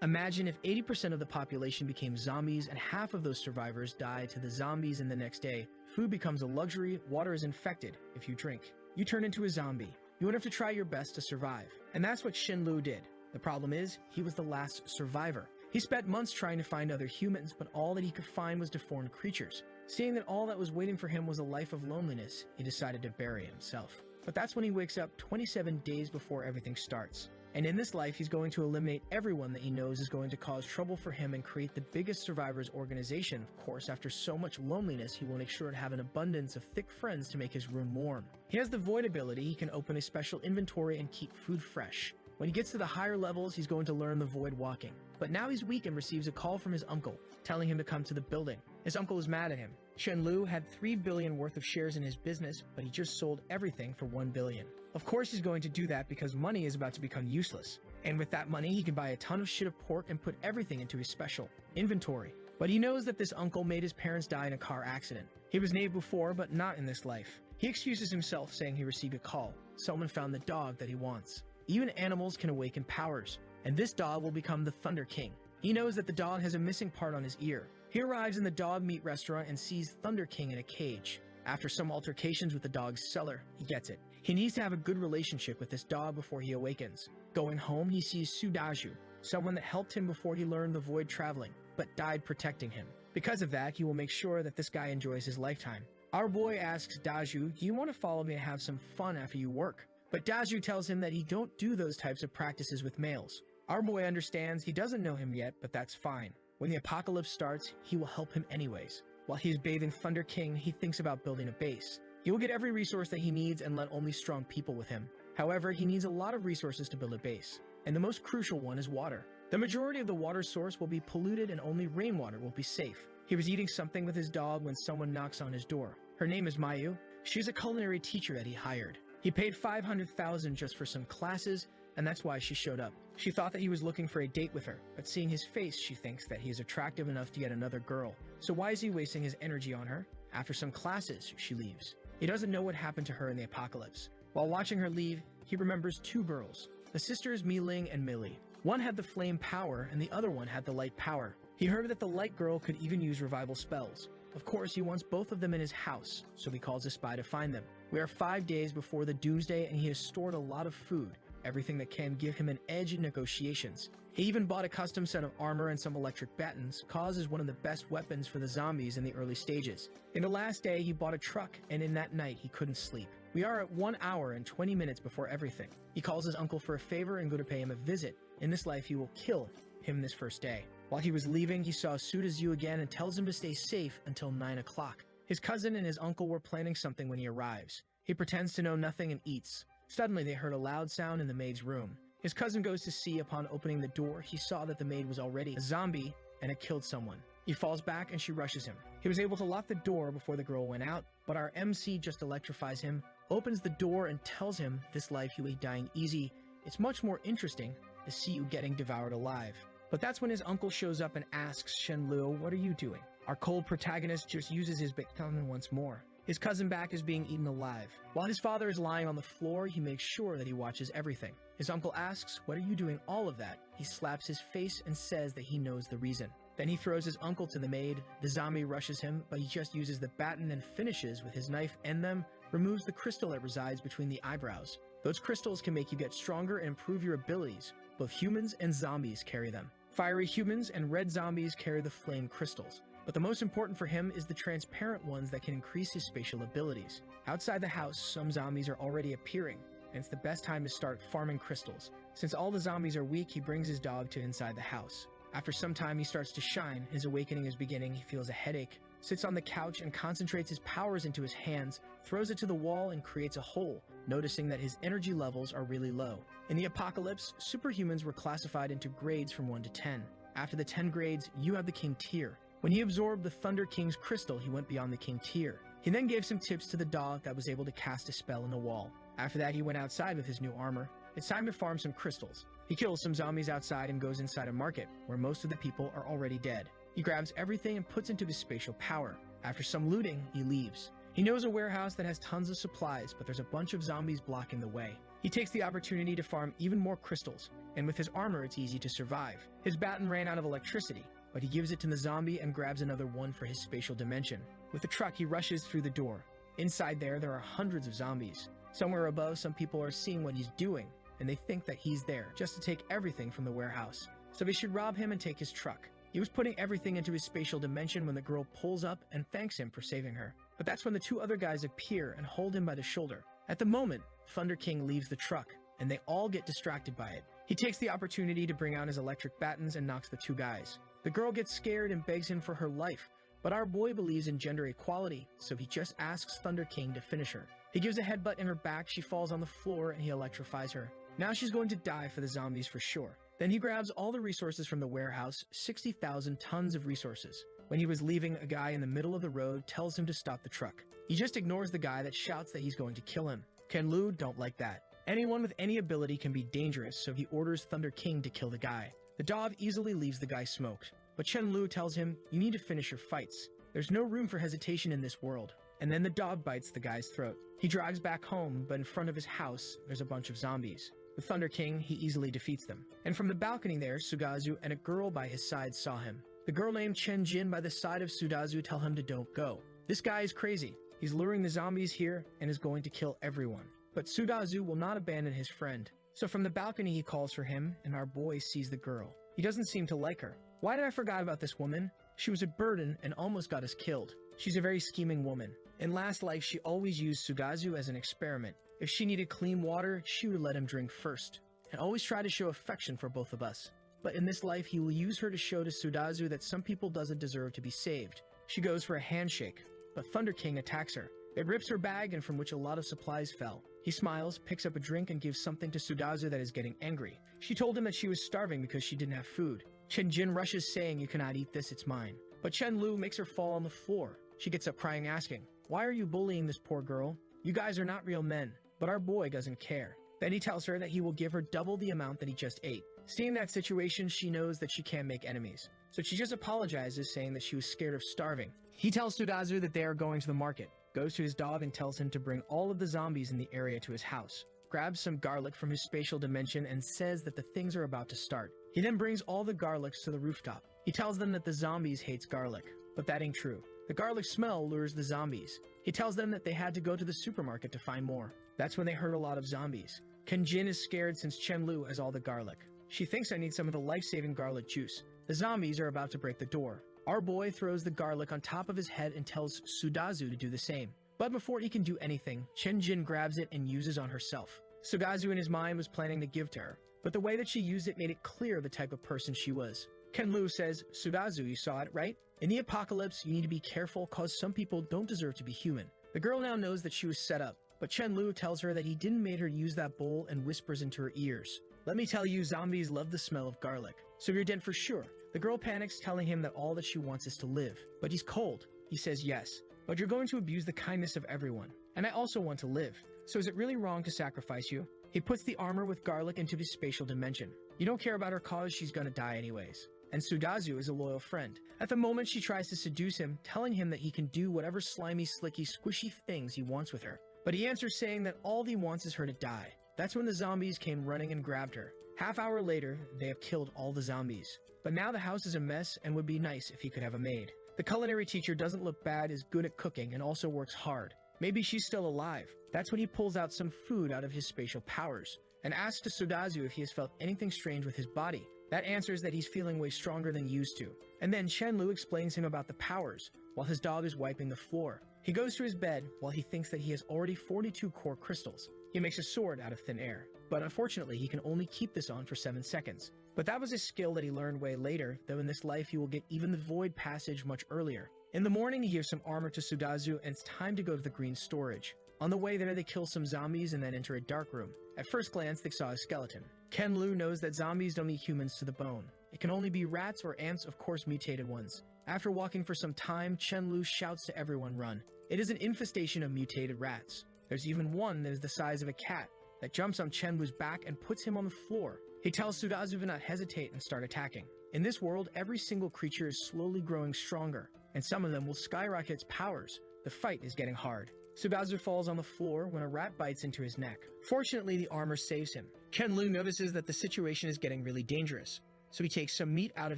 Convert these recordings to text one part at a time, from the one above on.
Imagine if 80% of the population became zombies and half of those survivors died to the zombies in the next day. Food becomes a luxury, water is infected. If you drink, you turn into a zombie. You would have to try your best to survive. And that's what Shenlu did. The problem is, he was the last survivor. He spent months trying to find other humans, but all that he could find was deformed creatures. Seeing that all that was waiting for him was a life of loneliness, he decided to bury himself. But that's when he wakes up 27 days before everything starts. And in this life, he's going to eliminate everyone that he knows is going to cause trouble for him and create the biggest survivors organization. Of course, after so much loneliness, he will make sure to have an abundance of thick friends to make his room warm. He has the void ability. He can open a special inventory and keep food fresh. When he gets to the higher levels, he's going to learn the void walking. But now he's weak and receives a call from his uncle, telling him to come to the building. His uncle is mad at him. Shenlu had 3 billion worth of shares in his business, but he just sold everything for 1 billion. Of course he's going to do that because money is about to become useless. And with that money, he can buy a ton of shit of pork and put everything into his special inventory. But he knows that this uncle made his parents die in a car accident. He was named before, but not in this life. He excuses himself, saying he received a call. Someone found the dog that he wants. Even animals can awaken powers, and this dog will become the Thunder King. He knows that the dog has a missing part on his ear. He arrives in the dog meat restaurant and sees Thunder King in a cage. After some altercations with the dog's seller, he gets it. He needs to have a good relationship with this dog before he awakens. Going home, he sees Sudaju, someone that helped him before he learned the void traveling, but died protecting him. Because of that, he will make sure that this guy enjoys his lifetime. Our boy asks Daju, "Do you want to follow me and have some fun after you work?" But Daju tells him that he don't do those types of practices with males. Our boy understands. He doesn't know him yet, but that's fine. When the apocalypse starts, he will help him anyways. While he's bathing Thunder King, he thinks about building a base. He will get every resource that he needs and let only strong people with him. However, he needs a lot of resources to build a base, and the most crucial one is water. The majority of the water source will be polluted and only rainwater will be safe. He was eating something with his dog when someone knocks on his door. Her name is Mayu. She's a culinary teacher that he hired. He paid 500,000 just for some classes, and that's why she showed up. She thought that he was looking for a date with her, but seeing his face, she thinks that he is attractive enough to get another girl. So why is he wasting his energy on her? After some classes, she leaves. He doesn't know what happened to her in the apocalypse. While watching her leave, he remembers 2 girls, the sisters Mi-Ling and Millie. One had the flame power, and the other one had the light power. He heard that the light girl could even use revival spells. Of course, he wants both of them in his house, so he calls a spy to find them. We are 5 days before the doomsday, and he has stored a lot of food, everything that can give him an edge in negotiations. He even bought a custom set of armor and some electric batons. Cause is one of the best weapons for the zombies in the early stages. In the last day, he bought a truck, and in that night, he couldn't sleep. We are at 1 hour and 20 minutes before everything. He calls his uncle for a favor and go to pay him a visit. In this life, he will kill him this first day. While he was leaving, he saw Sudazu again and tells him to stay safe until 9 o'clock. His cousin and his uncle were planning something when he arrives. He pretends to know nothing and eats. Suddenly, they heard a loud sound in the maid's room. His cousin goes to see. Upon opening the door, he saw that the maid was already a zombie and had killed someone. He falls back and she rushes him. He was able to lock the door before the girl went out, but our MC just electrifies him, opens the door and tells him this life you will be dying easy. It's much more interesting to see you getting devoured alive. But that's when his uncle shows up and asks Shenlu, "What are you doing?" Our cold protagonist just uses his big tongue once more. His cousin back is being eaten alive. While his father is lying on the floor, he makes sure that he watches everything. His uncle asks, "What are you doing all of that?" He slaps his face and says that he knows the reason. Then he throws his uncle to the maid. The zombie rushes him, but he just uses the baton and finishes with his knife and them, removes the crystal that resides between the eyebrows. Those crystals can make you get stronger and improve your abilities. Both humans and zombies carry them. Fiery humans and red zombies carry the flame crystals. But the most important for him is the transparent ones that can increase his spatial abilities. Outside the house, some zombies are already appearing, and it's the best time to start farming crystals. Since all the zombies are weak, he brings his dog to inside the house. After some time, he starts to shine. His awakening is beginning. He feels a headache, sits on the couch and concentrates his powers into his hands, throws it to the wall and creates a hole, noticing that his energy levels are really low. In the apocalypse, superhumans were classified into grades from 1 to 10. After the 10 grades, you have the King tier. When he absorbed the Thunder King's crystal, he went beyond the King tier. He then gave some tips to the dog that was able to cast a spell in the wall. After that, he went outside with his new armor. It's time to farm some crystals. He kills some zombies outside and goes inside a market, where most of the people are already dead. He grabs everything and puts into his spatial power. After some looting, he leaves. He knows a warehouse that has tons of supplies, but there's a bunch of zombies blocking the way. He takes the opportunity to farm even more crystals, and with his armor it's easy to survive. His baton ran out of electricity, but he gives it to the zombie and grabs another one for his spatial dimension. With the truck, he rushes through the door. Inside there are hundreds of zombies. Somewhere above, some people are seeing what he's doing, and they think that he's there just to take everything from the warehouse. So they should rob him and take his truck. He was putting everything into his spatial dimension when the girl pulls up and thanks him for saving her. But that's when the two other guys appear and hold him by the shoulder. At the moment, Thunder King leaves the truck, and they all get distracted by it. He takes the opportunity to bring out his electric batons and knocks the two guys. The girl gets scared and begs him for her life, but our boy believes in gender equality, so he just asks Thunder King to finish her. He gives a headbutt in her back, she falls on the floor, and he electrifies her. Now she's going to die for the zombies for sure. Then he grabs all the resources from the warehouse, 60,000 tons of resources. When he was leaving, a guy in the middle of the road tells him to stop the truck. He just ignores the guy that shouts that he's going to kill him. Ken-Lu don't like that. Anyone with any ability can be dangerous, so he orders Thunder King to kill the guy. The dog easily leaves the guy smoked, but Chen-Lu tells him, "You need to finish your fights. There's no room for hesitation in this world." And then the dog bites the guy's throat. He drives back home, but in front of his house, there's a bunch of zombies. With Thunder King, he easily defeats them. And from the balcony there, Sugazu and a girl by his side saw him. The girl named Chen Jin by the side of Sudazu tell him to don't go. This guy is crazy. He's luring the zombies here and is going to kill everyone. But Sudazu will not abandon his friend. So from the balcony he calls for him, and our boy sees the girl. He doesn't seem to like her. Why did I forget about this woman? She was a burden and almost got us killed. She's a very scheming woman. In last life, she always used Sugazu as an experiment. If she needed clean water, she would let him drink first, and always try to show affection for both of us. But in this life, he will use her to show to Sudazu that some people doesn't deserve to be saved. She goes for a handshake, but Thunder King attacks her. It rips her bag and from which a lot of supplies fell. He smiles, picks up a drink, and gives something to Sudazu that is getting angry. She told him that she was starving because she didn't have food. Chen Jin rushes saying, "You cannot eat this, it's mine." But Chen Lu makes her fall on the floor. She gets up crying asking, "Why are you bullying this poor girl? You guys are not real men." But our boy doesn't care. Then he tells her that he will give her double the amount that he just ate. Seeing that situation, she knows that she can't make enemies. So she just apologizes, saying that she was scared of starving. He tells Sudazu that they are going to the market, goes to his dog and tells him to bring all of the zombies in the area to his house, grabs some garlic from his spatial dimension and says that the things are about to start. He then brings all the garlics to the rooftop. He tells them that the zombies hates garlic, but that ain't true. The garlic smell lures the zombies. He tells them that they had to go to the supermarket to find more. That's when they heard a lot of zombies. Kenjin is scared since Chen-Lu has all the garlic. She thinks I need some of the life-saving garlic juice. The zombies are about to break the door. Our boy throws the garlic on top of his head and tells Sudazu to do the same. But before he can do anything, Chen-Jin grabs it and uses on herself. Sugazu in his mind was planning to give to her, but the way that she used it made it clear the type of person she was. Ken-Lu says, "Sudazu, you saw it, right? In the apocalypse, you need to be careful cause some people don't deserve to be human." The girl now knows that she was set up, but Chen-Lu tells her that he didn't make her use that bowl and whispers into her ears, "Let me tell you, zombies love the smell of garlic, so you're dead for sure." The girl panics, telling him that all that she wants is to live, but he's cold. He says yes, but you're going to abuse the kindness of everyone, and I also want to live, so is it really wrong to sacrifice you? He puts the armor with garlic into his spatial dimension. You don't care about her cause, she's gonna die anyways. And Sudazu is a loyal friend. At the moment, she tries to seduce him, telling him that he can do whatever slimy, slicky, squishy things he wants with her. But he answers saying that all he wants is her to die. That's when the zombies came running and grabbed her. Half-hour later, they have killed all the zombies. But now the house is a mess and would be nice if he could have a maid. The culinary teacher doesn't look bad, is good at cooking, and also works hard. Maybe she's still alive. That's when he pulls out some food out of his spatial powers, and asks to Sudazu if he has felt anything strange with his body. That answers that he's feeling way stronger than he used to. And then Chen-Lu explains him about the powers, while his dog is wiping the floor. He goes to his bed while he thinks that he has already 42 core crystals. He makes a sword out of thin air, but unfortunately he can only keep this on for 7 seconds. But that was a skill that he learned way later, though in this life he will get even the void passage much earlier. In the morning he gives some armor to Sudazu and it's time to go to the green storage. On the way there they kill some zombies and then enter a dark room. At first glance they saw a skeleton. Ken-Lu knows that zombies don't eat humans to the bone. It can only be rats or ants, of course mutated ones. After walking for some time, Chen-Lu shouts to everyone run. It is an infestation of mutated rats. There's even one that is the size of a cat that jumps on Chen-Lu's back and puts him on the floor. He tells Sudazu to not hesitate and start attacking. In this world, every single creature is slowly growing stronger, and some of them will skyrocket its powers. The fight is getting hard. Subazu falls on the floor when a rat bites into his neck. Fortunately, the armor saves him. Chen-Lu notices that the situation is getting really dangerous, so he takes some meat out of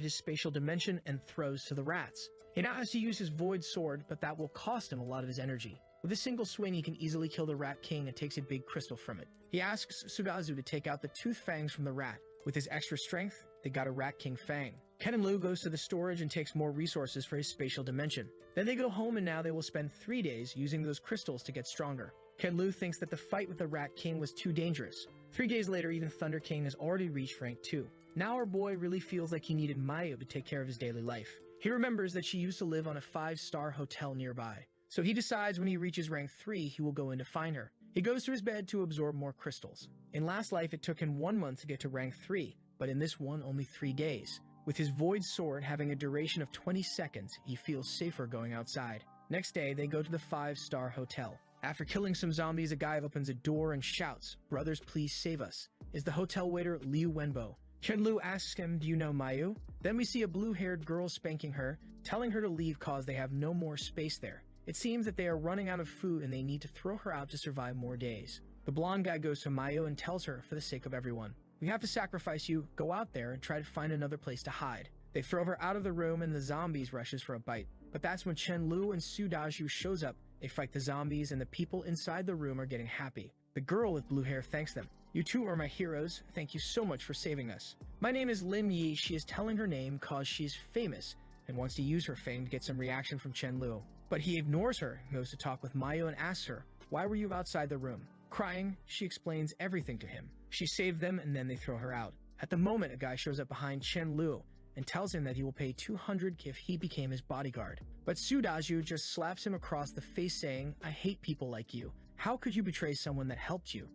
his spatial dimension and throws to the rats. He now has to use his void sword, but that will cost him a lot of his energy. With a single swing, he can easily kill the Rat King and takes a big crystal from it. He asks Subazu to take out the tooth fangs from the rat. With his extra strength, they got a Rat King fang. Ken and Lu goes to the storage and takes more resources for his spatial dimension. Then they go home and now they will spend 3 days using those crystals to get stronger. Ken Lu thinks that the fight with the Rat King was too dangerous. 3 days later, even Thunder King has already reached rank 2. Now our boy really feels like he needed Mayu to take care of his daily life. He remembers that she used to live on a 5-star hotel nearby. So he decides when he reaches rank 3, he will go in to find her. He goes to his bed to absorb more crystals. In last life, it took him 1 month to get to rank 3, but in this one, only 3 days. With his void sword having a duration of 20 seconds, he feels safer going outside. Next day, they go to the 5-star hotel. After killing some zombies, a guy opens a door and shouts, "Brothers, please save us." Is the hotel waiter Liu Wenbo. Chen-Lu asks him, "Do you know Mayu?" Then we see a blue-haired girl spanking her, telling her to leave cause they have no more space there. It seems that they are running out of food and they need to throw her out to survive more days. The blonde guy goes to Mayu and tells her, for the sake of everyone, "We have to sacrifice you, go out there and try to find another place to hide." They throw her out of the room and the zombies rushes for a bite. But that's when Chen-Lu and Sudaju shows up. They fight the zombies and the people inside the room are getting happy. The girl with blue hair thanks them. "You two are my heroes. Thank you so much for saving us. My name is Lim Yi." She is telling her name cause she's famous and wants to use her fame to get some reaction from Chen-Lu. But he ignores her, goes to talk with Mayu and asks her, "Why were you outside the room?" Crying, she explains everything to him. She saved them and then they throw her out. At the moment, a guy shows up behind Chen-Lu and tells him that he will pay 200 if he became his bodyguard. But Sudaju just slaps him across the face saying, "I hate people like you. How could you betray someone that helped you?"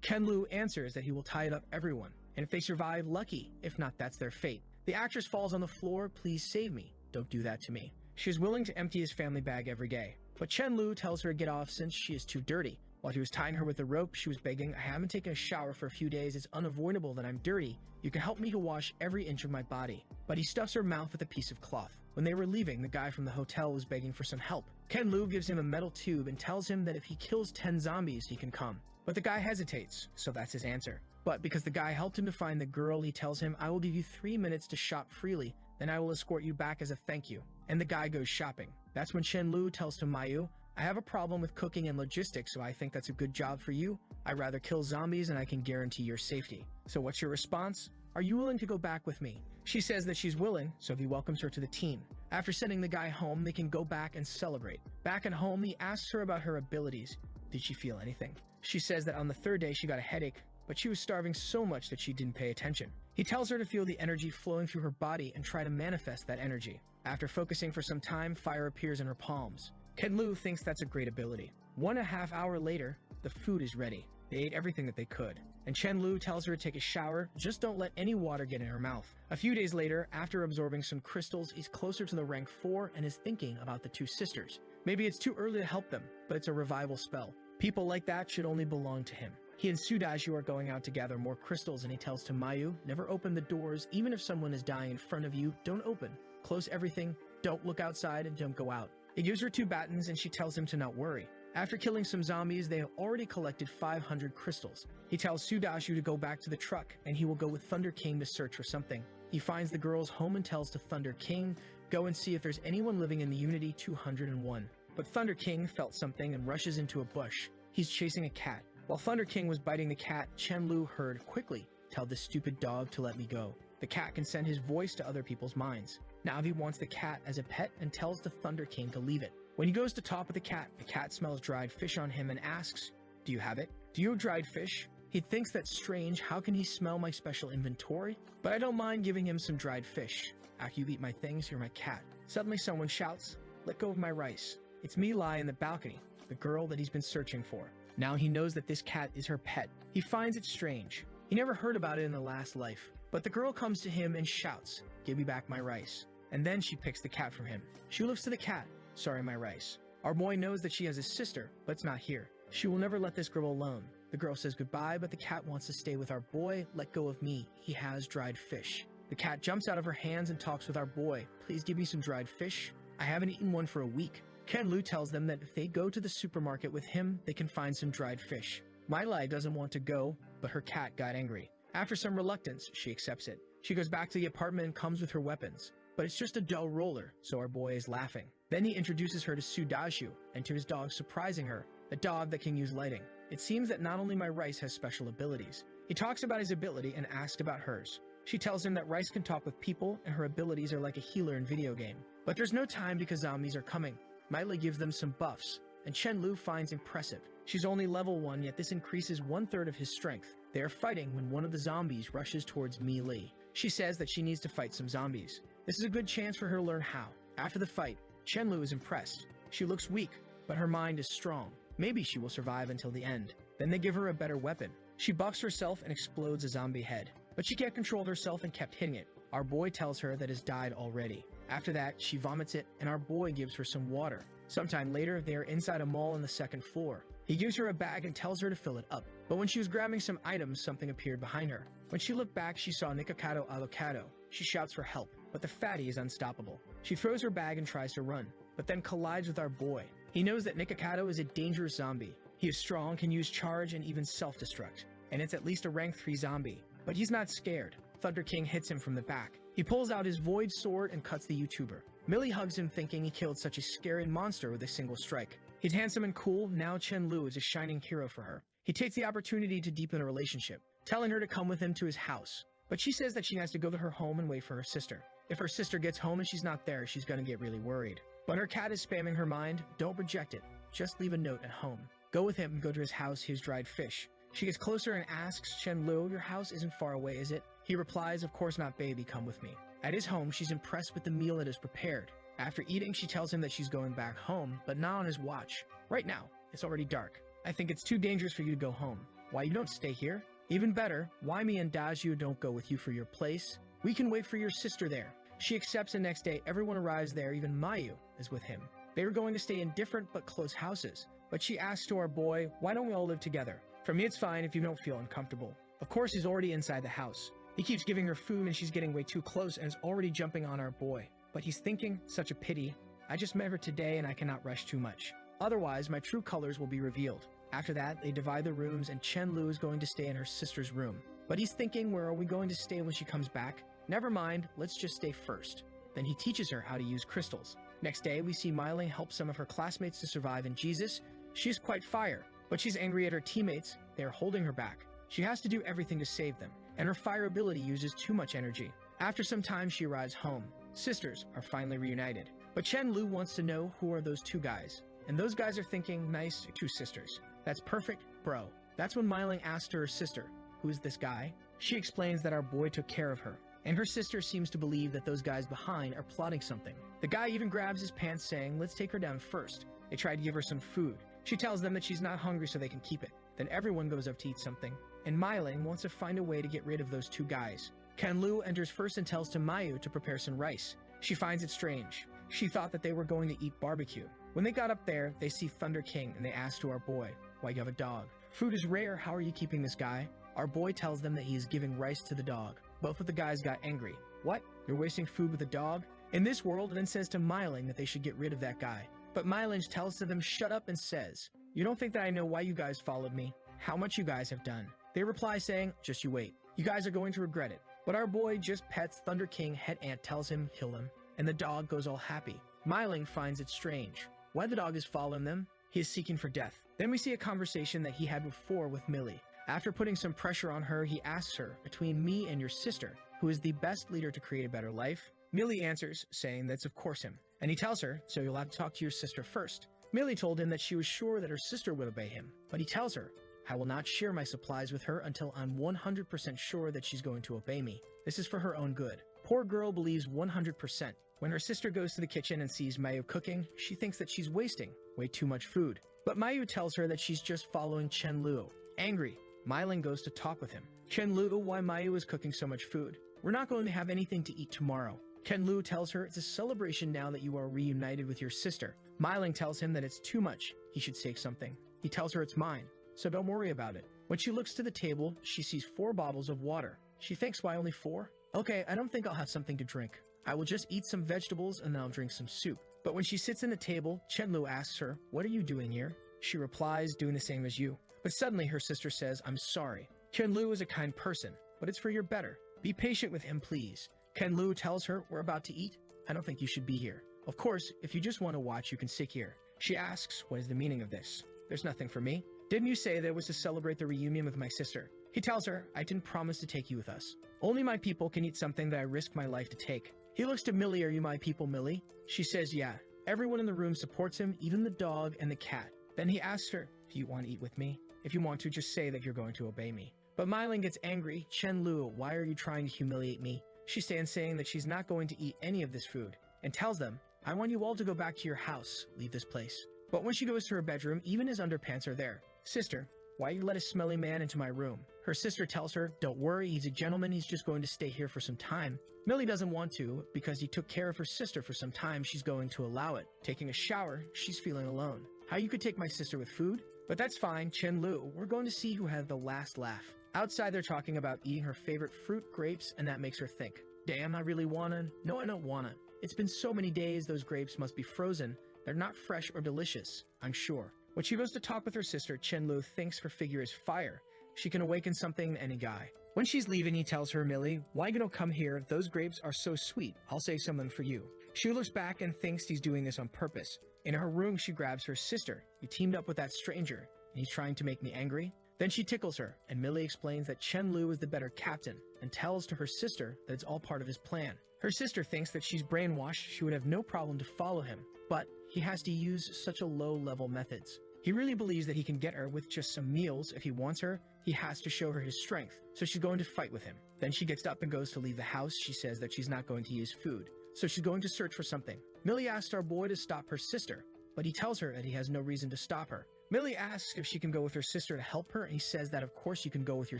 Ken-Lu answers that he will tie it up everyone, and if they survive, lucky. If not, that's their fate. The actress falls on the floor. "Please save me. Don't do that to me." She is willing to empty his family bag every day, but Chen-Lu tells her to get off since she is too dirty. While he was tying her with a rope, she was begging, "I haven't taken a shower for a few days. It's unavoidable that I'm dirty. You can help me to wash every inch of my body." But he stuffs her mouth with a piece of cloth. When they were leaving, the guy from the hotel was begging for some help. Ken-Lu gives him a metal tube and tells him that if he kills 10 zombies, he can come. But the guy hesitates, so that's his answer. But because the guy helped him to find the girl, he tells him, "I will give you 3 minutes to shop freely, then I will escort you back as a thank you." And the guy goes shopping. That's when Chen-Lu tells to Mayu, "I have a problem with cooking and logistics, so I think that's a good job for you. I'd rather kill zombies and I can guarantee your safety. So what's your response? Are you willing to go back with me?" She says that she's willing, so he welcomes her to the team. After sending the guy home, they can go back and celebrate. Back at home, he asks her about her abilities. Did she feel anything? She says that on the 3rd day she got a headache, but she was starving so much that she didn't pay attention. He tells her to feel the energy flowing through her body and try to manifest that energy. After focusing for some time, fire appears in her palms. Ken-Lu thinks that's a great ability. 1.5 hours later, the food is ready. They ate everything that they could. And Chen-Lu tells her to take a shower, just don't let any water get in her mouth. A few days later, after absorbing some crystals, he's closer to the rank 4 and is thinking about the 2 sisters. Maybe it's too early to help them, but it's a revival spell. People like that should only belong to him. He and Sudaju are going out to gather more crystals and he tells to Mayu, "Never open the doors, even if someone is dying in front of you, don't open. Close everything, don't look outside, and don't go out." He gives her 2 batons and she tells him to not worry. After killing some zombies, they have already collected 500 crystals. He tells Sudaju to go back to the truck and he will go with Thunder King to search for something. He finds the girl's home and tells to Thunder King, "Go and see if there's anyone living in the Unity 201. But Thunder King felt something and rushes into a bush. He's chasing a cat. While Thunder King was biting the cat, Chen-Lu heard, "Quickly, tell this stupid dog to let me go." The cat can send his voice to other people's minds. Now he wants the cat as a pet and tells the Thunder King to leave it. When he goes to talk with the cat smells dried fish on him and asks, "Do you have it? Do you have dried fish?" He thinks that's strange. How can he smell my special inventory? But I don't mind giving him some dried fish. After you eat my things, you're my cat. Suddenly someone shouts, "Let go of my rice." It's Mi Lai in the balcony, the girl that he's been searching for. Now he knows that this cat is her pet. He finds it strange. He never heard about it in the last life. But the girl comes to him and shouts, "Give me back my rice." And then she picks the cat from him. She looks to the cat. "Sorry, my rice." Our boy knows that she has a sister, but it's not here. She will never let this girl alone. The girl says goodbye, but the cat wants to stay with our boy. "Let go of me. He has dried fish." The cat jumps out of her hands and talks with our boy. "Please give me some dried fish. I haven't eaten one for a week." Ken-Lu tells them that if they go to the supermarket with him, they can find some dried fish. My Lai doesn't want to go, but her cat got angry. After some reluctance, she accepts it. She goes back to the apartment and comes with her weapons. But it's just a dull roller, so our boy is laughing. Then he introduces her to Sudaju and to his dog, surprising her, a dog that can use lighting. It seems that not only my Rice has special abilities. He talks about his ability and asks about hers. She tells him that Rice can talk with people and her abilities are like a healer in video game. But there's no time because zombies are coming. Miley gives them some buffs, and Chen-Lu finds impressive. She's only level 1, yet this increases 1/3 of his strength. They are fighting when one of the zombies rushes towards Mi Li. She says that she needs to fight some zombies. This is a good chance for her to learn how. After the fight, Chen-Lu is impressed. She looks weak, but her mind is strong. Maybe she will survive until the end. Then they give her a better weapon. She buffs herself and explodes a zombie head. But she can't control herself and kept hitting it. Our boy tells her that it's died already. After that, she vomits it, and our boy gives her some water. Sometime later, they are inside a mall on the 2nd floor. He gives her a bag and tells her to fill it up. But when she was grabbing some items, something appeared behind her. When she looked back, she saw Nikocado Avocado. She shouts for help, but the fatty is unstoppable. She throws her bag and tries to run, but then collides with our boy. He knows that Nikocado is a dangerous zombie. He is strong, can use charge, and even self-destruct. And it's at least a rank 3 zombie. But he's not scared. Thunder King hits him from the back. He pulls out his void sword and cuts the YouTuber. Millie hugs him, thinking he killed such a scary monster with a single strike. He's handsome and cool. Now Chen-Lu is a shining hero for her. He takes the opportunity to deepen a relationship, telling her to come with him to his house. But she says that she has to go to her home and wait for her sister. If her sister gets home and she's not there, she's gonna get really worried. But her cat is spamming her mind. Don't reject it. Just leave a note at home. Go with him and go to his house. He has dried fish. She gets closer and asks Chen-Lu, your house isn't far away, is it? He replies, of course not, baby, come with me. At his home, she's impressed with the meal that is prepared. After eating, she tells him that she's going back home, but not on his watch. Right now, it's already dark. I think it's too dangerous for you to go home. Why you don't stay here? Even better, why me and Daju don't go with you for your place? We can wait for your sister there. She accepts, and next day, everyone arrives there, even Mayu is with him. They are going to stay in different but close houses. But she asks to our boy, why don't we all live together? For me, it's fine if you don't feel uncomfortable. Of course, he's already inside the house. He keeps giving her food and she's getting way too close and is already jumping on our boy. But he's thinking, such a pity. I just met her today and I cannot rush too much. Otherwise, my true colors will be revealed. After that, they divide the rooms and Chen-Lu is going to stay in her sister's room. But he's thinking, where are we going to stay when she comes back? Never mind, let's just stay first. Then he teaches her how to use crystals. Next day, we see Myling help some of her classmates to survive in Jesus. She's quite fire, but she's angry at her teammates. They are holding her back. She has to do everything to save them, and her fire ability uses too much energy. After some time, she arrives home. Sisters are finally reunited. But Chen-Lu wants to know who are those 2 guys. And those guys are thinking, nice, 2 sisters. That's perfect, bro. That's when Myling asks her sister, who is this guy? She explains that our boy took care of her. And her sister seems to believe that those guys behind are plotting something. The guy even grabs his pants, saying, let's take her down first. They try to give her some food. She tells them that she's not hungry so they can keep it. Then everyone goes up to eat something. And Myling wants to find a way to get rid of those 2 guys. Ken-Lu enters first and tells to Mayu to prepare some rice. She finds it strange. She thought that they were going to eat barbecue. When they got up there, they see Thunder King and they ask to our boy, why you have a dog? Food is rare, how are you keeping this guy? Our boy tells them that he is giving rice to the dog. Both of the guys got angry. What? You're wasting food with a dog? In this world, then says to Myling that they should get rid of that guy. But Myling tells to them shut up and says, you don't think that I know why you guys followed me? How much you guys have done? They reply saying, just you wait. You guys are going to regret it. But our boy just pets Thunder King. Head Ant tells him, kill him. And the dog goes all happy. Myling finds it strange. Why the dog is following them? He is seeking for death. Then we see a conversation that he had before with Millie. After putting some pressure on her, he asks her, between me and your sister, who is the best leader to create a better life? Millie answers, saying that's of course him. And he tells her, so you'll have to talk to your sister first. Millie told him that she was sure that her sister would obey him. But he tells her, I will not share my supplies with her until I'm 100% sure that she's going to obey me. This is for her own good. Poor girl believes 100%. When her sister goes to the kitchen and sees Mayu cooking, she thinks that she's wasting way too much food. But Mayu tells her that she's just following Chen-Lu. Angry, Myling goes to talk with him. Chen-Lu, why Mayu is cooking so much food? We're not going to have anything to eat tomorrow. Chen-Lu tells her it's a celebration now that you are reunited with your sister. Myling tells him that it's too much. He should take something. He tells her it's mine, so don't worry about it. When she looks to the table, she sees 4 bottles of water. She thinks, why only 4? Okay, I don't think I'll have something to drink. I will just eat some vegetables and then I'll drink some soup. But when she sits in the table, Chenlu asks her, "What are you doing here?" She replies, "Doing the same as you." But suddenly her sister says, "I'm sorry. Chenlu is a kind person, but it's for your better. Be patient with him, please." Chenlu tells her, "We're about to eat. I don't think you should be here. Of course, if you just want to watch, you can sit here." She asks, "What is the meaning of this?" "There's nothing for me. Didn't you say that it was to celebrate the reunion with my sister?" He tells her, "I didn't promise to take you with us. Only my people can eat something that I risked my life to take." He looks to Millie. "Are you my people, Millie?" She says, "Yeah." Everyone in the room supports him, even the dog and the cat. Then he asks her, "Do you want to eat with me? If you want to, just say that you're going to obey me." But Myling gets angry. "Chenlu, why are you trying to humiliate me?" She stands saying that she's not going to eat any of this food and tells them, "I want you all to go back to your house. Leave this place." But when she goes to her bedroom, even his underpants are there. "Sister, why you let a smelly man into my room?" Her sister tells her, "Don't worry, he's a gentleman, he's just going to stay here for some time." Millie doesn't want to, because he took care of her sister for some time, she's going to allow it. Taking a shower, she's feeling alone. "How you could take my sister with food?" But that's fine, Chenlu, we're going to see who had the last laugh. Outside they're talking about eating her favorite fruit, grapes, and that makes her think, "Damn, I really wanna. No, I don't wanna. It's been so many days, those grapes must be frozen. They're not fresh or delicious, I'm sure." When she goes to talk with her sister, Chenlu thinks her figure is fire. She can awaken something in any guy. When she's leaving, he tells her, "Millie, why you don't come here? Those grapes are so sweet. I'll save someone for you." She looks back and thinks he's doing this on purpose. In her room, she grabs her sister. "You teamed up with that stranger, and he's trying to make me angry?" Then she tickles her, and Millie explains that Chenlu is the better captain, and tells to her sister that it's all part of his plan. Her sister thinks that she's brainwashed, she would have no problem to follow him, but he has to use such a low-level methods. He really believes that he can get her with just some meals. If he wants her, he has to show her his strength, so she's going to fight with him. Then she gets up and goes to leave the house. She says that she's not going to use food, so she's going to search for something. Millie asks our boy to stop her sister, but he tells her that he has no reason to stop her. Millie asks if she can go with her sister to help her, and he says that of course you can go with your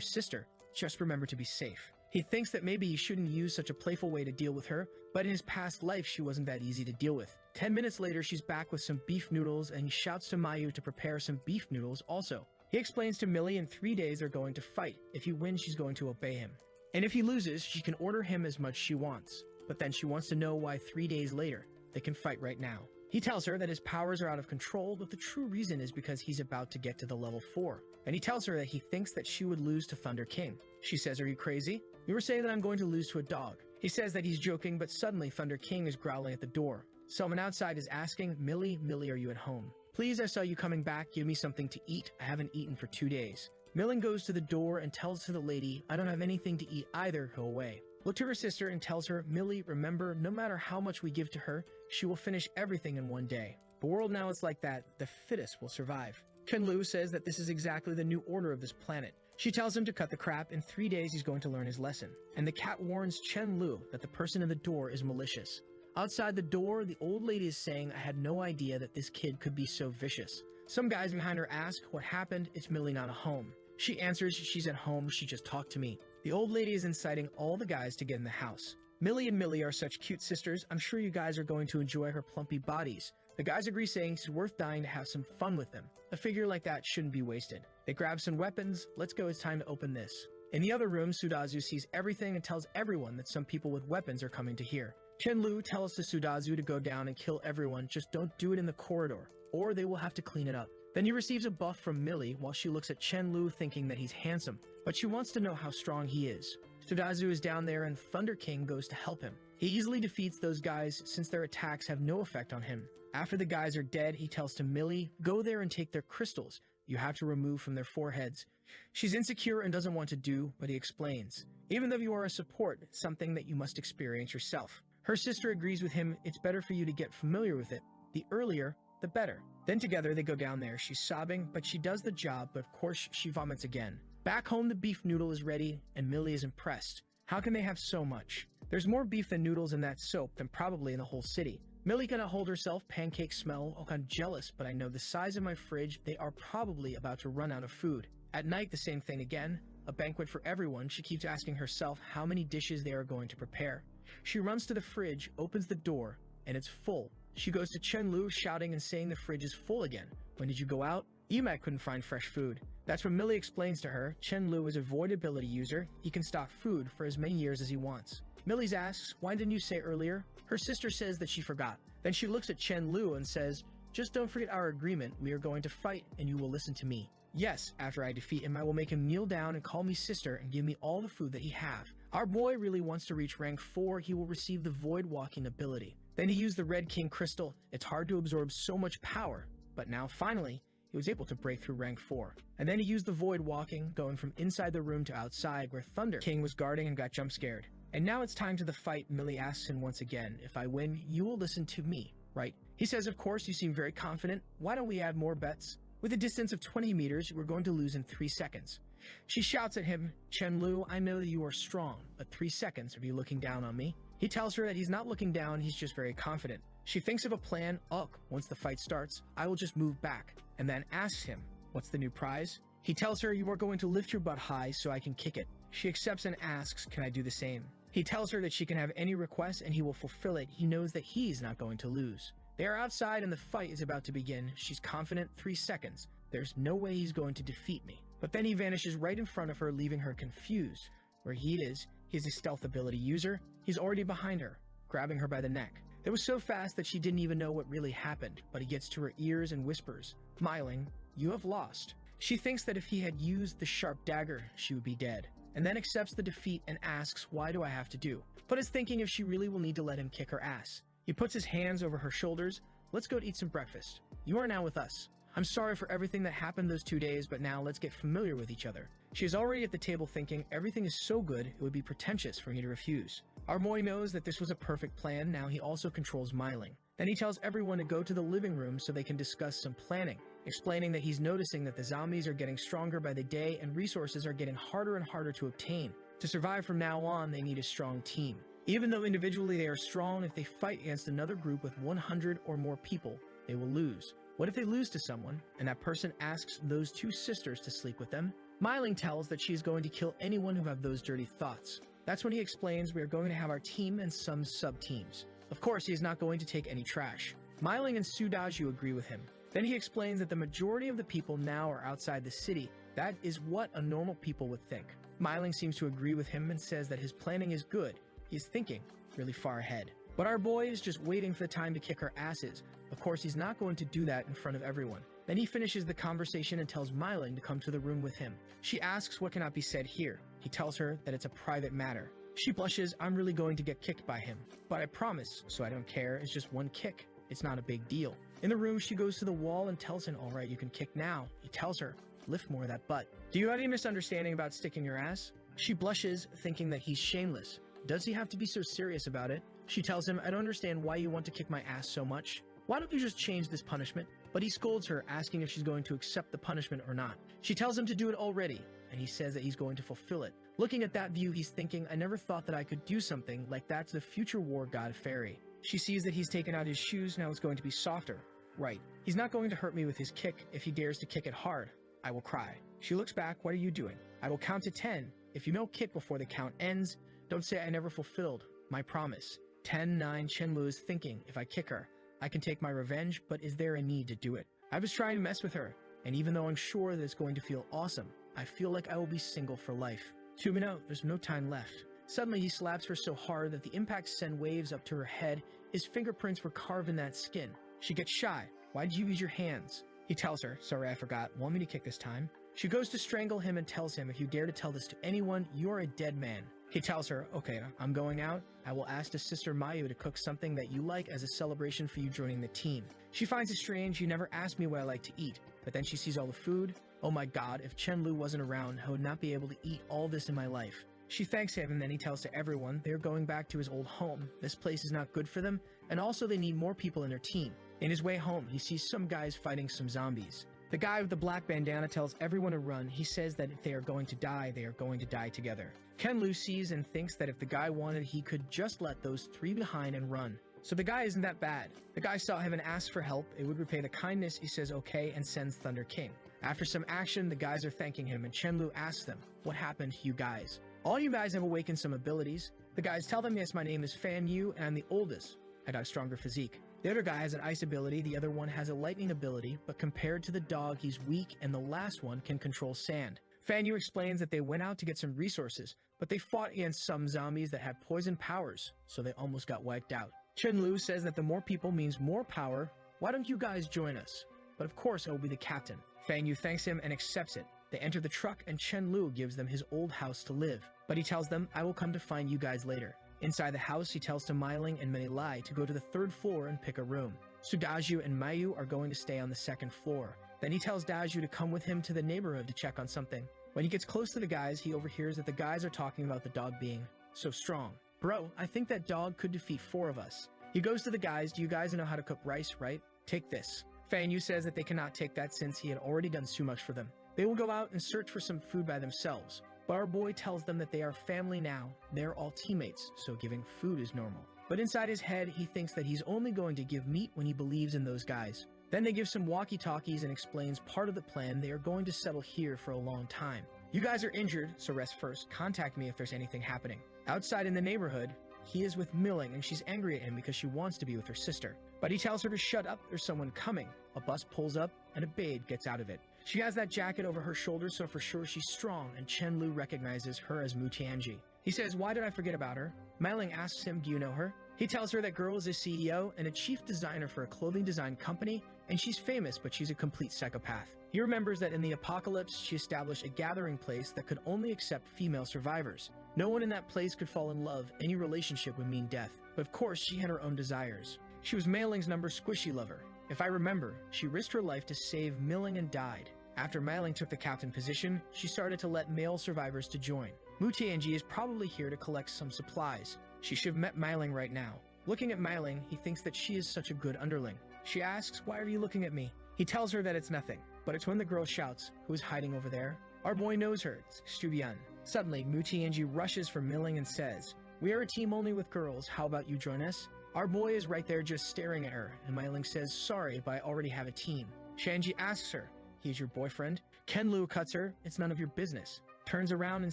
sister, just remember to be safe. He thinks that maybe he shouldn't use such a playful way to deal with her, but in his past life she wasn't that easy to deal with. 10 minutes later, she's back with some beef noodles, and he shouts to Mayu to prepare some beef noodles also. He explains to Millie in 3 days they're going to fight. If he wins, she's going to obey him. And if he loses, she can order him as much she wants. But then she wants to know why 3 days later they can fight right now. He tells her that his powers are out of control, but the true reason is because he's about to get to the level 4. And he tells her that he thinks that she would lose to Thunder King. She says, "Are you crazy? You were saying that I'm going to lose to a dog." He says that he's joking, but suddenly Thunder King is growling at the door. Someone outside is asking, Millie, are you at home? Please, I saw you coming back. Give me something to eat. I haven't eaten for 2 days. Millie goes to the door and tells to the lady, I don't have anything to eat either. Go away. Look to her sister and tells her, Millie, remember, no matter how much we give to her, she will finish everything in 1 day. The world now is like that. The fittest will survive. Chenlu says that this is exactly the new order of this planet. She tells him to cut the crap. In 3 days, he's going to learn his lesson. And the cat warns Chenlu that the person in the door is malicious. Outside the door, the old lady is saying, I had no idea that this kid could be so vicious. Some guys behind her ask, what happened? It's Millie not at home. She answers, she's at home, she just talked to me. The old lady is inciting all the guys to get in the house. Millie and Millie are such cute sisters, I'm sure you guys are going to enjoy her plumpy bodies. The guys agree saying it's worth dying to have some fun with them. A figure like that shouldn't be wasted. They grab some weapons, let's go, it's time to open this. In the other room, Sudazu sees everything and tells everyone that some people with weapons are coming to here. Chenlu tells to Sudazu to go down and kill everyone, just don't do it in the corridor, or they will have to clean it up. Then he receives a buff from Millie while she looks at Chenlu thinking that he's handsome, but she wants to know how strong he is. Sudazu is down there and Thunder King goes to help him. He easily defeats those guys since their attacks have no effect on him. After the guys are dead, he tells to Millie, go there and take their crystals. You have to remove from their foreheads. She's insecure and doesn't want to do, but he explains. Even though you are a support, it's something that you must experience yourself. Her sister agrees with him, it's better for you to get familiar with it. The earlier, the better. Then together they go down there. She's sobbing, but she does the job, but of course she vomits again. Back home, the beef noodle is ready, and Millie is impressed. How can they have so much? There's more beef than noodles in that soap than probably in the whole city. Millie cannot hold herself, pancakes smell. Oh, I'm jealous, but I know the size of my fridge, they are probably about to run out of food. At night, the same thing again. A banquet for everyone. She keeps asking herself how many dishes they are going to prepare. She runs to the fridge, opens the door, and it's full. She goes to Chenlu, shouting and saying the fridge is full again. When did you go out? Emat couldn't find fresh food. That's when Millie explains to her, Chenlu is a void ability user. He can stock food for as many years as he wants. Millie asks, why didn't you say earlier? Her sister says that she forgot. Then she looks at Chen Lu and says, just don't forget our agreement. We are going to fight and you will listen to me. Yes, after I defeat him, I will make him kneel down and call me sister and give me all the food that he have. Our boy really wants to reach rank 4. He will receive the void walking ability. Then he used the Red King crystal. It's hard to absorb so much power, but now finally, he was able to break through rank 4. And then he used the void walking, going from inside the room to outside where Thunder King was guarding and got jump scared. And now it's time to the fight. Millie asks him once again, if I win, you will listen to me, right? He says, of course, you seem very confident. Why don't we add more bets? With a distance of 20 meters, we're going to lose in 3 seconds. She shouts at him, Chen Lu, I know that you are strong, but 3 seconds, are you looking down on me? He tells her that he's not looking down, he's just very confident. She thinks of a plan. Once the fight starts, I will just move back, and then asks him, what's the new prize? He tells her, you are going to lift your butt high so I can kick it. She accepts and asks, can I do the same? He tells her that she can have any request and he will fulfill it. He knows that he's not going to lose. They are outside and the fight is about to begin. She's confident. 3 seconds. There's no way he's going to defeat me. But then he vanishes right in front of her, leaving her confused. Where he is, he's a stealth ability user. He's already behind her, grabbing her by the neck. It was so fast that she didn't even know what really happened, but he gets to her ears and whispers, Myling, you have lost. She thinks that if he had used the sharp dagger, she would be dead, and then accepts the defeat and asks, why do I have to do? But is thinking if she really will need to let him kick her ass. He puts his hands over her shoulders. Let's go eat some breakfast. You are now with us. I'm sorry for everything that happened those 2 days, but now let's get familiar with each other. She is already at the table thinking, everything is so good, it would be pretentious for me to refuse. Our boy knows that this was a perfect plan. Now he also controls Myling. Then he tells everyone to go to the living room so they can discuss some planning, explaining that he's noticing that the zombies are getting stronger by the day and resources are getting harder and harder to obtain. To survive from now on, they need a strong team. Even though individually they are strong, if they fight against another group with 100 or more people, they will lose. What if they lose to someone, and that person asks those 2 sisters to sleep with them? Myling tells that she is going to kill anyone who have those dirty thoughts. That's when he explains we are going to have our team and some sub-teams. Of course, he is not going to take any trash. Myling and Sudaju agree with him. Then he explains that the majority of the people now are outside the city. That is what a normal people would think. Myling seems to agree with him and says that his planning is good. He is thinking really far ahead. But our boy is just waiting for the time to kick her asses. Of course, he's not going to do that in front of everyone. Then he finishes the conversation and tells Myling to come to the room with him. She asks what cannot be said here. He tells her that it's a private matter. She blushes. I'm really going to get kicked by him. But I promise, so I don't care. It's just one kick. It's not a big deal. In the room, she goes to the wall and tells him, all right, you can kick now. He tells her, lift more of that butt. Do you have any misunderstanding about sticking your ass? She blushes, thinking that he's shameless. Does he have to be so serious about it? She tells him, I don't understand why you want to kick my ass so much. Why don't you just change this punishment? But he scolds her, asking if she's going to accept the punishment or not. She tells him to do it already, and he says that he's going to fulfill it. Looking at that view, he's thinking, I never thought that I could do something like that to the future war god Fairy. She sees that he's taken out his shoes, now it's going to be softer. Right. He's not going to hurt me with his kick. If he dares to kick it hard, I will cry. She looks back, what are you doing? I will count to 10. If you don't kick before the count ends, don't say I never fulfilled my promise. 10, 9, Chenlu is thinking, if I kick her, I can take my revenge, but is there a need to do it? I was trying to mess with her, and even though I'm sure that it's going to feel awesome, I feel like I will be single for life. 2 minutes, there's no time left. Suddenly he slaps her so hard that the impact send waves up to her head. His fingerprints were carved in that skin. She gets shy. Why did you use your hands? He tells her, sorry I forgot, want me to kick this time? She goes to strangle him and tells him, if you dare to tell this to anyone, you're a dead man. He tells her, okay, I'm going out. I will ask the sister Mayu to cook something that you like as a celebration for you joining the team. She finds it strange, you never asked me what I like to eat. But then she sees all the food. Oh my god, if Chenlu wasn't around, I would not be able to eat all this in my life. She thanks him and then he tells to everyone they're going back to his old home. This place is not good for them, and also they need more people in their team. In his way home, he sees some guys fighting some zombies. The guy with the black bandana tells everyone to run. He says that if they are going to die, they are going to die together. Kenlu sees and thinks that if the guy wanted, he could just let those 3 behind and run. So the guy isn't that bad. The guy saw him and asked for help. It would repay the kindness. He says okay and sends Thunder King. After some action, the guys are thanking him and Chenlu asks them, what happened to you guys? All you guys have awakened some abilities. The guys tell them, yes, my name is Fan Yu and I'm the oldest. I got a stronger physique. The other guy has an ice ability, the other one has a lightning ability, but compared to the dog, he's weak, and the last one can control sand. Fan Yu explains that they went out to get some resources, but they fought against some zombies that had poison powers, so they almost got wiped out. Chen Lu says that the more people means more power. Why don't you guys join us? But of course I will be the captain. Fan Yu thanks him and accepts it. They enter the truck and Chen Lu gives them his old house to live, but he tells them, I will come to find you guys later. Inside the house, he tells to Meiling and Menilai to go to the 3rd floor and pick a room. Sudaju and Mayu are going to stay on the 2nd floor. Then he tells Daju to come with him to the neighborhood to check on something. When he gets close to the guys, he overhears that the guys are talking about the dog being so strong. Bro, I think that dog could defeat 4 of us. He goes to the guys, do you guys know how to cook rice, right? Take this. Fan Yu says that they cannot take that since he had already done too much for them. They will go out and search for some food by themselves. But our boy tells them that they are family now. They're all teammates, so giving food is normal. But inside his head, he thinks that he's only going to give meat when he believes in those guys. Then they give some walkie-talkies and explains part of the plan. They are going to settle here for a long time. You guys are injured, so rest first. Contact me if there's anything happening. Outside in the neighborhood, he is with Milling and she's angry at him because she wants to be with her sister. But he tells her to shut up, there's someone coming. A bus pulls up and a babe gets out of it. She has that jacket over her shoulders, so for sure she's strong, and Chen Lu recognizes her as Mu Tianji. He says, why did I forget about her? Meiling asks him, do you know her? He tells her that girl is a CEO and a chief designer for a clothing design company, and she's famous, but she's a complete psychopath. He remembers that in the apocalypse, she established a gathering place that could only accept female survivors. No one in that place could fall in love. Any relationship would mean death. But of course, she had her own desires. She was Meiling's number squishy lover. If I remember, she risked her life to save Milling and died. After Meiling took the captain position, she started to let male survivors to join. Mu Tianji is probably here to collect some supplies. She should have met Meiling right now. Looking at Meiling, he thinks that she is such a good underling. She asks, why are you looking at me? He tells her that it's nothing, but it's when the girl shouts, who is hiding over there? Our boy knows her, it's Stubian. Suddenly, Mu Tianji rushes for Milling and says, we are a team only with girls, how about you join us? Our boy is right there just staring at her, and Meiling says, sorry, but I already have a team. Shanji asks her, he's your boyfriend? Ken Lu cuts her, it's none of your business. Turns around and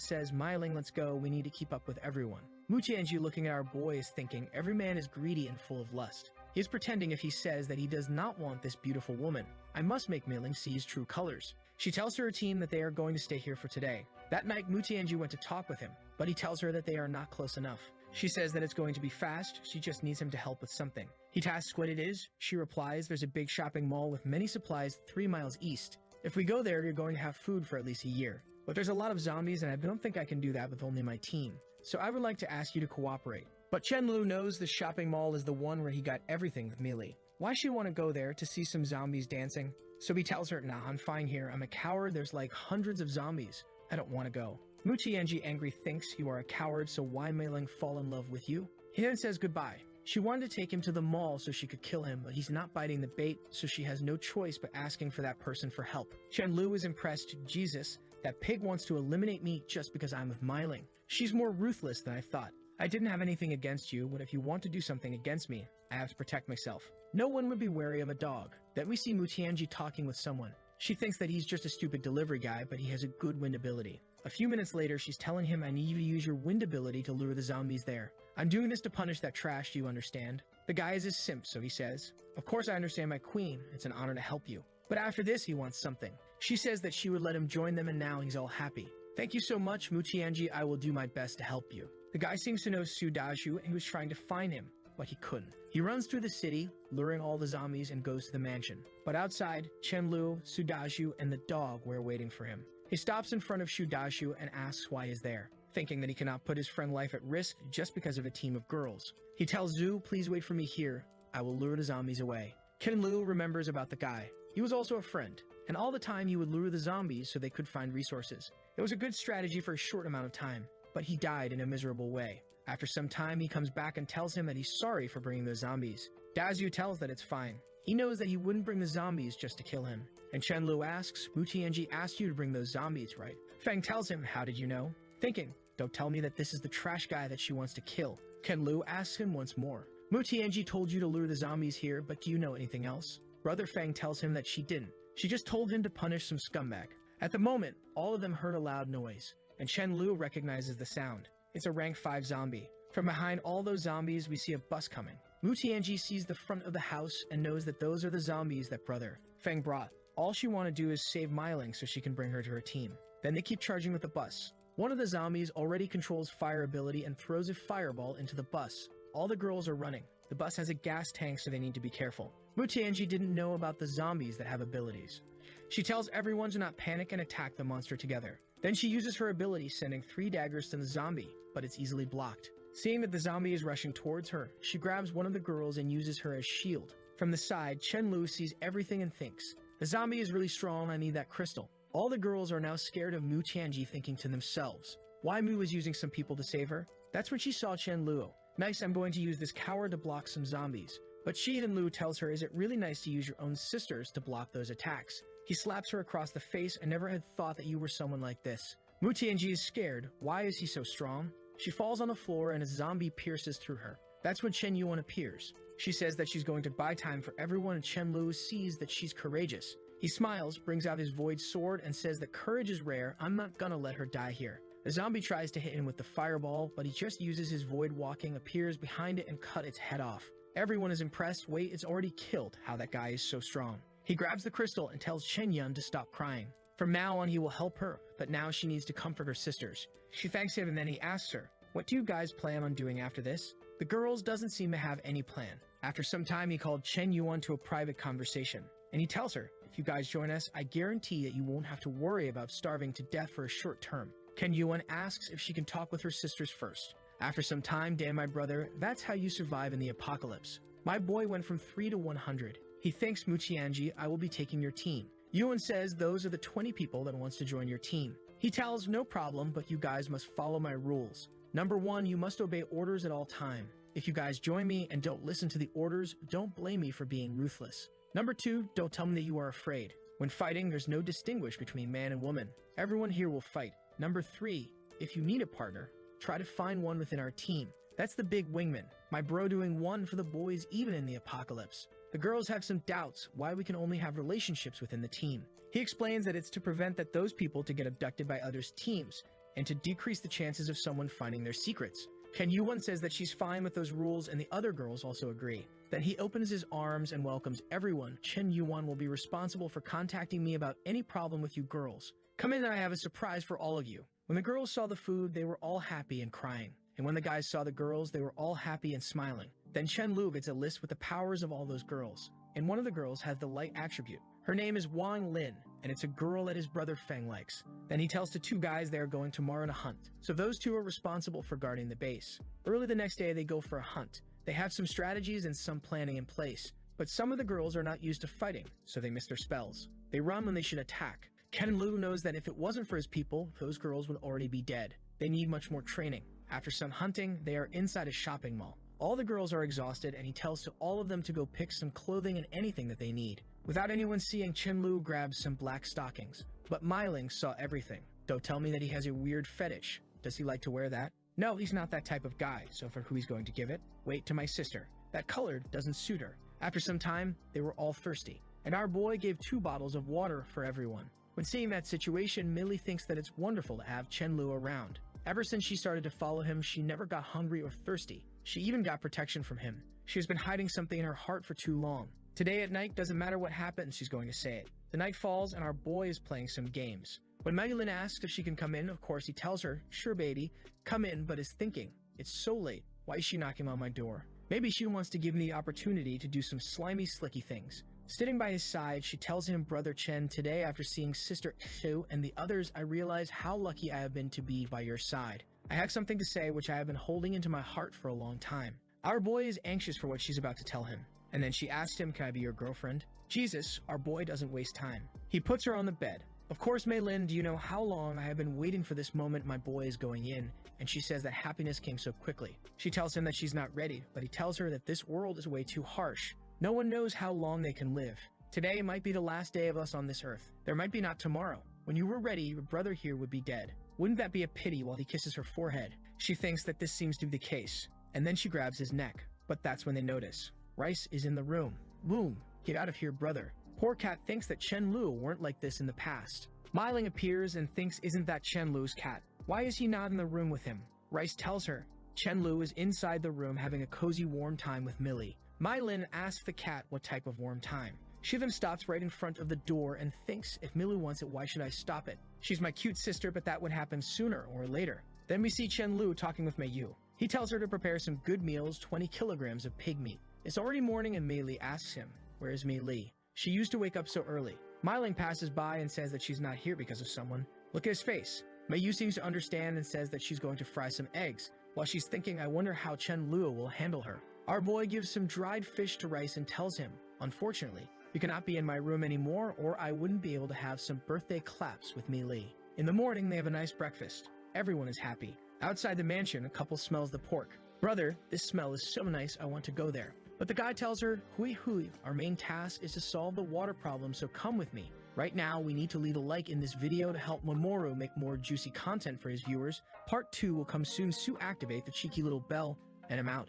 says, Meiling, let's go, we need to keep up with everyone. Mu Tianji looking at our boy is thinking, every man is greedy and full of lust. He is pretending if he says that he does not want this beautiful woman. I must make Meiling see his true colors. She tells her team that they are going to stay here for today. That night, Mu Tianji went to talk with him, but he tells her that they are not close enough. She says that it's going to be fast, she just needs him to help with something. He asks what it is. She replies, there's a big shopping mall with many supplies 3 miles east. If we go there, you're going to have food for at least a year. But there's a lot of zombies and I don't think I can do that with only my team. So I would like to ask you to cooperate. But Chen Lu knows the shopping mall is the one where he got everything with Mealy. Why should he want to go there to see some zombies dancing? So he tells her, nah, I'm fine here. I'm a coward. There's like hundreds of zombies. I don't want to go. Mu Tianji angry thinks you are a coward, so why Meiling fall in love with you? He then says goodbye. She wanted to take him to the mall so she could kill him, but he's not biting the bait, so she has no choice but asking for that person for help. Chen Lu is impressed. Jesus, that pig wants to eliminate me just because I'm with Meiling. She's more ruthless than I thought. I didn't have anything against you, but if you want to do something against me, I have to protect myself. No one would be wary of a dog. Then we see Mu Tianji talking with someone. She thinks that he's just a stupid delivery guy, but he has a good wind ability. A few minutes later, she's telling him, I need you to use your wind ability to lure the zombies there. I'm doing this to punish that trash, do you understand? The guy is a simp, so he says. Of course I understand, my queen. It's an honor to help you. But after this, he wants something. She says that she would let him join them, and now he's all happy. Thank you so much, Mu Tianji. I will do my best to help you. The guy seems to know Su Daju, and he was trying to find him, but he couldn't. He runs through the city, luring all the zombies, and goes to the mansion. But outside, Chen Lu, Su Daju, and the dog were waiting for him. He stops in front of Su Daju and asks why he's there, thinking that he cannot put his friend's life at risk just because of a team of girls. He tells Zhu, please wait for me here. I will lure the zombies away. Ken Lu remembers about the guy. He was also a friend, and all the time he would lure the zombies so they could find resources. It was a good strategy for a short amount of time, but he died in a miserable way. After some time, he comes back and tells him that he's sorry for bringing those zombies. Dazhu tells that it's fine. He knows that he wouldn't bring the zombies just to kill him. And Chen Lu asks, Mu Tianji asked you to bring those zombies, right? Feng tells him, how did you know? Thinking, don't tell me that this is the trash guy that she wants to kill. Ken Lu asks him once more. Mu Tianji told you to lure the zombies here, but do you know anything else? Brother Feng tells him that she didn't. She just told him to punish some scumbag. At the moment, all of them heard a loud noise, and Chen Lu recognizes the sound. It's a rank 5 zombie. From behind all those zombies, we see a bus coming. Mu Tianji sees the front of the house and knows that those are the zombies that Brother Feng brought. All she want to do is save Meiling so she can bring her to her team. Then they keep charging with the bus. One of the zombies already controls fire ability and throws a fireball into the bus. All the girls are running. The bus has a gas tank, so they need to be careful. Mutianji didn't know about the zombies that have abilities. She tells everyone to not panic and attack the monster together. Then she uses her ability, sending 3 daggers to the zombie, but it's easily blocked. Seeing that the zombie is rushing towards her, she grabs one of the girls and uses her as shield. From the side, Chen-Lu sees everything and thinks, "The zombie is really strong, I need that crystal." All the girls are now scared of Mu Tianji, thinking to themselves, why Mu was using some people to save her? That's when she saw Chen-Lu. "Nice, I'm going to use this coward to block some zombies." But Chen-Lu tells her, "Is it really nice to use your own sisters to block those attacks?" He slaps her across the face. "I never had thought that you were someone like this." Mu Tianji is scared. Why is he so strong? She falls on the floor and a zombie pierces through her. That's when Chen Yuan appears. She says that she's going to buy time for everyone, and Chen-Lu sees that she's courageous. He smiles, brings out his void sword, and says that courage is rare. I'm not gonna let her die here. The zombie tries to hit him with the fireball, but he just uses his void walking, appears behind it, and cut its head off. Everyone is impressed. Wait, it's already killed. How that guy is so strong. He grabs the crystal and tells Chen Yun to stop crying. From now on, he will help her, but now she needs to comfort her sisters. She thanks him, and then he asks her, "What do you guys plan on doing after this?" The girls doesn't seem to have any plan. After some time, he called Chen Yuan to a private conversation, and he tells her, "If you guys join us, I guarantee that you won't have to worry about starving to death for a short term." Chen Yuan asks if she can talk with her sisters first. After some time, "Dan, my brother, that's how you survive in the apocalypse. My boy went from 3 to 100. He thanks Mu Tianji. I will be taking your team." Yuan says those are the 20 people that wants to join your team. He tells, "No problem, but you guys must follow my rules. Number 1, you must obey orders at all time. If you guys join me and don't listen to the orders, don't blame me for being ruthless. Number 2, don't tell me that you are afraid. When fighting, there's no distinguish between man and woman. Everyone here will fight. Number 3, if you need a partner, try to find one within our team. That's the big wingman, my bro doing one for the boys even in the apocalypse." The girls have some doubts why we can only have relationships within the team. He explains that it's to prevent that those people to get abducted by others' teams, and to decrease the chances of someone finding their secrets. Chen Yuan says that she's fine with those rules, and the other girls also agree. Then he opens his arms and welcomes everyone. "Chen Yuan will be responsible for contacting me about any problem with you girls. Come in and I have a surprise for all of you." When the girls saw the food, they were all happy and crying. And when the guys saw the girls, they were all happy and smiling. Then Chen-Lu gets a list with the powers of all those girls. And one of the girls has the light attribute. Her name is Wang Lin, and it's a girl that his brother Feng likes. Then he tells the 2 guys they are going tomorrow to hunt. So those 2 are responsible for guarding the base. Early the next day, they go for a hunt. They have some strategies and some planning in place. But some of the girls are not used to fighting, so they miss their spells. They run when they should attack. Chen-Lu knows that if it wasn't for his people, those girls would already be dead. They need much more training. After some hunting, they are inside a shopping mall. All the girls are exhausted, and he tells to all of them to go pick some clothing and anything that they need. Without anyone seeing, Chen-Lu grabs some black stockings. But Myling saw everything. Don't tell me that he has a weird fetish. Does he like to wear that? No, he's not that type of guy, so for who he's going to give it? Wait, to my sister. That color doesn't suit her. After some time, they were all thirsty. And our boy gave 2 bottles of water for everyone. When seeing that situation, Millie thinks that it's wonderful to have Chen-Lu around. Ever since she started to follow him, she never got hungry or thirsty. She even got protection from him. She has been hiding something in her heart for too long. Today at night, doesn't matter what happens, she's going to say it. The night falls and our boy is playing some games. When Maylin asks if she can come in, of course he tells her, "Sure baby, come in," but is thinking, "It's so late. Why is she knocking on my door? Maybe she wants to give me the opportunity to do some slimy slicky things." Sitting by his side, she tells him, "Brother Chen, today after seeing Sister Xu and the others, I realize how lucky I have been to be by your side. I have something to say which I have been holding into my heart for a long time." Our boy is anxious for what she's about to tell him. And then she asks him, "Can I be your girlfriend?" Jesus, our boy doesn't waste time. He puts her on the bed. "Of course, Maylin, do you know how long I have been waiting for this moment my boy is going in?" And she says that happiness came so quickly. She tells him that she's not ready, but he tells her that this world is way too harsh. No one knows how long they can live. Today might be the last day of us on this earth. There might be not tomorrow. When you were ready, your brother here would be dead. Wouldn't that be a pity?" While he kisses her forehead. She thinks that this seems to be the case. And then she grabs his neck. But that's when they notice. Rice is in the room. "Boom, get out of here, brother." Poor cat thinks that Chen-Lu weren't like this in the past. Myling appears and thinks, isn't that Chen-Lu's cat? Why is he not in the room with him? Rice tells her. Chen-Lu is inside the room having a cozy warm time with Millie. Mylin asks the cat what type of warm time. She then stops right in front of the door and thinks, if Milu wants it, why should I stop it? She's my cute sister, but that would happen sooner or later. Then we see Chen Lu talking with Mei Yu. He tells her to prepare some good meals, 20 kilograms of pig meat. It's already morning and Mei Li asks him, where is Mei Li? She used to wake up so early. Mei Ling passes by and says that she's not here because of someone. Look at his face. Mei Yu seems to understand and says that she's going to fry some eggs. While she's thinking, I wonder how Chen Lu will handle her. Our boy gives some dried fish to Rice and tells him, unfortunately, you cannot be in my room anymore or I wouldn't be able to have some birthday claps with Mei Li. In the morning, they have a nice breakfast. Everyone is happy. Outside the mansion, a couple smells the pork. Brother, this smell is so nice, I want to go there. But the guy tells her, hui hui, our main task is to solve the water problem, so come with me. Right now, we need to leave a like in this video to help Mamoru make more juicy content for his viewers. Part 2 will come soon, so activate the cheeky little bell, and I'm out.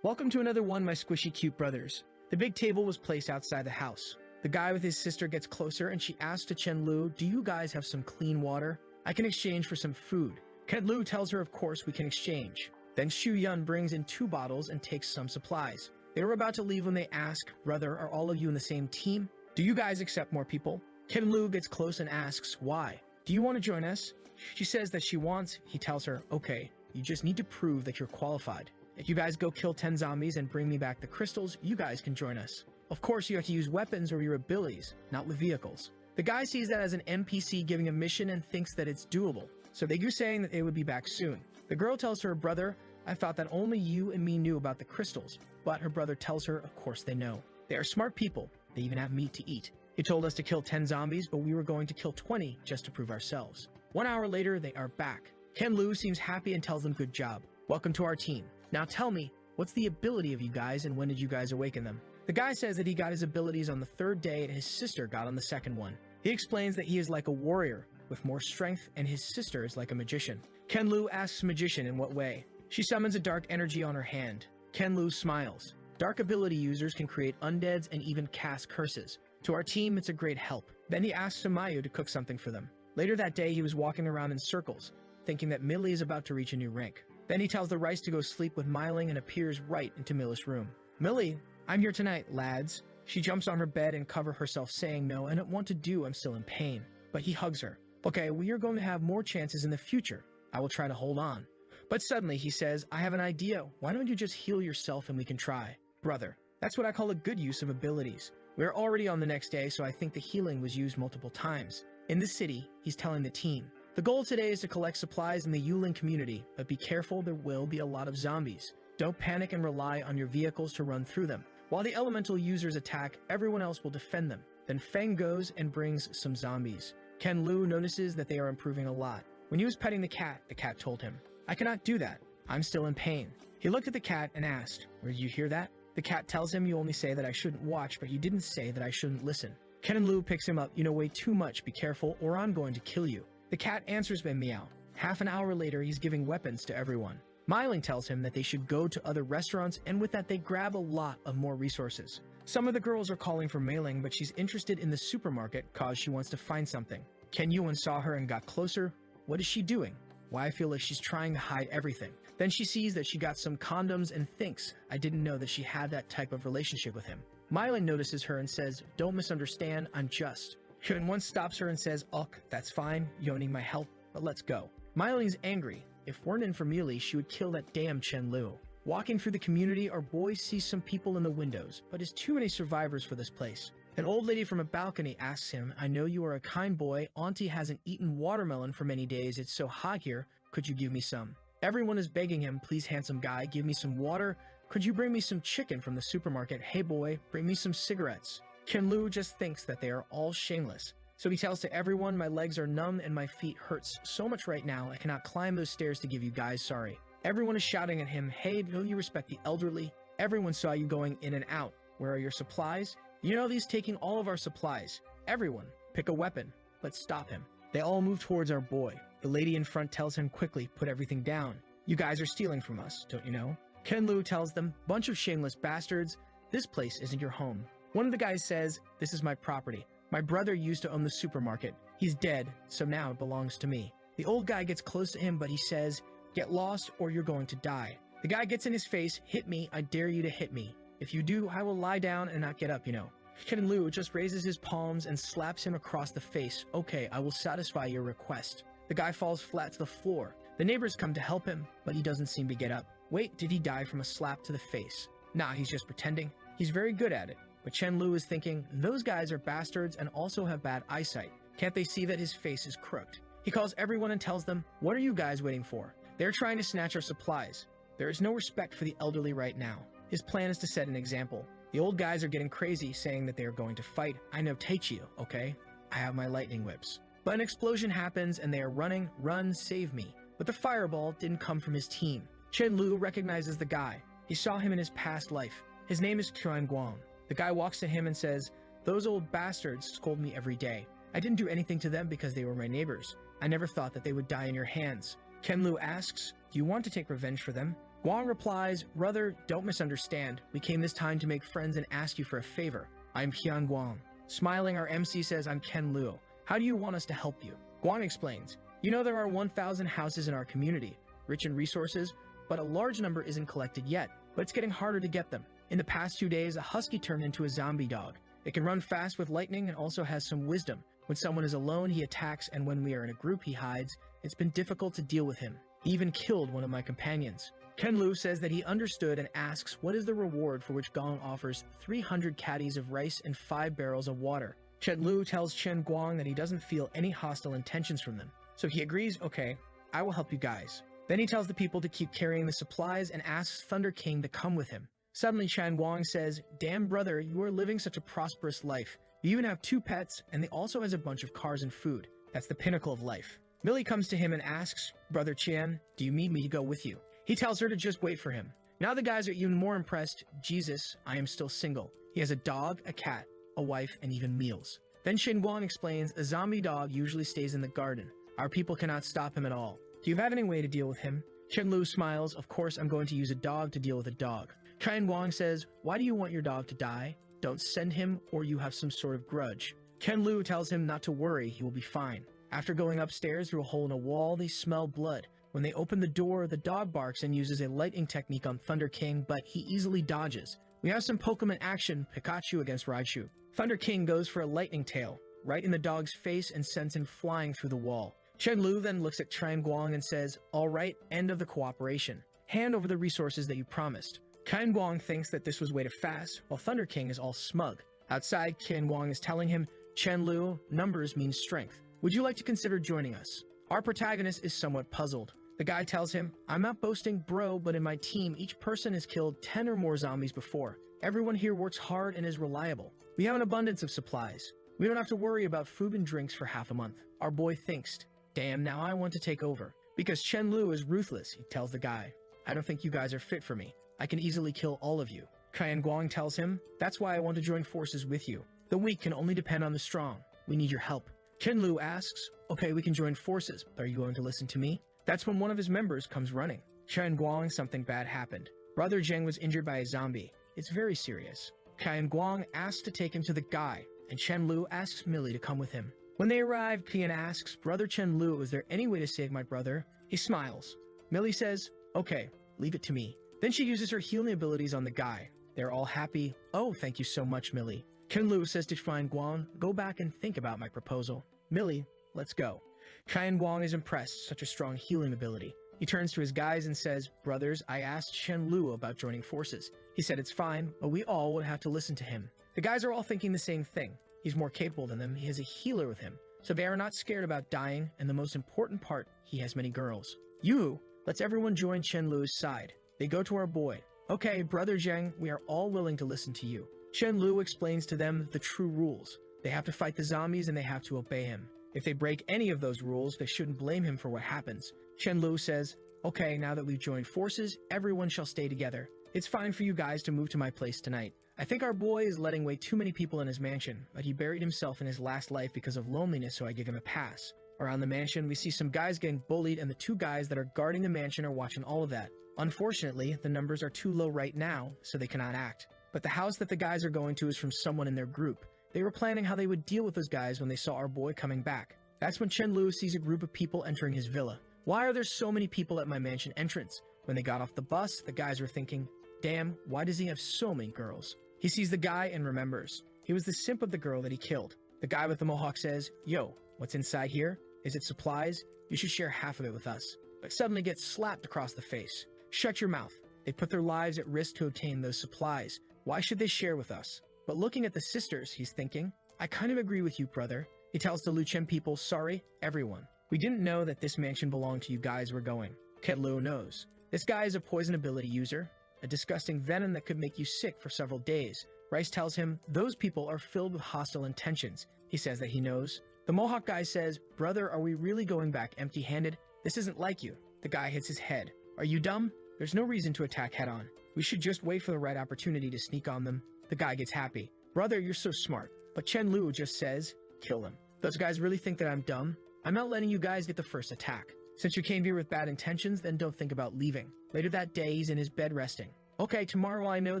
Welcome to another one, my squishy cute brothers. The big table was placed outside the house. The guy with his sister gets closer and she asks to Chen Lu, do you guys have some clean water? I can exchange for some food. Chen Lu tells her of course we can exchange. Then Xu Yun brings in 2 bottles and takes some supplies. They were about to leave when they ask, brother, are all of you in the same team? Do you guys accept more people? Chen Lu gets close and asks, why? Do you want to join us? She says that she wants. He tells her, okay, you just need to prove that you're qualified. If you guys go kill 10 zombies and bring me back the crystals, you guys can join us. Of course, you have to use weapons or your abilities, not with vehicles. The guy sees that as an NPC giving a mission and thinks that it's doable. So they go saying that they would be back soon. The girl tells her brother, I thought that only you and me knew about the crystals. But her brother tells her, of course they know. They are smart people. They even have meat to eat. He told us to kill 10 zombies, but we were going to kill 20 just to prove ourselves. 1 hour later, they are back. Chen Lu seems happy and tells them good job. Welcome to our team. Now tell me, what's the ability of you guys and when did you guys awaken them? The guy says that he got his abilities on the 3rd day and his sister got on the 2nd one. He explains that he is like a warrior with more strength and his sister is like a magician. Chen Lu asks magician in what way. She summons a dark energy on her hand. Chen Lu smiles. Dark ability users can create undeads and even cast curses. To our team, it's a great help. Then he asks Sumayu to cook something for them. Later that day, he was walking around in circles, thinking that Millie is about to reach a new rank. Then he tells the Rice to go sleep with Mei Ling and appears right into Millie's room. Millie, I'm here tonight, lads. She jumps on her bed and covers herself saying no, I don't want to do, I'm still in pain. But he hugs her. Okay, we are going to have more chances in the future. I will try to hold on. But suddenly he says, I have an idea. Why don't you just heal yourself and we can try? Brother, that's what I call a good use of abilities. We're already on the next day, so I think the healing was used multiple times. In the city, he's telling the team. The goal today is to collect supplies in the Yulin community, but be careful, there will be a lot of zombies. Don't panic and rely on your vehicles to run through them. While the elemental users attack, everyone else will defend them. Then Feng goes and brings some zombies. Chen Lu notices that they are improving a lot. When he was petting the cat told him, I cannot do that. I'm still in pain. He looked at the cat and asked, where did you hear that? The cat tells him, you only say that I shouldn't watch, but you didn't say that I shouldn't listen. Chen Lu picks him up, you know way too much, be careful or I'm going to kill you. The cat answers by meow. Half an hour later, he's giving weapons to everyone. Mei Ling tells him that they should go to other restaurants, and with that they grab a lot of more resources. Some of the girls are calling for Mei Ling, but she's interested in the supermarket cause she wants to find something. Ken Yuan saw her and got closer. What is she doing? Why I feel like she's trying to hide everything. Then she sees that she got some condoms and thinks, I didn't know that she had that type of relationship with him. Mei Ling notices her and says, don't misunderstand, I'm just. Hyun once stops her and says, ugh, that's fine, you don't need my help, but let's go. Mei Ling's angry. If weren't in for Mealy, she would kill that damn Chen Lu. Walking through the community, our boy sees some people in the windows, but is too many survivors for this place. An old lady from a balcony asks him, I know you are a kind boy, Auntie hasn't eaten watermelon for many days, it's so hot here, could you give me some? Everyone is begging him, please handsome guy, give me some water, could you bring me some chicken from the supermarket, hey boy, bring me some cigarettes. Chen Lu just thinks that they are all shameless. So he tells to everyone, my legs are numb and my feet hurts so much right now, I cannot climb those stairs to give you guys sorry. Everyone is shouting at him, hey, don't you respect the elderly? Everyone saw you going in and out. Where are your supplies? You know he's taking all of our supplies. Everyone, pick a weapon. Let's stop him. They all move towards our boy. The lady in front tells him quickly, put everything down. You guys are stealing from us, don't you know? Chen Lu tells them, bunch of shameless bastards, this place isn't your home. One of the guys says, this is my property. My brother used to own the supermarket. He's dead, so now it belongs to me. The old guy gets close to him, but he says, get lost or you're going to die. The guy gets in his face, hit me, I dare you to hit me. If you do, I will lie down and not get up, you know. Chen Lu just raises his palms and slaps him across the face. Okay, I will satisfy your request. The guy falls flat to the floor. The neighbors come to help him, but he doesn't seem to get up. Wait, did he die from a slap to the face? Nah, he's just pretending. He's very good at it. But Chen Lu is thinking, those guys are bastards and also have bad eyesight. Can't they see that his face is crooked? He calls everyone and tells them, what are you guys waiting for? They're trying to snatch our supplies. There is no respect for the elderly right now. His plan is to set an example. The old guys are getting crazy, saying that they are going to fight. I know Teichiu, okay? I have my lightning whips. But an explosion happens and they are running, run, save me. But the fireball didn't come from his team. Chen Lu recognizes the guy. He saw him in his past life. His name is Qian Guang. The guy walks to him and says, those old bastards scold me every day. I didn't do anything to them because they were my neighbors. I never thought that they would die in your hands. Chen Lu asks, do you want to take revenge for them? Guang replies, brother, don't misunderstand. We came this time to make friends and ask you for a favor. I'm Qian Guang. Smiling, our MC says, I'm Chen Lu. How do you want us to help you? Guang explains, you know there are 1,000 houses in our community, rich in resources, but a large number isn't collected yet, but it's getting harder to get them. In the past 2 days, a husky turned into a zombie dog. It can run fast with lightning and also has some wisdom. When someone is alone, he attacks, and when we are in a group, he hides. It's been difficult to deal with him. He even killed one of my companions. Chen Lu says that he understood and asks what is the reward for which Gong offers 300 caddies of rice and 5 barrels of water. Chen Lu tells Chen Guang that he doesn't feel any hostile intentions from them. So he agrees, okay, I will help you guys. Then he tells the people to keep carrying the supplies and asks Thunder King to come with him. Suddenly Chen Guang says, damn brother, you are living such a prosperous life. You even have 2 pets, and they also has a bunch of cars and food. That's the pinnacle of life. Millie comes to him and asks, brother Qian, do you need me to go with you? He tells her to just wait for him. Now the guys are even more impressed. Jesus, I am still single. He has a dog, a cat, a wife, and even meals. Then Shen Guang explains, a zombie dog usually stays in the garden. Our people cannot stop him at all. Do you have any way to deal with him? Chen Lu smiles, of course I'm going to use a dog to deal with a dog. Qian Guang says, why do you want your dog to die? Don't send him or you have some sort of grudge. Chen Lu tells him not to worry, he will be fine. After going upstairs through a hole in a wall, they smell blood. When they open the door, the dog barks and uses a lightning technique on Thunder King, but he easily dodges. We have some Pokemon action, Pikachu against Raichu. Thunder King goes for a lightning tail, right in the dog's face and sends him flying through the wall. Chen Lu then looks at Qian Guang and says, all right, end of the cooperation. Hand over the resources that you promised. Qian Guang thinks that this was way too fast, while Thunder King is all smug. Outside, Qian Guang is telling him, Chen Lu, numbers mean strength. Would you like to consider joining us? Our protagonist is somewhat puzzled. The guy tells him, I'm not boasting, bro, but in my team, each person has killed 10 or more zombies before. Everyone here works hard and is reliable. We have an abundance of supplies. We don't have to worry about food and drinks for half a month. Our boy thinks, damn, now I want to take over. Because Chen Lu is ruthless, he tells the guy. I don't think you guys are fit for me. I can easily kill all of you. Qian Guang tells him, that's why I want to join forces with you. The weak can only depend on the strong. We need your help. Chen Lu asks, okay, we can join forces, but are you going to listen to me? That's when one of his members comes running. Qian Guang, something bad happened. Brother Zheng was injured by a zombie. It's very serious. Qian Guang asks to take him to the guy, and Chen Lu asks Millie to come with him. When they arrive, Qian asks, brother Chen Lu, is there any way to save my brother? He smiles. Millie says, okay, leave it to me. Then she uses her healing abilities on the guy. They're all happy. Oh, thank you so much, Millie. Chen Lu says to Qian Guang, go back and think about my proposal. Millie, let's go. Qian Guang is impressed, such a strong healing ability. He turns to his guys and says, brothers, I asked Chen Lu about joining forces. He said it's fine, but we all would have to listen to him. The guys are all thinking the same thing. He's more capable than them, he has a healer with him. So they are not scared about dying, and the most important part, he has many girls. Yu lets everyone join Chen Lu's side. They go to our boy. Okay, brother Zheng, we are all willing to listen to you. Chen Lu explains to them the true rules. They have to fight the zombies and they have to obey him. If they break any of those rules, they shouldn't blame him for what happens. Chen Lu says, okay, now that we've joined forces, everyone shall stay together. It's fine for you guys to move to my place tonight. I think our boy is letting way too many people in his mansion, but he buried himself in his last life because of loneliness, so I give him a pass. Around the mansion, we see some guys getting bullied, and the 2 guys that are guarding the mansion are watching all of that. Unfortunately, the numbers are too low right now, so they cannot act. But the house that the guys are going to is from someone in their group. They were planning how they would deal with those guys when they saw our boy coming back. That's when Chen Lu sees a group of people entering his villa. Why are there so many people at my mansion entrance? When they got off the bus, the guys were thinking, damn, why does he have so many girls? He sees the guy and remembers. He was the simp of the girl that he killed. The guy with the mohawk says, "Yo, what's inside here? Is it supplies? You should share half of it with us." But suddenly gets slapped across the face. "Shut your mouth. They put their lives at risk to obtain those supplies. Why should they share with us?" But looking at the sisters, he's thinking, "I kind of agree with you, brother." He tells the Luchen people, "Sorry, everyone. We didn't know that this mansion belonged to you guys we're going." Ketlu knows. This guy is a poison ability user, a disgusting venom that could make you sick for several days. Rice tells him those people are filled with hostile intentions. He says that he knows. The Mohawk guy says, "Brother, are we really going back empty-handed? This isn't like you." The guy hits his head. "Are you dumb? There's no reason to attack head-on. We should just wait for the right opportunity to sneak on them." The guy gets happy. "Brother, you're so smart." But Chen Lu just says, "Kill them. Those guys really think that I'm dumb? I'm not letting you guys get the first attack. Since you came here with bad intentions, then don't think about leaving." Later that day, he's in his bed resting. "Okay, tomorrow I know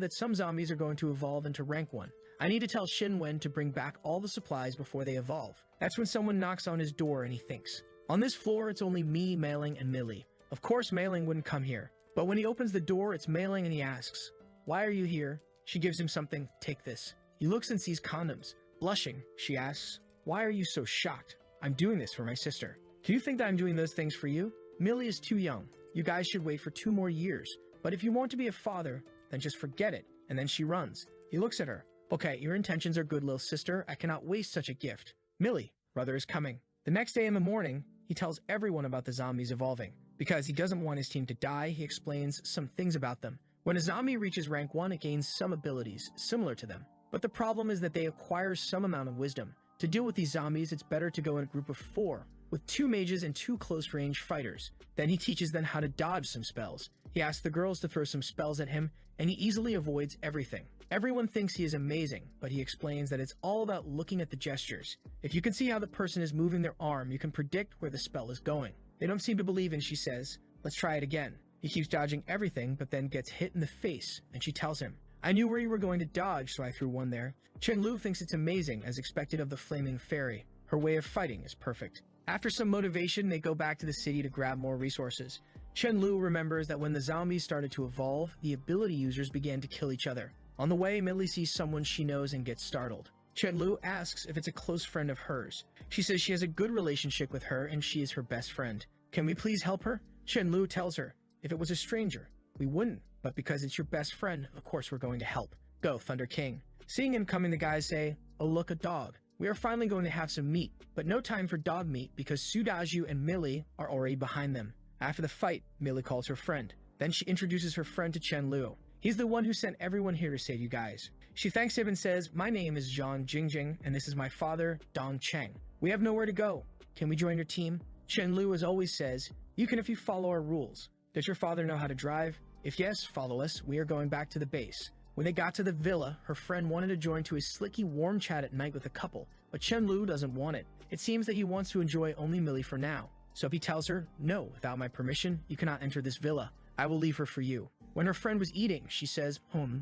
that some zombies are going to evolve into rank 1. I need to tell Shin Wen to bring back all the supplies before they evolve." That's when someone knocks on his door and he thinks, on this floor it's only me, Mailing, and Millie. Of course Mailing wouldn't come here. But when he opens the door, it's Mailing and he asks, "Why are you here?" She gives him something. "Take this." He looks and sees condoms. Blushing, she asks, "Why are you so shocked?" "I'm doing this for my sister." "Do you think that I'm doing those things for you?" "Millie is too young. You guys should wait for 2 more years. But if you want to be a father, then just forget it." And then she runs. He looks at her. "Okay, your intentions are good, little sister. I cannot waste such a gift." "Millie, brother is coming." The next day in the morning, he tells everyone about the zombies evolving. Because he doesn't want his team to die, he explains some things about them. When a zombie reaches rank 1, it gains some abilities similar to them. But the problem is that they acquire some amount of wisdom. To deal with these zombies, it's better to go in a group of 4, with 2 mages and 2 close-range fighters. Then he teaches them how to dodge some spells. He asks the girls to throw some spells at him, and he easily avoids everything. Everyone thinks he is amazing, but he explains that it's all about looking at the gestures. If you can see how the person is moving their arm, you can predict where the spell is going. They don't seem to believe, and she says, "Let's try it again." He keeps dodging everything, but then gets hit in the face, and she tells him, "I knew where you were going to dodge, so I threw one there." Chen Lu thinks it's amazing, as expected of the flaming fairy. Her way of fighting is perfect. After some motivation, they go back to the city to grab more resources. Chen Lu remembers that when the zombies started to evolve, the ability users began to kill each other. On the way, Millie sees someone she knows and gets startled. Chen Lu asks if it's a close friend of hers. She says she has a good relationship with her and she is her best friend. "Can we please help her?" Chen Lu tells her, "If it was a stranger, we wouldn't, but because it's your best friend, of course we're going to help. Go, Thunder King." Seeing him coming, the guys say, "Oh look, a dog. We are finally going to have some meat," but no time for dog meat because Sudaju and Millie are already behind them. After the fight, Millie calls her friend. Then she introduces her friend to Chen Lu. He's the one who sent everyone here to save you guys. She thanks him and says, "My name is Zhang Jingjing, and this is my father, Dong Cheng. We have nowhere to go. Can we join your team?" Chen Lu, as always, says, "You can if you follow our rules. Does your father know how to drive? If yes, follow us. We are going back to the base." When they got to the villa, her friend wanted to join to a slicky warm chat at night with a couple, but Chen Lu doesn't want it. It seems that he wants to enjoy only Millie for now. So he tells her, "No, without my permission, you cannot enter this villa. I will leave her for you." When her friend was eating, she says,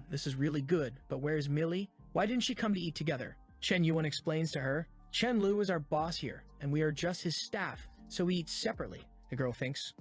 This is really good, but where's Millie? Why didn't she come to eat together?" Chen Yuan explains to her, "Chen Lu is our boss here, and we are just his staff, so we eat separately." The girl thinks,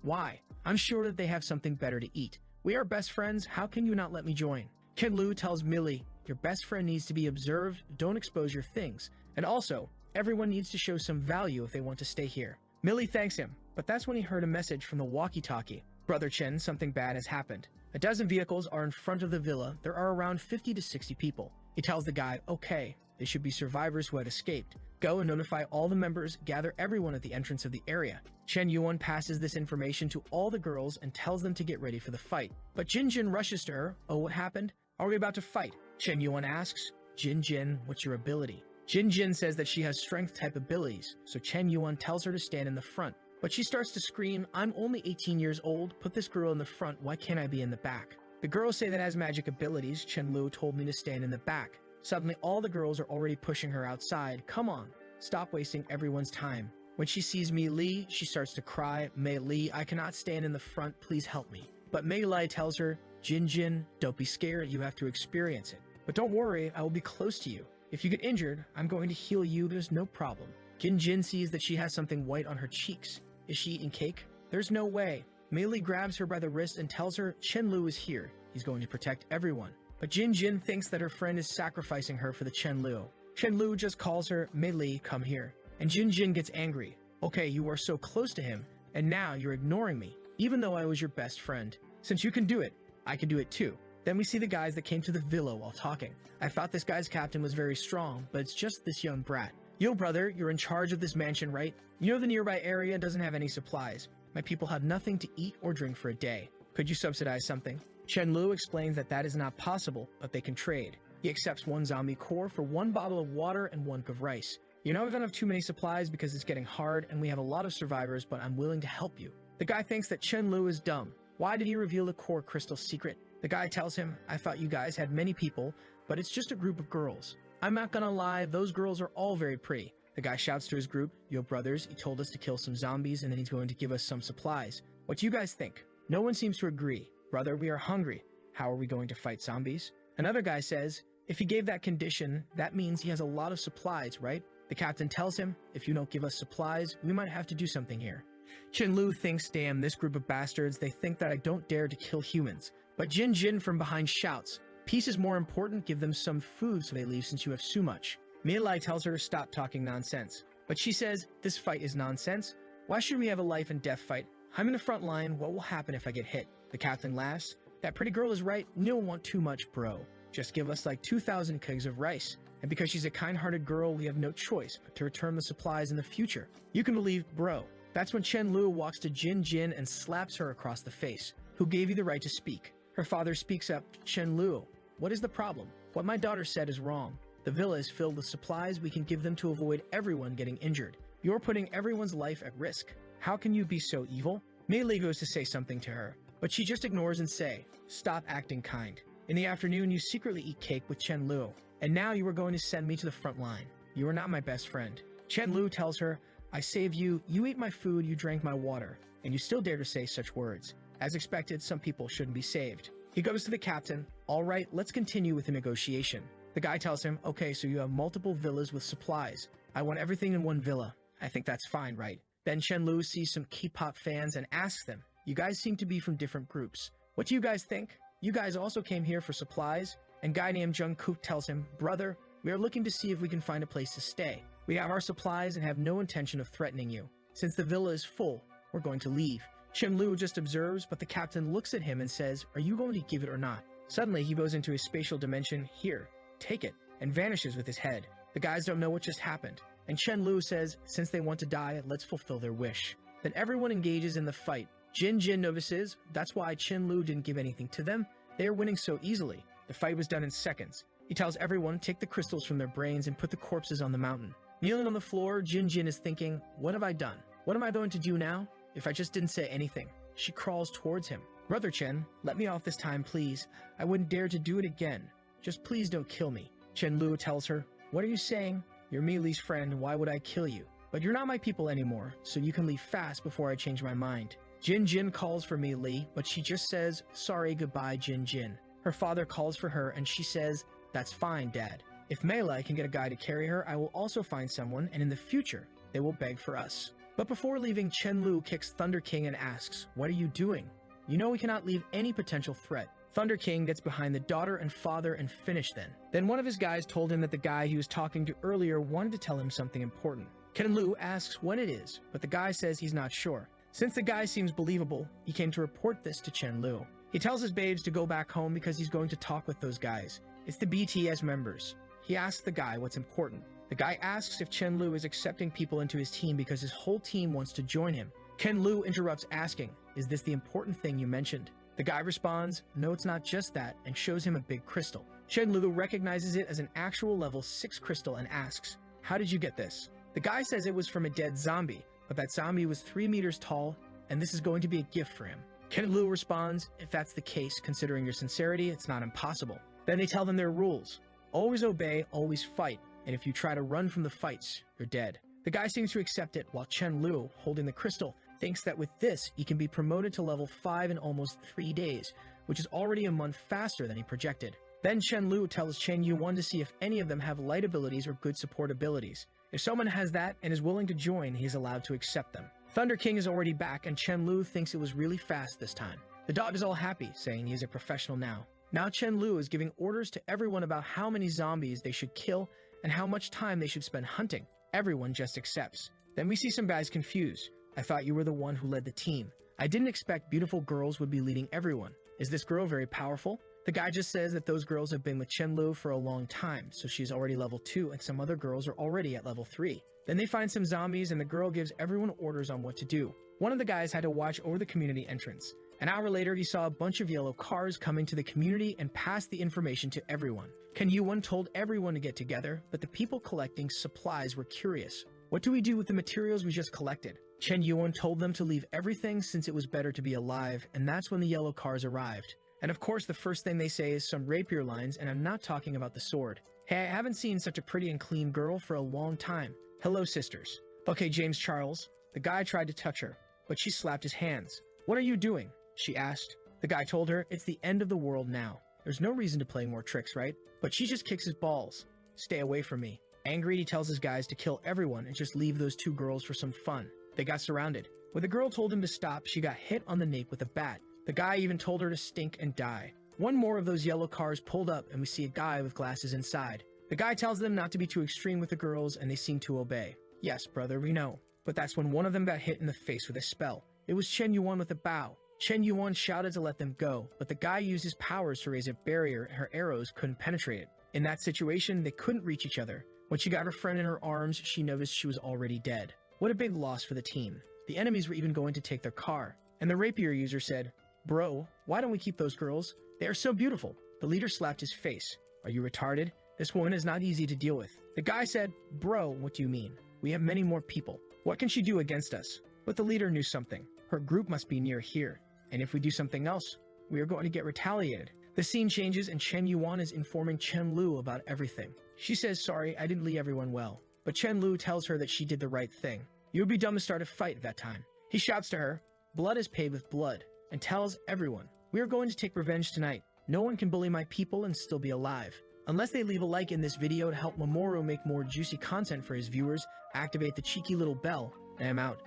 Why? I'm sure that they have something better to eat. We are best friends, how can you not let me join?" Chen Lu tells Millie, "Your best friend needs to be observed, don't expose your things. And also, everyone needs to show some value if they want to stay here." Millie thanks him, but that's when he heard a message from the walkie-talkie. "Brother Chen, something bad has happened. A dozen vehicles are in front of the villa. There are around 50 to 60 people. He tells the guy, "Okay, they should be survivors who had escaped. Go and notify all the members, gather everyone at the entrance of the area." Chen Yuan passes this information to all the girls and tells them to get ready for the fight. But Jin Jin rushes to her. "Oh, what happened? Are we about to fight?" Chen Yuan asks, "Jin Jin, what's your ability?" Jin Jin says that she has strength-type abilities, so Chen Yuan tells her to stand in the front. But she starts to scream, "I'm only 18 years old, put this girl in the front, why can't I be in the back?" The girls say that as magic abilities, Chen Lu told me to stand in the back. Suddenly all the girls are already pushing her outside. "Come on, stop wasting everyone's time." When she sees Mei Li, she starts to cry, "Mei Li, I cannot stand in the front, please help me." But Mei Li tells her, "Jin Jin, don't be scared, you have to experience it. But don't worry, I will be close to you. If you get injured, I'm going to heal you, there's no problem." Jin Jin sees that she has something white on her cheeks. Is she eating cake? There's no way. Mei Li grabs her by the wrist and tells her Chen Lu is here. He's going to protect everyone. but Jin Jin thinks that her friend is sacrificing her for the Chen Lu. Chen Lu just calls her, Mei Li, come here. And Jin Jin gets angry. Okay, you are so close to him, and now you're ignoring me, even though I was your best friend. Since you can do it, I can do it too. Then we see the guys that came to the villa while talking. I thought this guy's captain was very strong, but it's just this young brat. Yo brother, you're in charge of this mansion, right? You know the nearby area doesn't have any supplies. My people have nothing to eat or drink for a day. Could you subsidize something? Chen Lu explains that that is not possible, but they can trade. He accepts 1 zombie core for 1 bottle of water and 1 cup of rice. You know we don't have too many supplies because it's getting hard and we have a lot of survivors, but I'm willing to help you. The guy thinks that Chen Lu is dumb. Why did he reveal the core crystal secret? The guy tells him, I thought you guys had many people, but it's just a group of girls. I'm not gonna lie, those girls are all very pretty. The guy shouts to his group, yo brothers, he told us to kill some zombies and then he's going to give us some supplies. What do you guys think? No one seems to agree. Brother, we are hungry. How are we going to fight zombies? Another guy says, if he gave that condition, that means he has a lot of supplies, right? The captain tells him, if you don't give us supplies, we might have to do something here. Chen Lu thinks, damn, this group of bastards, they think that I don't dare to kill humans. But Jin Jin from behind shouts, peace is more important, give them some food so they leave since you have so much. Mei Lai tells her to stop talking nonsense. But she says, this fight is nonsense. Why should we have a life and death fight? I'm in the front line, what will happen if I get hit? The captain laughs, that pretty girl is right, we don't want too much, bro. Just give us like 2,000 kegs of rice. And because she's a kind-hearted girl, we have no choice but to return the supplies in the future. You can believe, bro. That's when Chen Lu walks to Jin Jin and slaps her across the face. Who gave you the right to speak? Her father speaks up, Chen Lu, what is the problem? What my daughter said is wrong. The villa is filled with supplies we can give them to avoid everyone getting injured. You're putting everyone's life at risk. How can you be so evil? Mei Li goes to say something to her, but she just ignores and say, stop acting kind. In the afternoon, you secretly eat cake with Chen Lu, and now you are going to send me to the front line. You are not my best friend. Chen Lu tells her, I save you, you ate my food, you drank my water, and you still dare to say such words. As expected, some people shouldn't be saved. He goes to the captain, all right, let's continue with the negotiation. The guy tells him, okay, so you have multiple villas with supplies. I want everything in one villa. I think that's fine, right? Then Chen Lu sees some K-pop fans and asks them, you guys seem to be from different groups. What do you guys think? You guys also came here for supplies? And guy named Jungkook tells him, brother, we are looking to see if we can find a place to stay. We have our supplies and have no intention of threatening you. Since the villa is full, we're going to leave. Chen Lu just observes, but the captain looks at him and says, are you going to give it or not? Suddenly, he goes into his spatial dimension, here, take it, and vanishes with his head. The guys don't know what just happened. And Chen Lu says, since they want to die, let's fulfill their wish. Then everyone engages in the fight. Jin Jin notices, that's why Chen Lu didn't give anything to them. They are winning so easily. The fight was done in seconds. He tells everyone, take the crystals from their brains and put the corpses on the mountain. Kneeling on the floor, Jin Jin is thinking, what have I done? What am I going to do now? If I just didn't say anything. She crawls towards him. Brother Chen, let me off this time, please. I wouldn't dare to do it again. Just please don't kill me. Chen Lu tells her, what are you saying? You're Mei Li's friend, why would I kill you? But you're not my people anymore, so you can leave fast before I change my mind. Jin Jin calls for Mei Li, but she just says, sorry, goodbye, Jin Jin. Her father calls for her and she says, that's fine, Dad. If Mei Li can get a guy to carry her, I will also find someone, and in the future, they will beg for us. But before leaving, Chen Lu kicks Thunder King and asks, what are you doing? You know we cannot leave any potential threat. Thunder King gets behind the daughter and father and finish then. Then one of his guys told him that the guy he was talking to earlier wanted to tell him something important. Chen Lu asks when it is, but the guy says he's not sure. Since the guy seems believable, he came to report this to Chen Lu. He tells his babes to go back home because he's going to talk with those guys. It's the BTS members. He asks the guy what's important. The guy asks if Chen Lu is accepting people into his team because his whole team wants to join him. Chen Lu interrupts asking, is this the important thing you mentioned? The guy responds, no, it's not just that, and shows him a big crystal. Chen Lu recognizes it as an actual level 6 crystal and asks, how did you get this? The guy says it was from a dead zombie, but that zombie was 3 meters tall, and this is going to be a gift for him. Chen Lu responds, if that's the case, considering your sincerity, it's not impossible. Then they tell them their rules. Always obey, always fight, and if you try to run from the fights, you're dead. The guy seems to accept it, while Chen Lu, holding the crystal, thinks that with this, he can be promoted to level 5 in almost 3 days, which is already a month faster than he projected. Then Chen Lu tells Chen Yuan to see if any of them have light abilities or good support abilities. If someone has that and is willing to join, he is allowed to accept them. Thunder King is already back, and Chen Lu thinks it was really fast this time. The dog is all happy, saying he is a professional now. Now Chen Lu is giving orders to everyone about how many zombies they should kill and how much time they should spend hunting. Everyone just accepts. Then we see some guys confused. I thought you were the one who led the team. I didn't expect beautiful girls would be leading everyone. Is this girl very powerful? The guy just says that those girls have been with Chen Lu for a long time, so she's already level 2 and some other girls are already at level 3. Then they find some zombies and the girl gives everyone orders on what to do. One of the guys had to watch over the community entrance. An hour later, he saw a bunch of yellow cars coming to the community and passed the information to everyone. Ken Yuan told everyone to get together, but the people collecting supplies were curious. What do we do with the materials we just collected? Chen Yuan told them to leave everything since it was better to be alive, and that's when the yellow cars arrived. And of course, the first thing they say is some rapier lines, and I'm not talking about the sword. Hey, I haven't seen such a pretty and clean girl for a long time. Hello, sisters. Okay, James Charles. The guy tried to touch her, but she slapped his hands. What are you doing? She asked. The guy told her, it's the end of the world now. There's no reason to play more tricks, right? But she just kicks his balls. Stay away from me. Angry, he tells his guys to kill everyone and just leave those 2 girls for some fun. They got surrounded. When the girl told him to stop, she got hit on the nape with a bat. The guy even told her to stink and die. One more of those yellow cars pulled up and we see a guy with glasses inside. The guy tells them not to be too extreme with the girls and they seem to obey. Yes, brother, we know. But that's when one of them got hit in the face with a spell. It was Chen Yuan with a bow. Chen Yuan shouted to let them go, but the guy used his powers to raise a barrier and her arrows couldn't penetrate it. In that situation, they couldn't reach each other. When she got her friend in her arms, she noticed she was already dead. What a big loss for the team. The enemies were even going to take their car. And the rapier user said, "Bro, why don't we keep those girls? They are so beautiful." The leader slapped his face. "Are you retarded? This woman is not easy to deal with." The guy said, "Bro, what do you mean? We have many more people. What can she do against us?" But the leader knew something. Her group must be near here. And if we do something else, we are going to get retaliated. The scene changes and Chen Yuan is informing Chen Lu about everything. She says, "Sorry, I didn't lead everyone well." But Chen Lu tells her that she did the right thing. You would be dumb to start a fight at that time. He shouts to her, "Blood is paid with blood," and tells everyone, "We are going to take revenge tonight. No one can bully my people and still be alive." Unless they leave a like in this video to help Mamoru make more juicy content for his viewers, activate the cheeky little bell, and I'm out.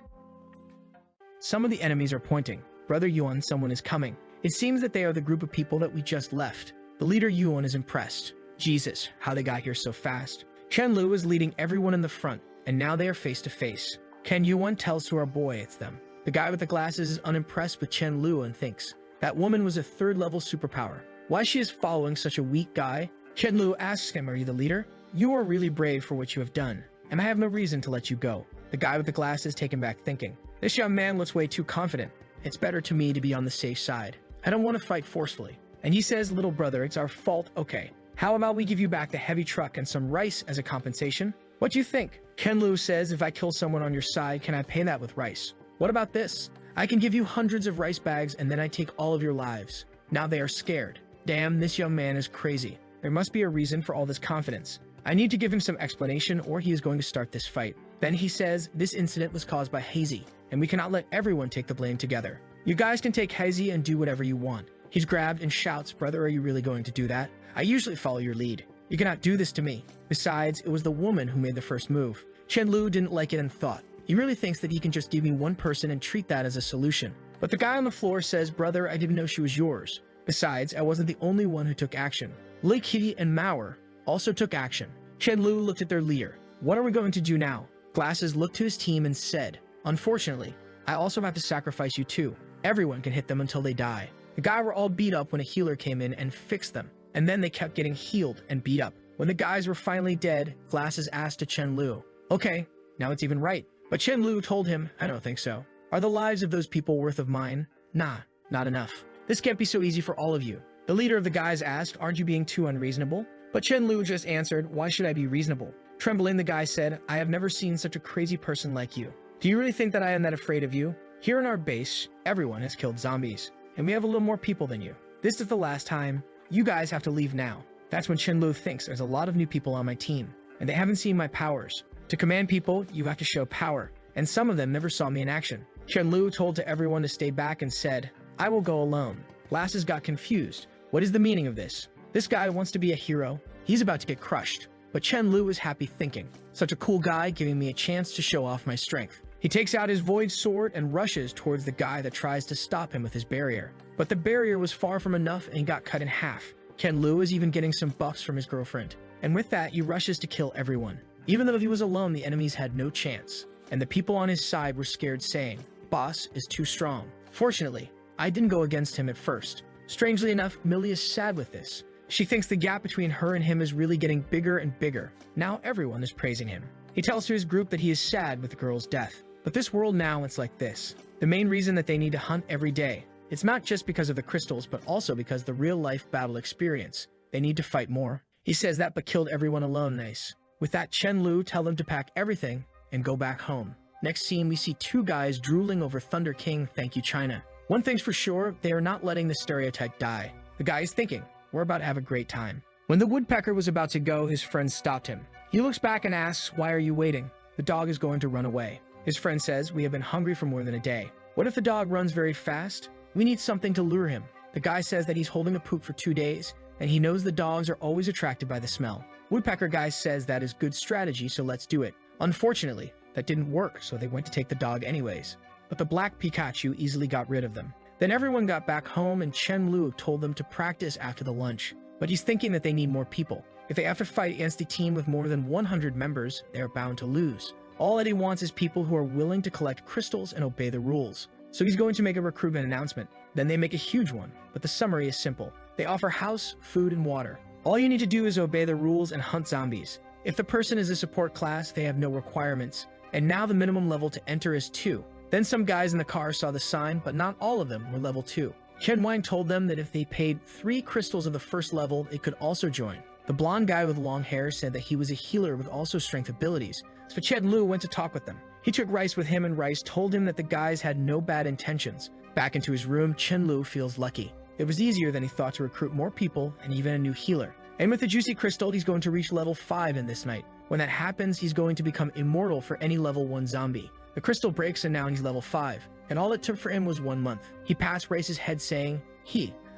Some of the enemies are pointing. Brother Yuan, someone is coming. It seems that they are the group of people that we just left. The leader Yuan is impressed. Jesus, how they got here so fast. Chen Lu is leading everyone in the front, and now they are face to face. Ken Yuan tells to our boy it's them. The guy with the glasses is unimpressed with Chen Lu and thinks, that woman was a 3rd level superpower. Why she is following such a weak guy? Chen Lu asks him, "Are you the leader? You are really brave for what you have done, and I have no reason to let you go." The guy with the glasses taken back thinking, this young man looks way too confident. It's better to me to be on the safe side. I don't want to fight forcefully. And he says, "Little brother, it's our fault. Okay. How about we give you back the heavy truck and some rice as a compensation? What do you think?" Ken Lu says, "If I kill someone on your side, can I pay that with rice? What about this? I can give you hundreds of rice bags and then I take all of your lives." Now they are scared. Damn, this young man is crazy. There must be a reason for all this confidence. I need to give him some explanation or he is going to start this fight. Then he says, this incident was caused by Hazy, and we cannot let everyone take the blame together. You guys can take Hazy and do whatever you want. He's grabbed and shouts, "Brother, are you really going to do that? I usually follow your lead. You cannot do this to me." Besides, it was the woman who made the first move. Chen Lu didn't like it and thought, he really thinks that he can just give me one person and treat that as a solution. But the guy on the floor says, "Brother, I didn't know she was yours. Besides, I wasn't the only one who took action. Lei Qi and Mamoru also took action." Chen Lu looked at their leader. "What are we going to do now?" Glasses looked to his team and said, "Unfortunately, I also have to sacrifice you too. Everyone can hit them until they die." The guys were all beat up when a healer came in and fixed them, and then they kept getting healed and beat up. When the guys were finally dead, Glasses asked to Chen Lu, "Okay, now it's even right." But Chen Lu told him, "I don't think so. Are the lives of those people worth of mine? Nah, not enough. This can't be so easy for all of you." The leader of the guys asked, "Aren't you being too unreasonable?" But Chen Lu just answered, "Why should I be reasonable?" Trembling, the guy said, "I have never seen such a crazy person like you. Do you really think that I am that afraid of you? Here in our base, everyone has killed zombies, and we have a little more people than you. This is the last time. You guys have to leave now." That's when Chen Lu thinks there's a lot of new people on my team, and they haven't seen my powers. To command people, you have to show power, and some of them never saw me in action. Chen Lu told to everyone to stay back and said, "I will go alone." Glasses got confused. What is the meaning of this? This guy wants to be a hero. He's about to get crushed. But Chen Lu is happy thinking, such a cool guy giving me a chance to show off my strength. He takes out his void sword and rushes towards the guy that tries to stop him with his barrier. But the barrier was far from enough and he got cut in half. Ken Lu is even getting some buffs from his girlfriend. And with that, he rushes to kill everyone. Even though he was alone, the enemies had no chance. And the people on his side were scared, saying, "Boss is too strong." Fortunately, I didn't go against him at first. Strangely enough, Millie is sad with this. She thinks the gap between her and him is really getting bigger and bigger. Now everyone is praising him. He tells to his group that he is sad with the girl's death. But this world now, it's like this. The main reason that they need to hunt every day, it's not just because of the crystals, but also because the real-life battle experience. They need to fight more. He says that but killed everyone alone, nice. With that, Chen Lu tell them to pack everything and go back home. Next scene, we see two guys drooling over Thunder King, thank you China. One thing's for sure, they are not letting the stereotype die. The guy is thinking, we're about to have a great time. When the woodpecker was about to go, his friend stopped him. He looks back and asks, why are you waiting? The dog is going to run away. His friend says, we have been hungry for more than a day. What if the dog runs very fast? We need something to lure him. The guy says that he's holding a poop for 2 days, and he knows the dogs are always attracted by the smell. Woodpecker guy says that is good strategy, so let's do it. Unfortunately, that didn't work, so they went to take the dog anyways. But the black Pikachu easily got rid of them. Then everyone got back home and Chen Lu told them to practice after the lunch. But he's thinking that they need more people. If they have to fight against a team with more than 100 members, they are bound to lose. All that he wants is people who are willing to collect crystals and obey the rules. So he's going to make a recruitment announcement. Then they make a huge one, but the summary is simple. They offer house, food, and water. All you need to do is obey the rules and hunt zombies. If the person is a support class, they have no requirements. And now the minimum level to enter is 2. Then some guys in the car saw the sign, but not all of them were level 2. Chen Wang told them that if they paid 3 crystals of the first level, they could also join. The blonde guy with long hair said that he was a healer with also strength abilities, so Chen Lu went to talk with them. He took Rice with him and Rice told him that the guys had no bad intentions. Back into his room, Chen Lu feels lucky. It was easier than he thought to recruit more people and even a new healer. And with the juicy crystal, he's going to reach level 5 in this night. When that happens, he's going to become immortal for any level 1 zombie. The crystal breaks and now he's level 5, and all it took for him was 1 month. He passed Rice's head saying,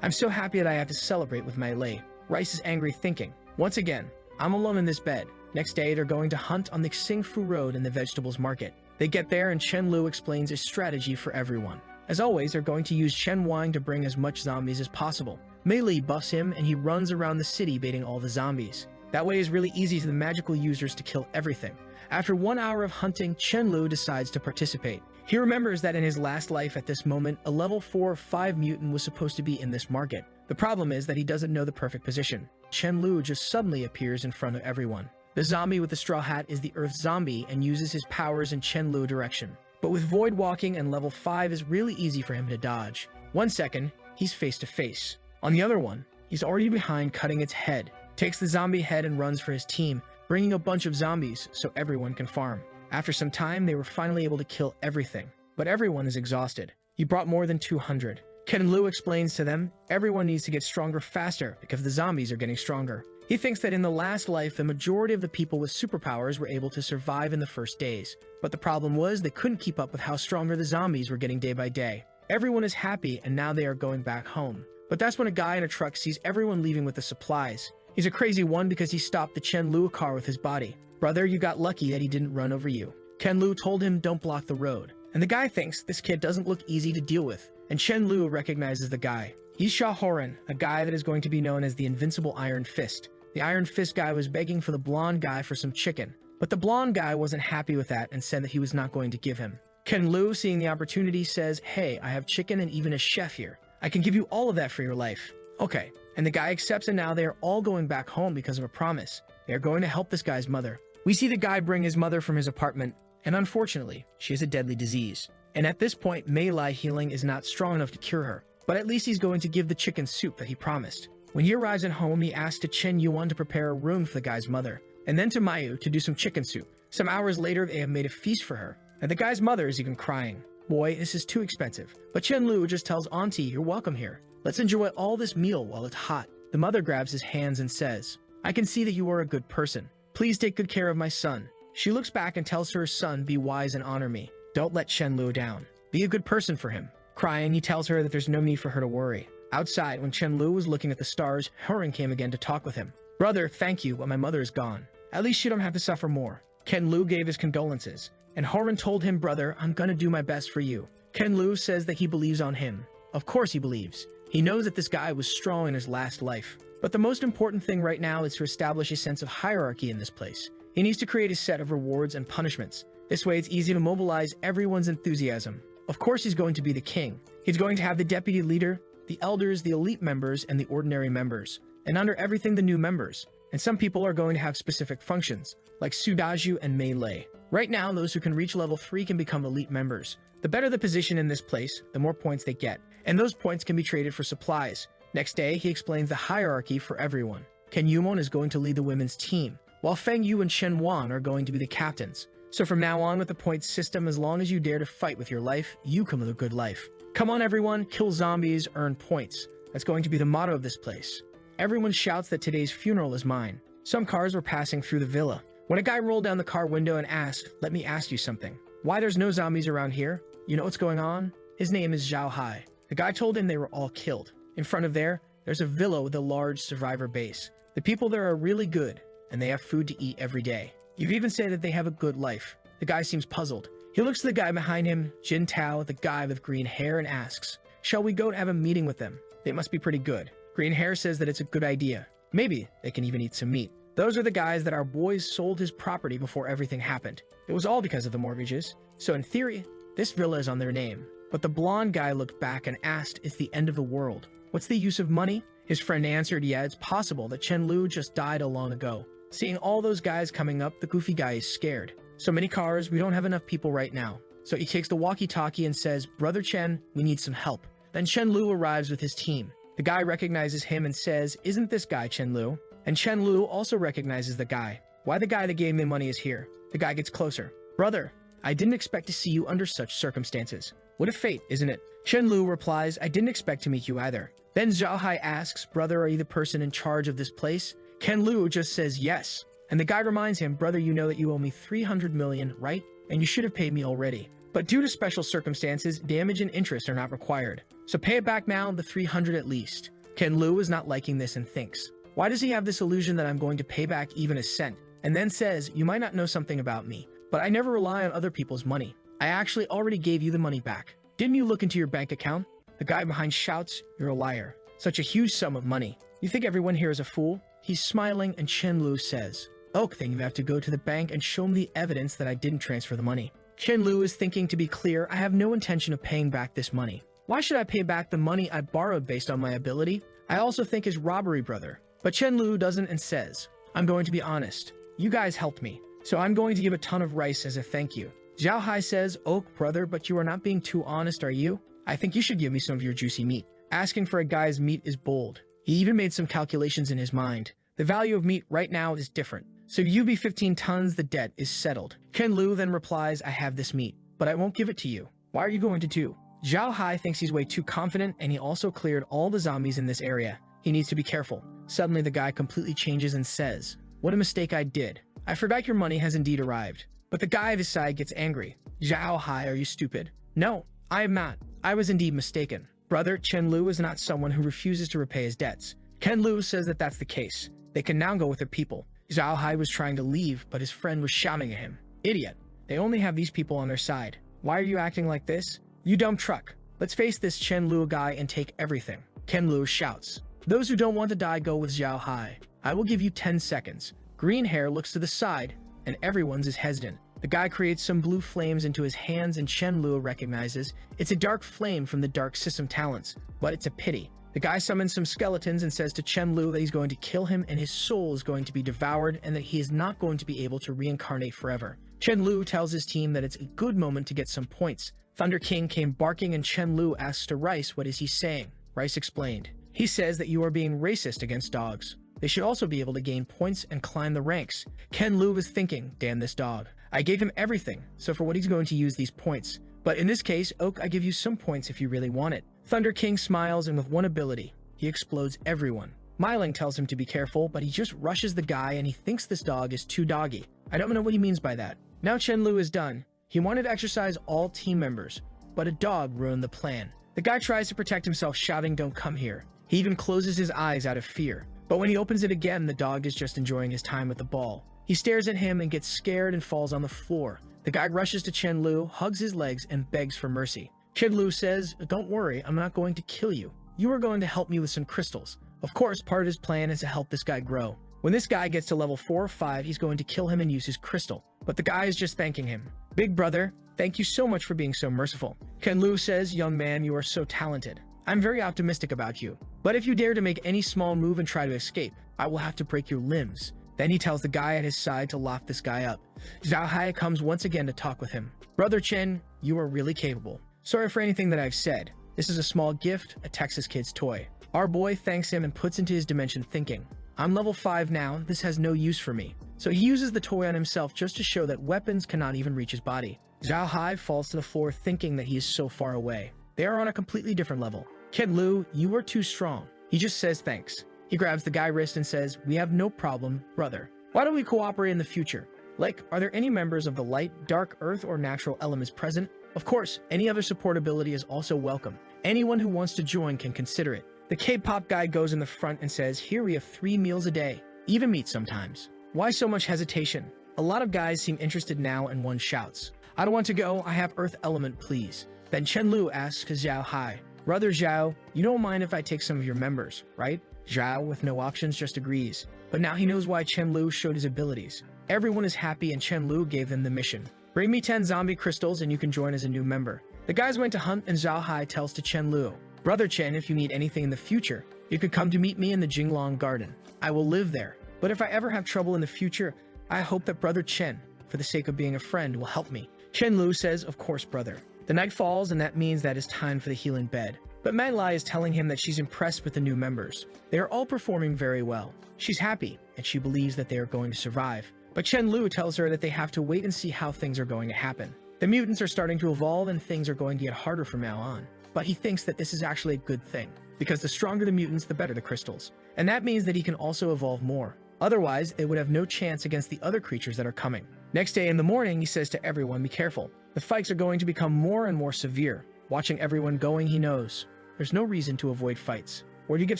I'm so happy that I have to celebrate with my lay. Rice is angry thinking, once again, I'm alone in this bed. Next day, they're going to hunt on the Xingfu Road in the vegetables market. They get there and Chen Lu explains a strategy for everyone. As always, they're going to use Chen Wang to bring as much zombies as possible. Mei Li buffs him and he runs around the city baiting all the zombies. That way is really easy to the magical users to kill everything. After 1 hour of hunting, Chen Lu decides to participate. He remembers that in his last life at this moment, a level 4 or 5 mutant was supposed to be in this market. The problem is that he doesn't know the perfect position. Chen Lu just suddenly appears in front of everyone. The zombie with the straw hat is the Earth zombie and uses his powers in Chen Lu direction. But with void walking and level 5 is really easy for him to dodge. 1 second, he's face to face. On the other one, he's already behind cutting its head, takes the zombie head and runs for his team, bringing a bunch of zombies so everyone can farm. After some time, they were finally able to kill everything, but everyone is exhausted. He brought more than 200. Ken Lu explains to them, everyone needs to get stronger faster because the zombies are getting stronger. He thinks that in the last life, the majority of the people with superpowers were able to survive in the first days. But the problem was they couldn't keep up with how stronger the zombies were getting day by day. Everyone is happy and now they are going back home. But that's when a guy in a truck sees everyone leaving with the supplies. He's a crazy one because he stopped the Chen Lu car with his body. Brother, you got lucky that he didn't run over you. Ken Lu told him don't block the road. And the guy thinks this kid doesn't look easy to deal with. And Chen Lu recognizes the guy. He's Sha Horan, a guy that is going to be known as the Invincible Iron Fist. The Iron Fist guy was begging for the blonde guy for some chicken. But the blonde guy wasn't happy with that and said that he was not going to give him. Ken Lu, seeing the opportunity, says, hey, I have chicken and even a chef here. I can give you all of that for your life. Okay. And the guy accepts and now they are all going back home because of a promise. They are going to help this guy's mother. We see the guy bring his mother from his apartment, and unfortunately, she has a deadly disease. And at this point, Mei Lai healing is not strong enough to cure her. But at least he's going to give the chicken soup that he promised. When he arrives at home, he asks to Chen Yuan to prepare a room for the guy's mother, and then to Mayu to do some chicken soup. Some hours later, they have made a feast for her, and the guy's mother is even crying. Boy, this is too expensive. But Chen Lu just tells Auntie, you're welcome here. Let's enjoy all this meal while it's hot. The mother grabs his hands and says, I can see that you are a good person. Please take good care of my son. She looks back and tells her son, be wise and honor me. Don't let Chen Lu down. Be a good person for him. Crying, he tells her that there's no need for her to worry. Outside, when Chen Lu was looking at the stars, Horan came again to talk with him. Brother, thank you, but my mother is gone. At least you don't have to suffer more. Ken Lu gave his condolences, and Horan told him, brother, I'm gonna do my best for you. Ken Lu says that he believes on him. Of course he believes. He knows that this guy was strong in his last life. But the most important thing right now is to establish a sense of hierarchy in this place. He needs to create a set of rewards and punishments. This way it's easy to mobilize everyone's enthusiasm. Of course he's going to be the king. He's going to have the deputy leader, the elders, the elite members, and the ordinary members. And under everything, the new members. And some people are going to have specific functions, like Sudaju and Melee. Right now, those who can reach level 3 can become elite members. The better the position in this place, the more points they get. And those points can be traded for supplies. Next day, he explains the hierarchy for everyone. Ken Yumon is going to lead the women's team, while Feng Yu and Chen Wan are going to be the captains. So from now on, with the points system, as long as you dare to fight with your life, you come with a good life. Come on everyone, kill zombies, earn points. That's going to be the motto of this place. Everyone shouts that today's funeral is mine. Some cars were passing through the villa, when a guy rolled down the car window and asked, "Let me ask you something. Why there's no zombies around here? You know what's going on?" His name is Zhao Hai. The guy told him they were all killed. In front of there's a villa with a large survivor base. The people there are really good, and they have food to eat every day. You've even said that they have a good life. The guy seems puzzled. He looks to the guy behind him, Jin Tao, the guy with green hair, and asks, "Shall we go to have a meeting with them? They must be pretty good." Green hair says that it's a good idea. Maybe they can even eat some meat. Those are the guys that our boys sold his property before everything happened. It was all because of the mortgages. So in theory, this villa is on their name. But the blonde guy looked back and asked, "It's the end of the world. What's the use of money?" His friend answered, "Yeah, it's possible that Chen Lu just died long ago." Seeing all those guys coming up, the goofy guy is scared. "So many cars, we don't have enough people right now." So he takes the walkie-talkie and says, "Brother Chen, we need some help." Then Chen Lu arrives with his team. The guy recognizes him and says, "Isn't this guy Chen Lu?" And Chen Lu also recognizes the guy. "Why the guy that gave me money is here?" The guy gets closer. "Brother, I didn't expect to see you under such circumstances. What a fate, isn't it?" Chen Lu replies, "I didn't expect to meet you either." Then Zhao Hai asks, "Brother, are you the person in charge of this place?" Ken Lu just says yes. And the guy reminds him, "Brother, you know that you owe me 300 million, right? And you should have paid me already. But due to special circumstances, damage and interest are not required. So pay it back now, the 300 at least." Ken Lu is not liking this and thinks, why does he have this illusion that I'm going to pay back even a cent? And then says, "You might not know something about me, but I never rely on other people's money. I actually already gave you the money back. Didn't you look into your bank account?" The guy behind shouts, "You're a liar. Such a huge sum of money. You think everyone here is a fool?" He's smiling and Chen Lu says, "Oak, then you have to go to the bank and show me the evidence that I didn't transfer the money." Chen Lu is thinking, to be clear, I have no intention of paying back this money. Why should I pay back the money I borrowed based on my ability? I also think is robbery, brother. But Chen Lu doesn't and says, "I'm going to be honest. You guys helped me, so I'm going to give a ton of rice as a thank you." Zhao Hai says, "Oak, brother, but you are not being too honest, are you? I think you should give me some of your juicy meat." Asking for a guy's meat is bold. He even made some calculations in his mind. The value of meat right now is different. So you be 15 tons, the debt is settled. Chen Lu then replies, "I have this meat, but I won't give it to you. Why are you going to do?" Zhao Hai thinks he's way too confident, and he also cleared all the zombies in this area. He needs to be careful. Suddenly the guy completely changes and says, "What a mistake I did. I forgot your money has indeed arrived." But the guy of his side gets angry. "Zhao Hai, are you stupid?" "No, I am not. I was indeed mistaken. Brother, Chen Lu is not someone who refuses to repay his debts." Ken Lu says that that's the case. They can now go with their people. Zhao Hai was trying to leave, but his friend was shouting at him, "Idiot. They only have these people on their side. Why are you acting like this? You dumb truck. Let's face this Chen Lu guy and take everything." Ken Lu shouts, "Those who don't want to die go with Zhao Hai. I will give you 10 seconds. Green hair looks to the side, and everyone's is hesitant. The guy creates some blue flames into his hands, and Chen Lu recognizes it's a dark flame from the dark system talents, but it's a pity. The guy summons some skeletons and says to Chen Lu that he's going to kill him and his soul is going to be devoured and that he is not going to be able to reincarnate forever. Chen Lu tells his team that it's a good moment to get some points. Thunder King came barking and Chen Lu asks to Rice what is he saying. Rice explained. He says that you are being racist against dogs. They should also be able to gain points and climb the ranks. Ken Lu was thinking, damn this dog. I gave him everything, so for what he's going to use these points. But in this case, Oak, I give you some points if you really want it. Thunder King smiles and with one ability, he explodes everyone. Myling tells him to be careful, but he just rushes the guy and he thinks this dog is too doggy. I don't know what he means by that. Now Chen Lu is done. He wanted to exercise all team members, but a dog ruined the plan. The guy tries to protect himself, shouting, don't come here. He even closes his eyes out of fear. But when he opens it again, the dog is just enjoying his time with the ball. He stares at him and gets scared and falls on the floor. The guy rushes to Chen Lu, hugs his legs, and begs for mercy. Chen Lu says, don't worry, I'm not going to kill you. You are going to help me with some crystals. Of course, part of his plan is to help this guy grow. When this guy gets to level 4 or 5, he's going to kill him and use his crystal. But the guy is just thanking him. Big brother, thank you so much for being so merciful. Kenlu says, young man, you are so talented. I'm very optimistic about you. But if you dare to make any small move and try to escape, I will have to break your limbs. Then he tells the guy at his side to lock this guy up. Zhao Hai comes once again to talk with him. Brother Chen, you are really capable. Sorry for anything that I've said. This is a small gift, a Texas kid's toy. Our boy thanks him and puts into his dimension thinking. I'm level 5 now, this has no use for me. So he uses the toy on himself just to show that weapons cannot even reach his body. Zhao Hai falls to the floor thinking that he is so far away. They are on a completely different level. Kid Lu, you are too strong. He just says thanks. He grabs the guy's wrist and says, we have no problem, brother. Why don't we cooperate in the future? Like, are there any members of the light, dark, earth, or natural elements present? Of course, any other support ability is also welcome. Anyone who wants to join can consider it. The K-pop guy goes in the front and says, here we have 3 meals a day, even meat sometimes. Why so much hesitation? A lot of guys seem interested now and one shouts, I don't want to go, I have earth element, please. Then Chen Lu asks Zhao Hai, brother Zhao, you don't mind if I take some of your members, right? Zhao, with no options, just agrees. But now he knows why Chen Lu showed his abilities. Everyone is happy and Chen Lu gave them the mission. Bring me 10 zombie crystals and you can join as a new member. The guys went to hunt and Zhao Hai tells to Chen Lu, brother Chen, if you need anything in the future, you could come to meet me in the Jinglong Garden. I will live there. But if I ever have trouble in the future, I hope that brother Chen, for the sake of being a friend, will help me. Chen Lu says, of course, brother. The night falls and that means that it's time for the healing bed. But Man Lai is telling him that she's impressed with the new members. They are all performing very well. She's happy, and she believes that they are going to survive. But Chen Lu tells her that they have to wait and see how things are going to happen. The mutants are starting to evolve and things are going to get harder from now on. But he thinks that this is actually a good thing, because the stronger the mutants, the better the crystals. And that means that he can also evolve more. Otherwise, they would have no chance against the other creatures that are coming. Next day in the morning, he says to everyone, be careful. The fights are going to become more and more severe. Watching everyone going, he knows. There's no reason to avoid fights. Or you get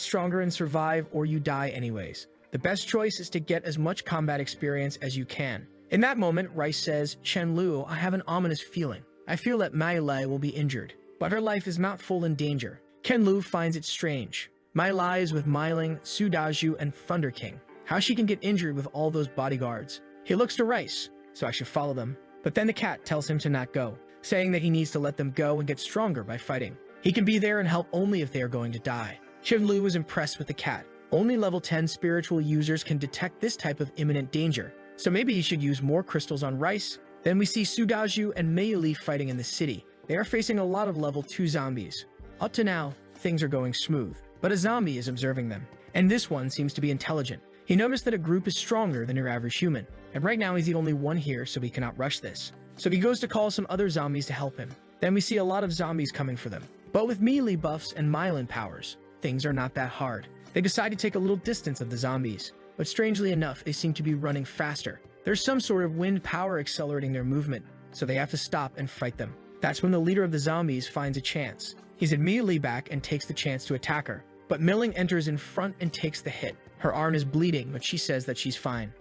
stronger and survive, or you die anyways. The best choice is to get as much combat experience as you can. In that moment, Rice says, Chen Lu, I have an ominous feeling. I feel that Mai Lai will be injured, but her life is not full in danger. Ken Lu finds it strange. Mai Lai is with Myling, Su Daju, and Thunder King. How she can get injured with all those bodyguards? He looks to Rice, so I should follow them. But then the cat tells him to not go, saying that he needs to let them go and get stronger by fighting. He can be there and help only if they are going to die. Chen Lu was impressed with the cat. Only level 10 spiritual users can detect this type of imminent danger, so maybe he should use more crystals on Rice. Then we see Su Daju and Mei Li fighting in the city. They are facing a lot of level 2 zombies. Up to now, things are going smooth, but a zombie is observing them, and this one seems to be intelligent. He noticed that a group is stronger than your average human, and right now he's the only one here, so he cannot rush this. So he goes to call some other zombies to help him. Then we see a lot of zombies coming for them. But with melee buffs and Mylan powers, things are not that hard. They decide to take a little distance of the zombies, but strangely enough, they seem to be running faster. There's some sort of wind power accelerating their movement, so they have to stop and fight them. That's when the leader of the zombies finds a chance. He's immediately back and takes the chance to attack her. But Milling enters in front and takes the hit. Her arm is bleeding, but she says that she's fine.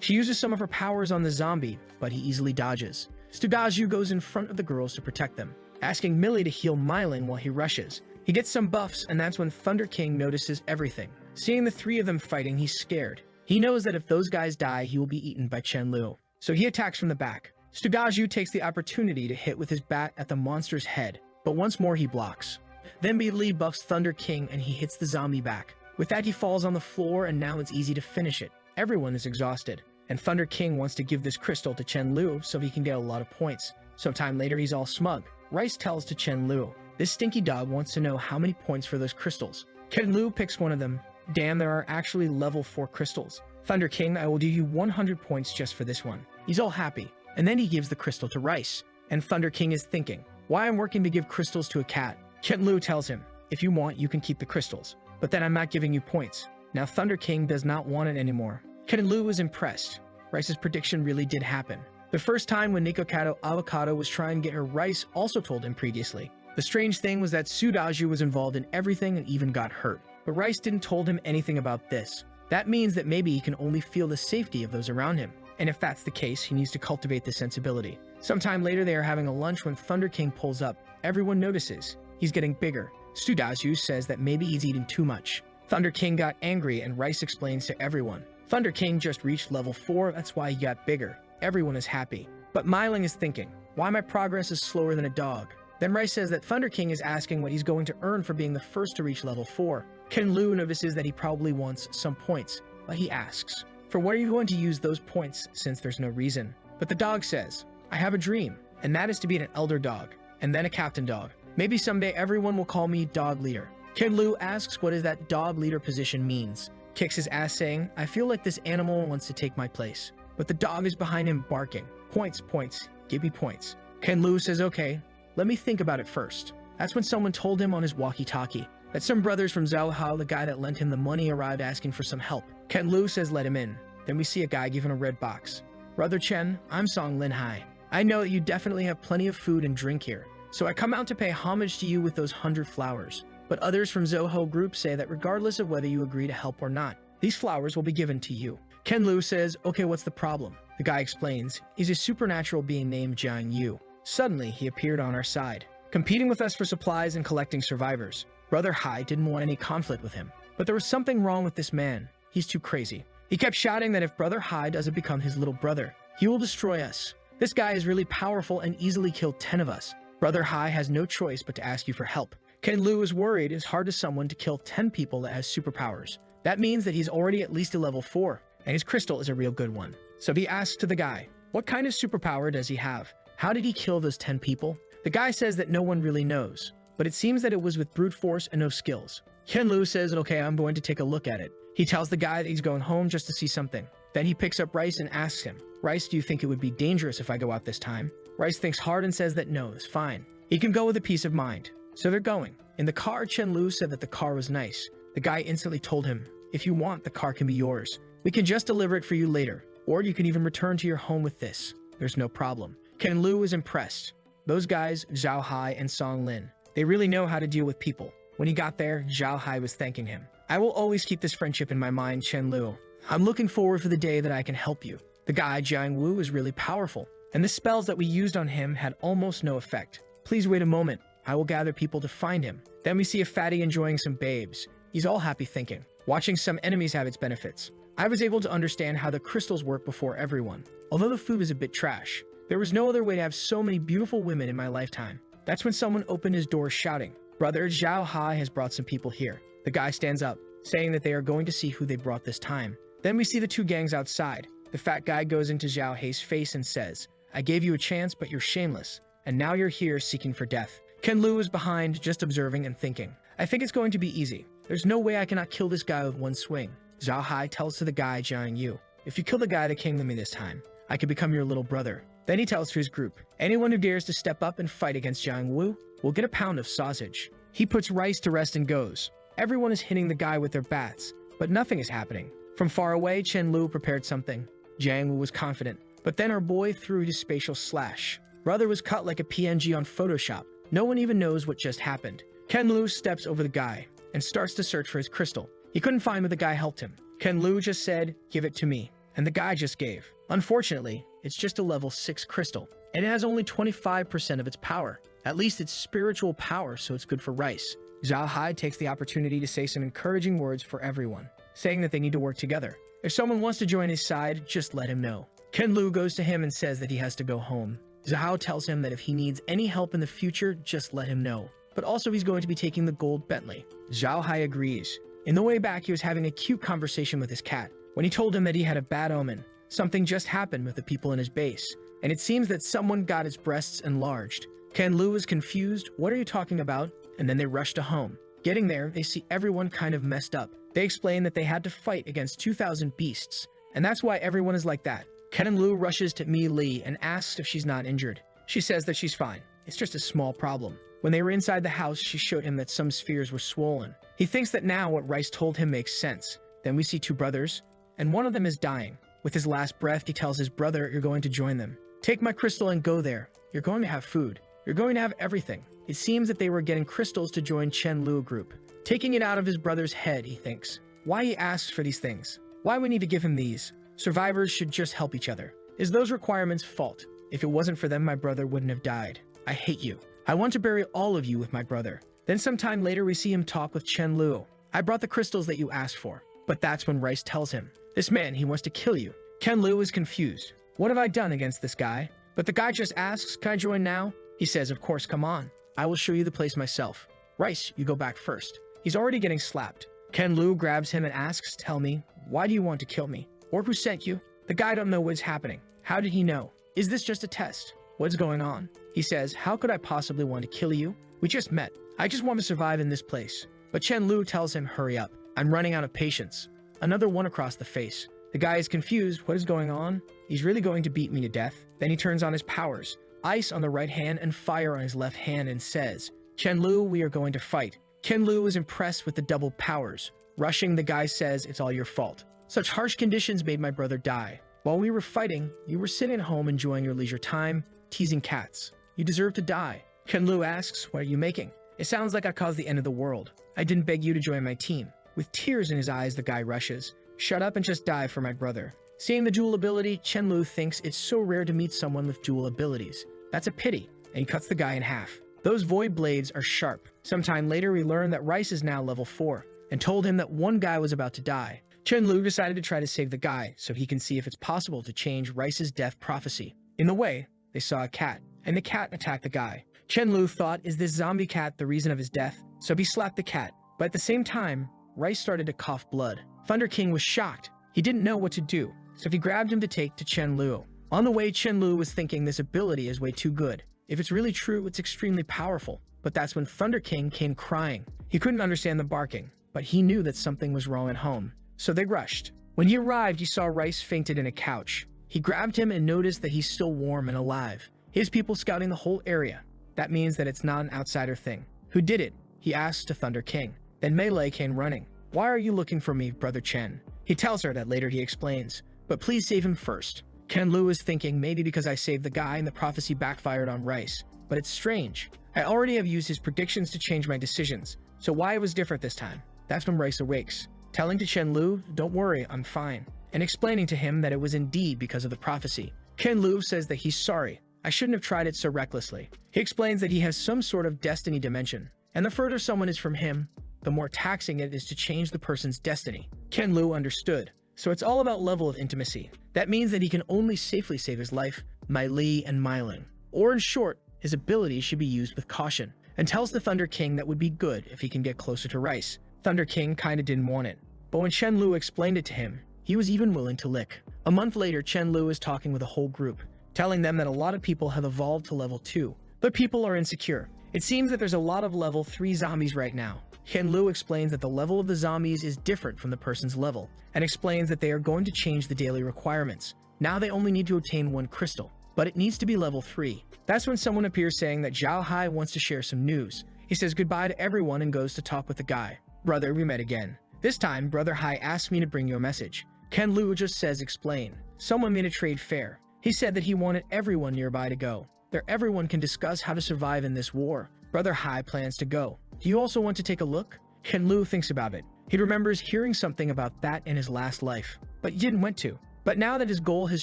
She uses some of her powers on the zombie, but he easily dodges. Studaju goes in front of the girls to protect them, asking Millie to heal Mylan while he rushes. He gets some buffs, and that's when Thunder King notices everything. Seeing the three of them fighting, he's scared. He knows that if those guys die, he will be eaten by Chen Lu. So he attacks from the back. Studaju takes the opportunity to hit with his bat at the monster's head, but once more he blocks. Then Li buffs Thunder King and he hits the zombie back. With that he falls on the floor and now it's easy to finish it. Everyone is exhausted, and Thunder King wants to give this crystal to Chen Lu so he can get a lot of points. Sometime later he's all smug. Rice tells to Chen Lu, this stinky dog wants to know how many points for those crystals. Chen Lu picks one of them. Damn, there are actually level 4 crystals. Thunder King, I will give you 100 points just for this one. He's all happy, and then he gives the crystal to Rice. And Thunder King is thinking, why I'm working to give crystals to a cat? Chen Lu tells him, if you want, you can keep the crystals, but then I'm not giving you points. Now Thunder King does not want it anymore. Chen Lu was impressed. Rice's prediction really did happen. The first time when Nikocado Avocado was trying to get her Rice also told him previously. The strange thing was that Sudaju was involved in everything and even got hurt. But Rice didn't told him anything about this. That means that maybe he can only feel the safety of those around him. And if that's the case, he needs to cultivate this sensibility. Sometime later they are having a lunch when Thunder King pulls up. Everyone notices. He's getting bigger. Sudaju says that maybe he's eating too much. Thunder King got angry and Rice explains to everyone. Thunder King just reached level 4, that's why he got bigger. Everyone is happy. But Myling is thinking, why my progress is slower than a dog? Then Rice says that Thunder King is asking what he's going to earn for being the first to reach level 4. Ken Lu notices that he probably wants some points, but he asks, for what are you going to use those points since there's no reason? But the dog says, I have a dream, and that is to be an elder dog, and then a captain dog. Maybe someday everyone will call me dog leader. Ken Lu asks what is that dog leader position means. Kicks his ass saying, I feel like this animal wants to take my place. But the dog is behind him barking, points, points, give me points. Ken Lu says, okay, let me think about it first. That's when someone told him on his walkie-talkie that some brothers from Zhao Hao, the guy that lent him the money, arrived asking for some help. Ken Lu says let him in. Then we see a guy given a red box. Brother Chen, I'm Song Lin Hai. I know that you definitely have plenty of food and drink here, so I come out to pay homage to you with those 100 flowers. But others from Zoho Group say that regardless of whether you agree to help or not, these flowers will be given to you. Ken Lu says, okay, what's the problem? The guy explains, he's a supernatural being named Jiang Yu. Suddenly, he appeared on our side, competing with us for supplies and collecting survivors. Brother Hai didn't want any conflict with him, but there was something wrong with this man. He's too crazy. He kept shouting that if Brother Hai doesn't become his little brother, he will destroy us. This guy is really powerful and easily killed 10 of us. Brother Hai has no choice but to ask you for help. Ken Lu is worried it's hard to someone to kill 10 people that has superpowers. That means that he's already at least a level 4, and his crystal is a real good one. So he asks to the guy, what kind of superpower does he have? How did he kill those 10 people? The guy says that no one really knows, but it seems that it was with brute force and no skills. Ken Lu says, okay, I'm going to take a look at it. He tells the guy that he's going home just to see something. Then he picks up Rice and asks him, Rice, do you think it would be dangerous if I go out this time? Rice thinks hard and says that no, it's fine. He can go with a peace of mind. So they're going. In the car, Chen Lu said that the car was nice. The guy instantly told him, if you want, the car can be yours. We can just deliver it for you later, or you can even return to your home with this. There's no problem. Ken Lu was impressed. Those guys, Zhao Hai and Song Lin, they really know how to deal with people. When he got there, Zhao Hai was thanking him. I will always keep this friendship in my mind, Chen Lu. I'm looking forward for the day that I can help you. The guy, Jiang Wu, is really powerful, and the spells that we used on him had almost no effect. Please wait a moment. I will gather people to find him. Then we see a fatty enjoying some babes. He's all happy thinking. Watching some enemies have its benefits. I was able to understand how the crystals work before everyone. Although the food is a bit trash, there was no other way to have so many beautiful women in my lifetime. That's when someone opened his door shouting, Brother Zhao Hai has brought some people here. The guy stands up, saying that they are going to see who they brought this time. Then we see the two gangs outside. The fat guy goes into Zhao Hai's face and says, I gave you a chance, but you're shameless. And now you're here seeking for death. Ken Lu is behind, just observing and thinking. I think it's going to be easy. There's no way I cannot kill this guy with one swing. Zhao Hai tells to the guy, Jiang Yu, if you kill the guy that came to me this time, I could become your little brother. Then he tells to his group, anyone who dares to step up and fight against Jiang Wu will get a pound of sausage. He puts Rice to rest and goes. Everyone is hitting the guy with their bats, but nothing is happening. From far away, Chen Lu prepared something. Jiang Wu was confident, but then our boy threw his spatial slash. Brother was cut like a PNG on Photoshop. No one even knows what just happened. Ken Lu steps over the guy and starts to search for his crystal. He couldn't find what the guy helped him. Ken Lu just said, give it to me, and the guy just gave. Unfortunately, it's just a level 6 crystal, and it has only 25% of its power. At least it's spiritual power, so it's good for Rice. Zhao Hai takes the opportunity to say some encouraging words for everyone, saying that they need to work together. If someone wants to join his side, just let him know. Ken Lu goes to him and says that he has to go home. Zhao tells him that if he needs any help in the future, just let him know. But also he's going to be taking the gold Bentley. Zhao Hai agrees. In the way back, he was having a cute conversation with his cat. When he told him that he had a bad omen, something just happened with the people in his base, and it seems that someone got his breasts enlarged. Ken Lu is confused, what are you talking about? And then they rush to home. Getting there, they see everyone kind of messed up. They explain that they had to fight against 2,000 beasts, and that's why everyone is like that. Ken Lu rushes to Mi Li and asks if she's not injured. She says that she's fine. It's just a small problem. When they were inside the house, she showed him that some spheres were swollen. He thinks that now what Rice told him makes sense. Then we see two brothers, and one of them is dying. With his last breath, he tells his brother, you're going to join them. Take my crystal and go there. You're going to have food. You're going to have everything. It seems that they were getting crystals to join Chen Lu group. Taking it out of his brother's head, he thinks. Why he asks for these things? Why we need to give him these? Survivors should just help each other. Is those requirements' fault? If it wasn't for them, my brother wouldn't have died. I hate you. I want to bury all of you with my brother. Then sometime later, we see him talk with Chen Lu. I brought the crystals that you asked for. But that's when Rice tells him, this man, he wants to kill you. Ken Lu is confused. What have I done against this guy? But the guy just asks, can I join now? He says, of course, come on. I will show you the place myself. Rice, you go back first. He's already getting slapped. Ken Lu grabs him and asks, tell me, why do you want to kill me? Or who sent you? The guy don't know what's happening. How did he know? Is this just a test? What's going on? He says, how could I possibly want to kill you? We just met. I just want to survive in this place. But Chen Lu tells him, hurry up. I'm running out of patience. Another one across the face. The guy is confused. What is going on? He's really going to beat me to death. Then he turns on his powers. Ice on the right hand and fire on his left hand and says, Chen Lu, we are going to fight. Ken Lu is impressed with the double powers. Rushing, the guy says, it's all your fault. Such harsh conditions made my brother die. While we were fighting, you were sitting at home enjoying your leisure time, teasing cats. You deserve to die. Ken Lu asks, what are you making? It sounds like I caused the end of the world. I didn't beg you to join my team. With tears in his eyes, the guy rushes. Shut up and just die for my brother. Seeing the dual ability, Chen Lu thinks it's so rare to meet someone with dual abilities. That's a pity, and he cuts the guy in half. Those void blades are sharp. Sometime later, we learn that Rice is now level 4, and told him that one guy was about to die. Chen Lu decided to try to save the guy, so he can see if it's possible to change Rice's death prophecy. In the way, they saw a cat, and the cat attacked the guy. Chen Lu thought, is this zombie cat the reason of his death? So he slapped the cat. But at the same time, Rice started to cough blood. Thunder King was shocked. He didn't know what to do, so he grabbed him to take to Chen Lu. On the way, Chen Lu was thinking this ability is way too good. If it's really true, it's extremely powerful. But that's when Thunder King came crying. He couldn't understand the barking, but he knew that something was wrong at home. So they rushed. When he arrived, he saw Rice fainted in a couch. He grabbed him and noticed that he's still warm and alive. His people scouting the whole area. That means that it's not an outsider thing. Who did it? He asked to Thunder King. Then Melee came running. Why are you looking for me, Brother Chen? He tells her that later he explains. But please save him first. Ken Lu is thinking maybe because I saved the guy and the prophecy backfired on Rice. But it's strange. I already have used his predictions to change my decisions. So why it was different this time? That's when Rice awakes. Telling to Chen Lu, don't worry, I'm fine. And explaining to him that it was indeed because of the prophecy. Ken Lu says that he's sorry. I shouldn't have tried it so recklessly. He explains that he has some sort of destiny dimension. And the further someone is from him, the more taxing it is to change the person's destiny. Ken Lu understood. So it's all about level of intimacy. That means that he can only safely save his life, Mai Li and Mai Ling. Or in short, his abilities should be used with caution. And tells the Thunder King that would be good if he can get closer to Rice. Thunder King kinda didn't want it. But when Chen Lu explained it to him, he was even willing to lick. A month later, Chen Lu is talking with a whole group, telling them that a lot of people have evolved to level 2. But people are insecure. It seems that there's a lot of level 3 zombies right now. Chen Lu explains that the level of the zombies is different from the person's level, and explains that they are going to change the daily requirements. Now they only need to obtain 1 crystal, but it needs to be level 3. That's when someone appears saying that Zhao Hai wants to share some news. He says goodbye to everyone and goes to talk with the guy. Brother, we met again. This time, Brother Hai asked me to bring you a message. Ken Lu just says explain. Someone made a trade fair. He said that he wanted everyone nearby to go. There everyone can discuss how to survive in this war. Brother Hai plans to go. Do you also want to take a look? Ken Lu thinks about it. He remembers hearing something about that in his last life, but he didn't want to. But now that his goal has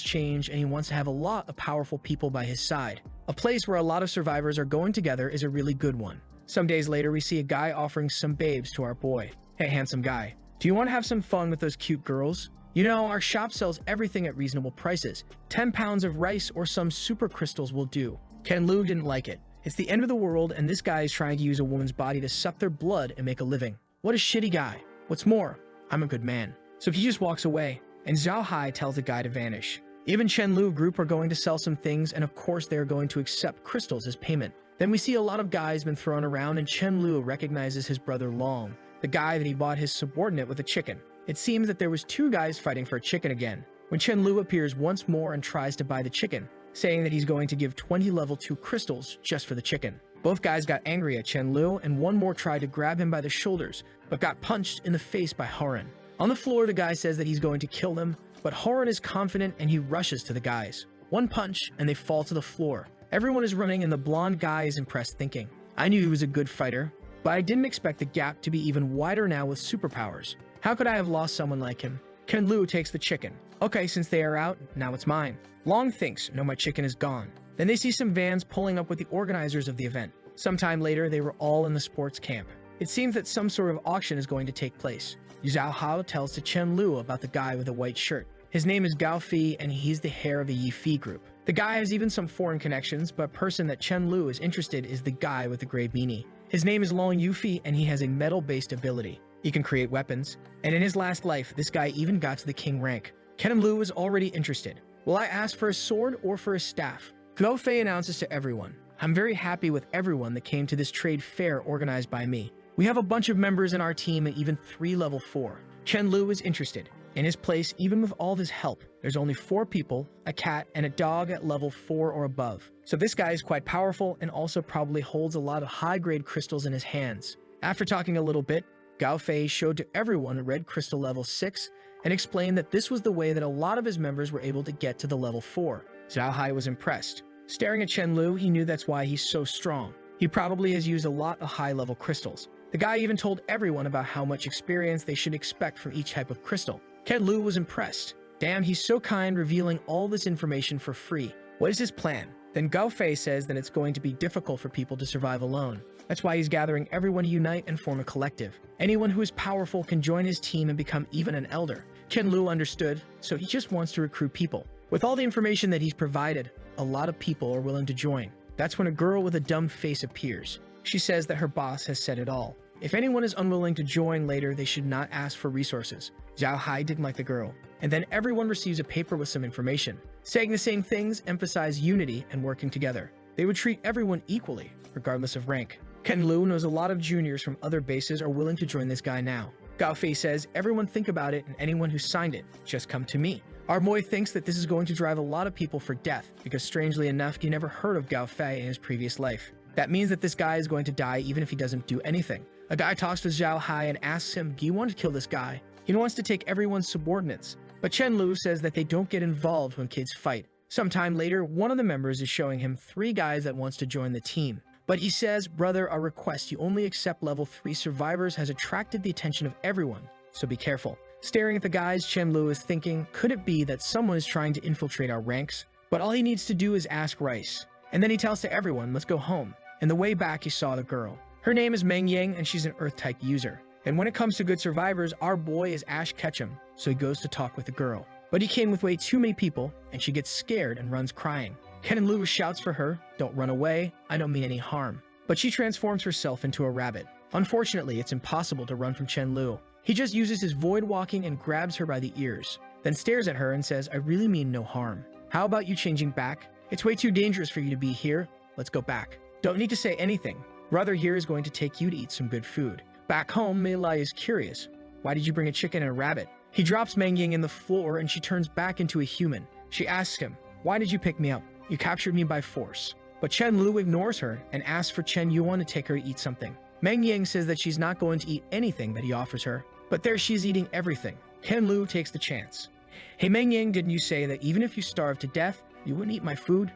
changed and he wants to have a lot of powerful people by his side, a place where a lot of survivors are going together is a really good one. Some days later, we see a guy offering some babes to our boy. Hey, handsome guy, do you want to have some fun with those cute girls? You know, our shop sells everything at reasonable prices. 10 pounds of rice or some super crystals will do. Ken Lu didn't like it. It's the end of the world, and this guy is trying to use a woman's body to suck their blood and make a living. What a shitty guy. What's more, I'm a good man. So he just walks away, and Zhao Hai tells the guy to vanish. Even Chen Lu group are going to sell some things, and of course they are going to accept crystals as payment. Then we see a lot of guys been thrown around, and Chen Lu recognizes his brother Long, the guy that he bought his subordinate with a chicken. It seems that there was 2 guys fighting for a chicken again, when Chen Lu appears once more and tries to buy the chicken, saying that he's going to give 20 level 2 crystals just for the chicken. Both guys got angry at Chen Lu, and one more tried to grab him by the shoulders, but got punched in the face by Horan. On the floor, the guy says that he's going to kill them, but Horan is confident and he rushes to the guys. One punch, and they fall to the floor. Everyone is running, and the blonde guy is impressed, thinking, I knew he was a good fighter, but I didn't expect the gap to be even wider now with superpowers. How could I have lost someone like him? Ken Lu takes the chicken. Okay, since they are out, now it's mine. Long thinks, no, my chicken is gone. Then they see some vans pulling up with the organizers of the event. Sometime later, they were all in the sports camp. It seems that some sort of auction is going to take place. Zhao Hao tells to Chen Lu about the guy with the white shirt. His name is Gao Fi, and he's the heir of the Yi Fi group. The guy has even some foreign connections, but person that Chen Lu is interested is the guy with the gray beanie. His name is Long Yufi, and he has a metal-based ability. He can create weapons, and in his last life, this guy even got to the king rank. Ken Lu is already interested. Will I ask for a sword or for a staff? Gao Fei announces to everyone, I'm very happy with everyone that came to this trade fair organized by me. We have a bunch of members in our team and even 3 level 4. Chen Lu is interested. In his place, even with all this help, there's only 4 people, a cat, and a dog at level 4 or above. So this guy is quite powerful and also probably holds a lot of high-grade crystals in his hands. After talking a little bit, Gao Fei showed to everyone red crystal level 6 and explained that this was the way that a lot of his members were able to get to the level 4. Zhao Hai was impressed. Staring at Chen Lu, he knew that's why he's so strong. He probably has used a lot of high-level crystals. The guy even told everyone about how much experience they should expect from each type of crystal. Ken Lu was impressed. Damn, he's so kind, revealing all this information for free. What is his plan? Then Gao Fei says that it's going to be difficult for people to survive alone. That's why he's gathering everyone to unite and form a collective. Anyone who is powerful can join his team and become even an elder. Ken Lu understood, so he just wants to recruit people. With all the information that he's provided, a lot of people are willing to join. That's when a girl with a dumb face appears. She says that her boss has said it all. If anyone is unwilling to join later, they should not ask for resources. Zhao Hai didn't like the girl. And then everyone receives a paper with some information. Saying the same things emphasize unity and working together. They would treat everyone equally, regardless of rank. Ken Lu knows a lot of juniors from other bases are willing to join this guy now. Gao Fei says, everyone think about it and anyone who signed it, just come to me. Our boy thinks that this is going to drive a lot of people for death, because strangely enough, he never heard of Gao Fei in his previous life. That means that this guy is going to die even if he doesn't do anything. A guy talks to Zhao Hai and asks him, do you want to kill this guy? He wants to take everyone's subordinates. But Chen Lu says that they don't get involved when kids fight. Sometime later, one of the members is showing him 3 guys that wants to join the team. But he says, brother, a request you only accept level 3 survivors has attracted the attention of everyone, so be careful. Staring at the guys, Chen Lu is thinking, could it be that someone is trying to infiltrate our ranks? But all he needs to do is ask Rice. And then he tells to everyone, let's go home. And the way back, he saw the girl. Her name is Meng Yang, and she's an Earth-type user. And when it comes to good survivors, our boy is Ash Ketchum, so he goes to talk with the girl. But he came with way too many people, and she gets scared and runs crying. Ken Lu shouts for her, don't run away, I don't mean any harm. But she transforms herself into a rabbit. Unfortunately, it's impossible to run from Chen Lu. He just uses his void walking and grabs her by the ears, then stares at her and says, I really mean no harm. How about you changing back? It's way too dangerous for you to be here. Let's go back. Don't need to say anything. Brother here is going to take you to eat some good food. Back home, Mei Lai is curious. Why did you bring a chicken and a rabbit? He drops Meng Ying in the floor and she turns back into a human. She asks him, why did you pick me up? You captured me by force. But Chen Lu ignores her and asks for Chen Yuan to take her to eat something. Meng Ying says that she's not going to eat anything that he offers her. But there she's eating everything. Ken Lu takes the chance. Hey Meng Ying, didn't you say that even if you starve to death, you wouldn't eat my food?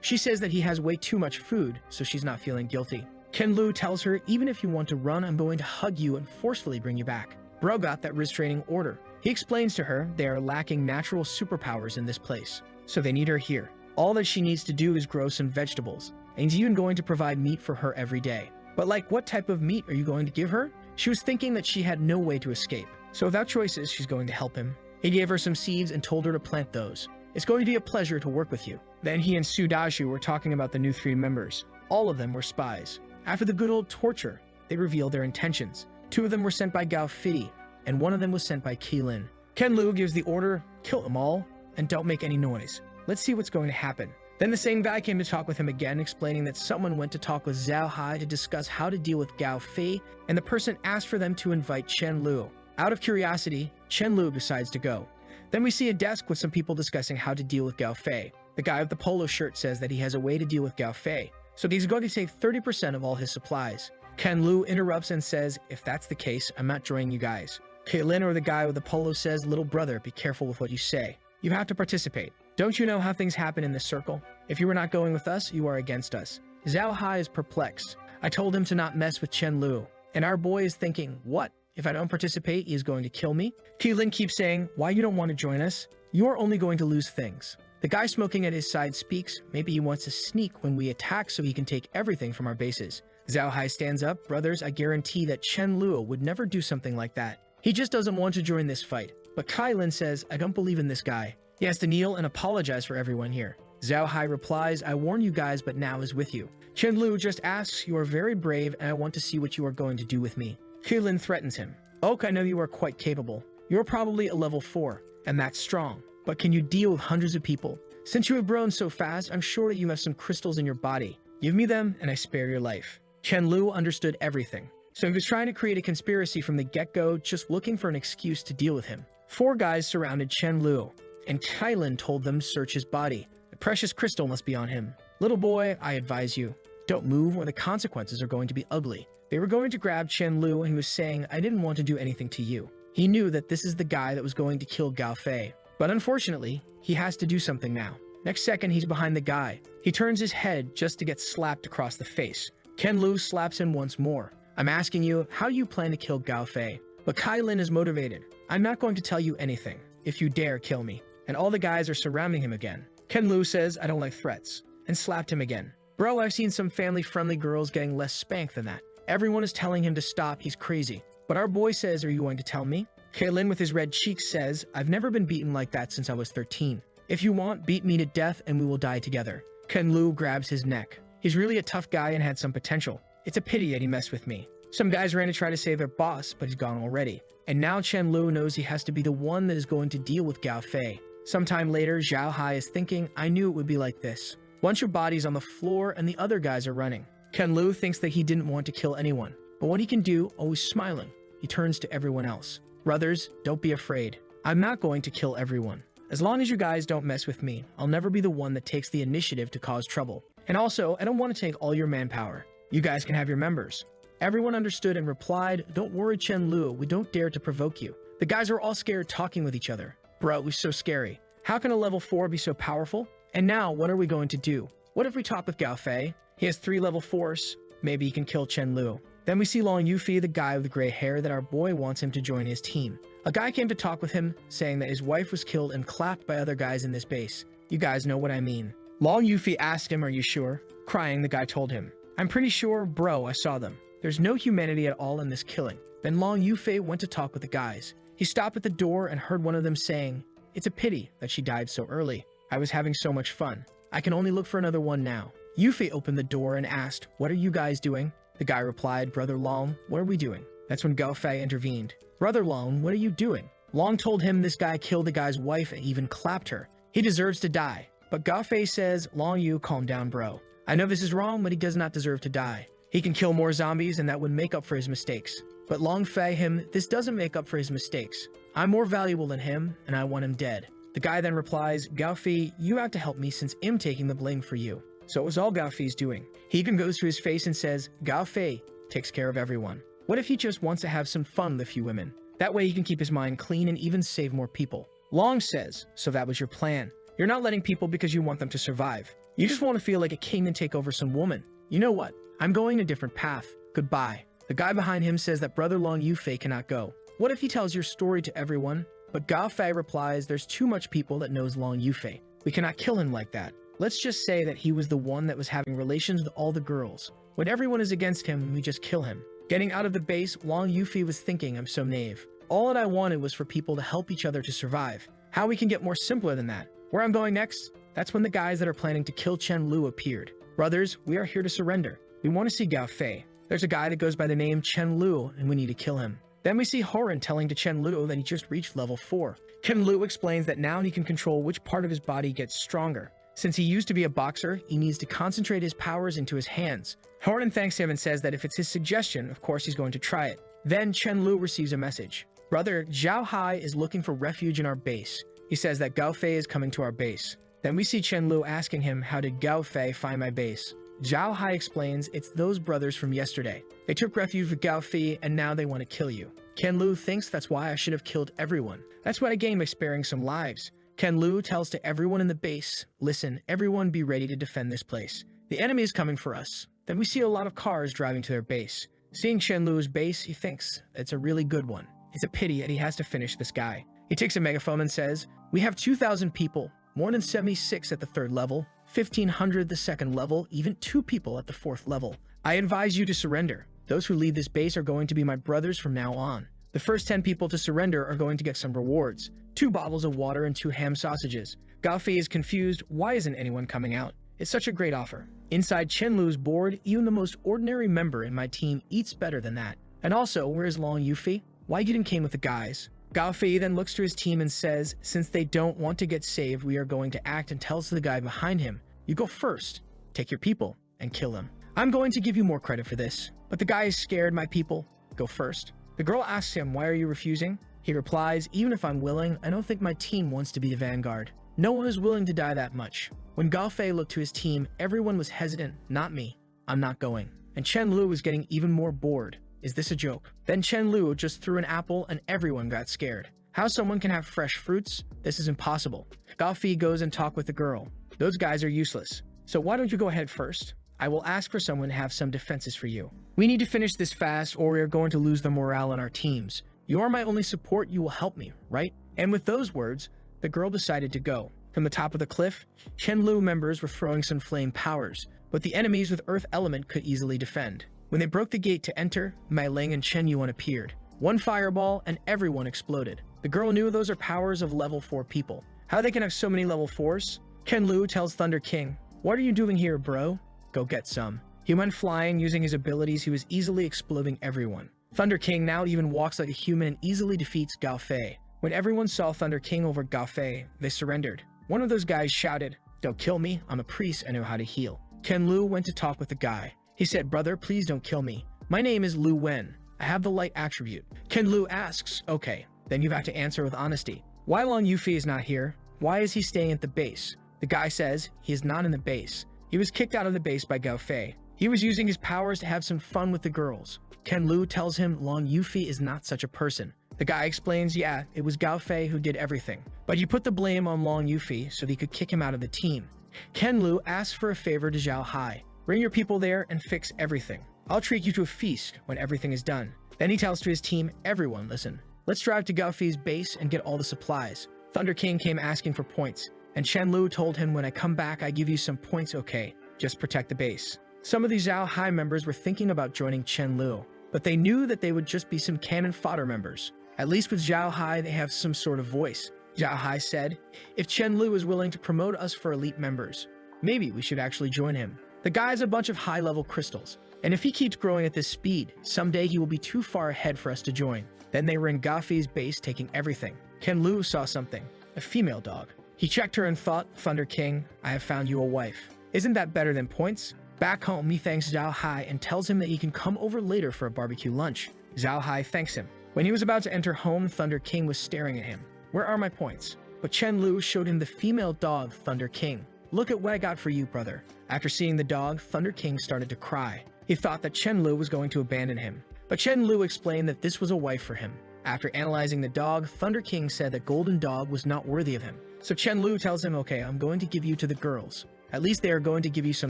She says that he has way too much food, so she's not feeling guilty. Ken Lu tells her, even if you want to run, I'm going to hug you and forcefully bring you back. Bro got that restraining order. He explains to her they are lacking natural superpowers in this place, so they need her here. All that she needs to do is grow some vegetables, and he's even going to provide meat for her every day. But like, what type of meat are you going to give her? She was thinking that she had no way to escape, so without choices, she's going to help him. He gave her some seeds and told her to plant those. It's going to be a pleasure to work with you. Then he and Su Dashu were talking about the new 3 members. All of them were spies. After the good old torture, they revealed their intentions. 2 of them were sent by Gao Fidi, and 1 of them was sent by Keelin. Ken Lu gives the order, kill them all, and don't make any noise. Let's see what's going to happen. Then the same guy came to talk with him again, explaining that someone went to talk with Zhao Hai to discuss how to deal with Gao Fei, and the person asked for them to invite Chen Lu. Out of curiosity, Chen Lu decides to go. Then we see a desk with some people discussing how to deal with Gao Fei. The guy with the polo shirt says that he has a way to deal with Gao Fei, so he's going to take 30% of all his supplies. Ken Lu interrupts and says, if that's the case, I'm not joining you guys. Caitlin, or the guy with the polo, says, little brother, be careful with what you say. You have to participate. Don't you know how things happen in this circle? If you are not going with us, you are against us. Zhao Hai is perplexed. I told him to not mess with Chen Lu, and our boy is thinking, what? If I don't participate, he is going to kill me? Keelin keeps saying, why you don't want to join us? You are only going to lose things. The guy smoking at his side speaks, maybe he wants to sneak when we attack so he can take everything from our bases. Zhao Hai stands up. Brothers, I guarantee that Chen Luo would never do something like that. He just doesn't want to join this fight. But Kai Lin says, I don't believe in this guy. He has to kneel and apologize for everyone here. Zhao Hai replies, I warn you guys, but now is with you. Chen Lu just asks, you are very brave and I want to see what you are going to do with me. Kai Lin threatens him. Oak, I know you are quite capable. You're probably a level 4, and that's strong. But can you deal with hundreds of people? Since you have grown so fast, I'm sure that you have some crystals in your body. Give me them and I spare your life. Chen Lu understood everything. So he was trying to create a conspiracy from the get-go, just looking for an excuse to deal with him. 4 guys surrounded Chen Lu, and Kai Lin told them search his body. The precious crystal must be on him. Little boy, I advise you, don't move or the consequences are going to be ugly. They were going to grab Chen Lu and he was saying, I didn't want to do anything to you. He knew that this is the guy that was going to kill Gao Fei. But unfortunately, he has to do something now. Next second, he's behind the guy. He turns his head just to get slapped across the face. Chen Lu slaps him once more. I'm asking you, how do you plan to kill Gao Fei? But Kai Lin is motivated. I'm not going to tell you anything. If you dare kill me. And all the guys are surrounding him again. Chen Lu says, I don't like threats. And slapped him again. Bro, I've seen some family-friendly girls getting less spanked than that. Everyone is telling him to stop, he's crazy. But our boy says, are you going to tell me? Kai Lin with his red cheeks says, I've never been beaten like that since I was 13. If you want, beat me to death and we will die together. Chen Lu grabs his neck. He's really a tough guy and had some potential. It's a pity that he messed with me. Some guys ran to try to save their boss, but he's gone already. And now Chen Lu knows he has to be the one that is going to deal with Gao Fei. Sometime later, Zhao Hai is thinking, I knew it would be like this. Bunch of bodies on the floor and the other guys are running. Chen Lu thinks that he didn't want to kill anyone. But what he can do, always smiling. He turns to everyone else. Brothers, don't be afraid. I'm not going to kill everyone. As long as you guys don't mess with me, I'll never be the one that takes the initiative to cause trouble. And also, I don't want to take all your manpower. You guys can have your members. Everyone understood and replied, don't worry Chen Lu, we don't dare to provoke you. The guys are all scared talking with each other. Bro, it was so scary. How can a level 4 be so powerful? And now, what are we going to do? What if we talk with Gao Fei? He has 3 level 4s. Maybe he can kill Chen Lu. Then we see Long Yufi, the guy with the gray hair that our boy wants him to join his team. A guy came to talk with him, saying that his wife was killed and clapped by other guys in this base. You guys know what I mean. Long Yufi asked him, are you sure? Crying, the guy told him, I'm pretty sure, bro, I saw them. There's no humanity at all in this killing. Then Long Yufi went to talk with the guys. He stopped at the door and heard one of them saying, it's a pity that she died so early. I was having so much fun. I can only look for another one now. Yufi opened the door and asked, what are you guys doing? The guy replied, Brother Long, what are we doing? That's when Gao Fei intervened. Brother Long, what are you doing? Long told him this guy killed the guy's wife and even clapped her. He deserves to die. But Gao Fei says, Long Yu, calm down, bro. I know this is wrong, but he does not deserve to die. He can kill more zombies and that would make up for his mistakes. But Long Fei him, this doesn't make up for his mistakes. I'm more valuable than him, and I want him dead. The guy then replies, Gao Fei, you have to help me since I'm taking the blame for you. So it was all Gao Fei's doing. He even goes to his face and says, Gao Fei takes care of everyone. What if he just wants to have some fun with a few women? That way he can keep his mind clean and even save more people. Long says, so that was your plan. You're not letting people because you want them to survive. You just want to feel like a king and take over some woman. You know what? I'm going a different path. Goodbye. The guy behind him says that Brother Long Yufei cannot go. What if he tells your story to everyone? But Gao Fei replies, there's too much people that knows Long Yufei. We cannot kill him like that. Let's just say that he was the one that was having relations with all the girls. When everyone is against him, we just kill him. Getting out of the base, Long Yufi was thinking, I'm so naive. All that I wanted was for people to help each other to survive. How we can get more simpler than that? Where I'm going next? That's when the guys that are planning to kill Chen Lu appeared. Brothers, we are here to surrender. We want to see Gao Fei. There's a guy that goes by the name Chen Lu, and we need to kill him. Then we see Horan telling to Chen Lu that he just reached level 4. Chen Lu explains that now he can control which part of his body gets stronger. Since he used to be a boxer, he needs to concentrate his powers into his hands. Horan thanks him and says that if it's his suggestion, of course he's going to try it. Then Chen Lu receives a message. Brother, Zhao Hai is looking for refuge in our base. He says that Gao Fei is coming to our base. Then we see Chen Lu asking him, how did Gao Fei find my base? Zhao Hai explains it's those brothers from yesterday. They took refuge with Gao Fei and now they want to kill you. Chen Lu thinks that's why I should have killed everyone. That's what I gained by sparing some lives. Chen Lu tells to everyone in the base, listen, everyone be ready to defend this place. The enemy is coming for us. Then we see a lot of cars driving to their base. Seeing Chen Lu's base, he thinks it's a really good one. It's a pity that he has to finish this guy. He takes a megaphone and says, we have 2,000 people, more than 76 at the 3rd level, 1,500 the 2nd level, even 2 people at the 4th level. I advise you to surrender. Those who leave this base are going to be my brothers from now on. The first 10 people to surrender are going to get some rewards. 2 bottles of water and 2 ham sausages. Gao Fei is confused. Why isn't anyone coming out? It's such a great offer. Inside, Chen Lu's board. Even the most ordinary member in my team eats better than that. And also, where's Long Yufi? Why you didn't came with the guys? Gao Fei then looks to his team and says, since they don't want to get saved, we are going to act, and tells the guy behind him, you go first, take your people, and kill him. I'm going to give you more credit for this, but the guy is scared. My people, go first. The girl asks him, why are you refusing? He replies, even if I'm willing, I don't think my team wants to be the vanguard. No one is willing to die that much. When Gao Fei looked to his team, everyone was hesitant. Not me. I'm not going. And Chen Lu was getting even more bored. Is this a joke? Then Chen Lu just threw an apple and everyone got scared. How someone can have fresh fruits? This is impossible. Gao Fei goes and talks with the girl. Those guys are useless. So why don't you go ahead first? I will ask for someone to have some defenses for you. We need to finish this fast or we are going to lose the morale in our teams. You are my only support. You will help me, right? And with those words, the girl decided to go. From the top of the cliff, Chen Lu members were throwing some flame powers, but the enemies with earth element could easily defend. When they broke the gate to enter, Mei Ling and Chen Yuan appeared. One fireball and everyone exploded. The girl knew those are powers of level 4 people. How they can have so many level 4s? Chen Lu tells Thunder King, what are you doing here, bro? Go get some. He went flying. Using his abilities, he was easily exploding everyone. Thunder King now even walks like a human and easily defeats Gao Fei. When everyone saw Thunder King over Gao Fei, they surrendered. One of those guys shouted, don't kill me, I'm a priest, I know how to heal. Chen Lu went to talk with the guy. He said, brother, please don't kill me. My name is Lu Wen. I have the light attribute. Chen Lu asks, okay, then you have to answer with honesty. Why Long Yufi is not here? Why is he staying at the base? The guy says, he is not in the base. He was kicked out of the base by Gao Fei. He was using his powers to have some fun with the girls. Chen Lu tells him Long Yufi is not such a person. The guy explains, yeah, it was Gao Fei who did everything, but you put the blame on Long Yufi so that he could kick him out of the team. Chen Lu asks for a favor to Zhao Hai. Bring your people there and fix everything. I'll treat you to a feast when everything is done. Then he tells to his team, everyone listen. Let's drive to Gao Fei's base and get all the supplies. Thunder King came asking for points, and Chen Lu told him, when I come back, I give you some points, okay? Just protect the base. Some of the Zhao Hai members were thinking about joining Chen Lu, but they knew that they would just be some cannon fodder members. At least with Zhao Hai, they have some sort of voice. Zhao Hai said, if Chen Lu is willing to promote us for elite members, maybe we should actually join him. The guy has a bunch of high-level crystals, and if he keeps growing at this speed, someday he will be too far ahead for us to join. Then they were in Gao Fei's base taking everything. Chen Lu saw something, a female dog. He checked her and thought, Thunder King, I have found you a wife. Isn't that better than points? Back home, he thanks Zhao Hai and tells him that he can come over later for a barbecue lunch. Zhao Hai thanks him. When he was about to enter home, Thunder King was staring at him. Where are my points? But Chen Lu showed him the female dog, Thunder King. Look at what I got for you, brother. After seeing the dog, Thunder King started to cry. He thought that Chen Lu was going to abandon him. But Chen Lu explained that this was a wife for him. After analyzing the dog, Thunder King said that Golden Dog was not worthy of him. So Chen Lu tells him, okay, I'm going to give you to the girls. At least they are going to give you some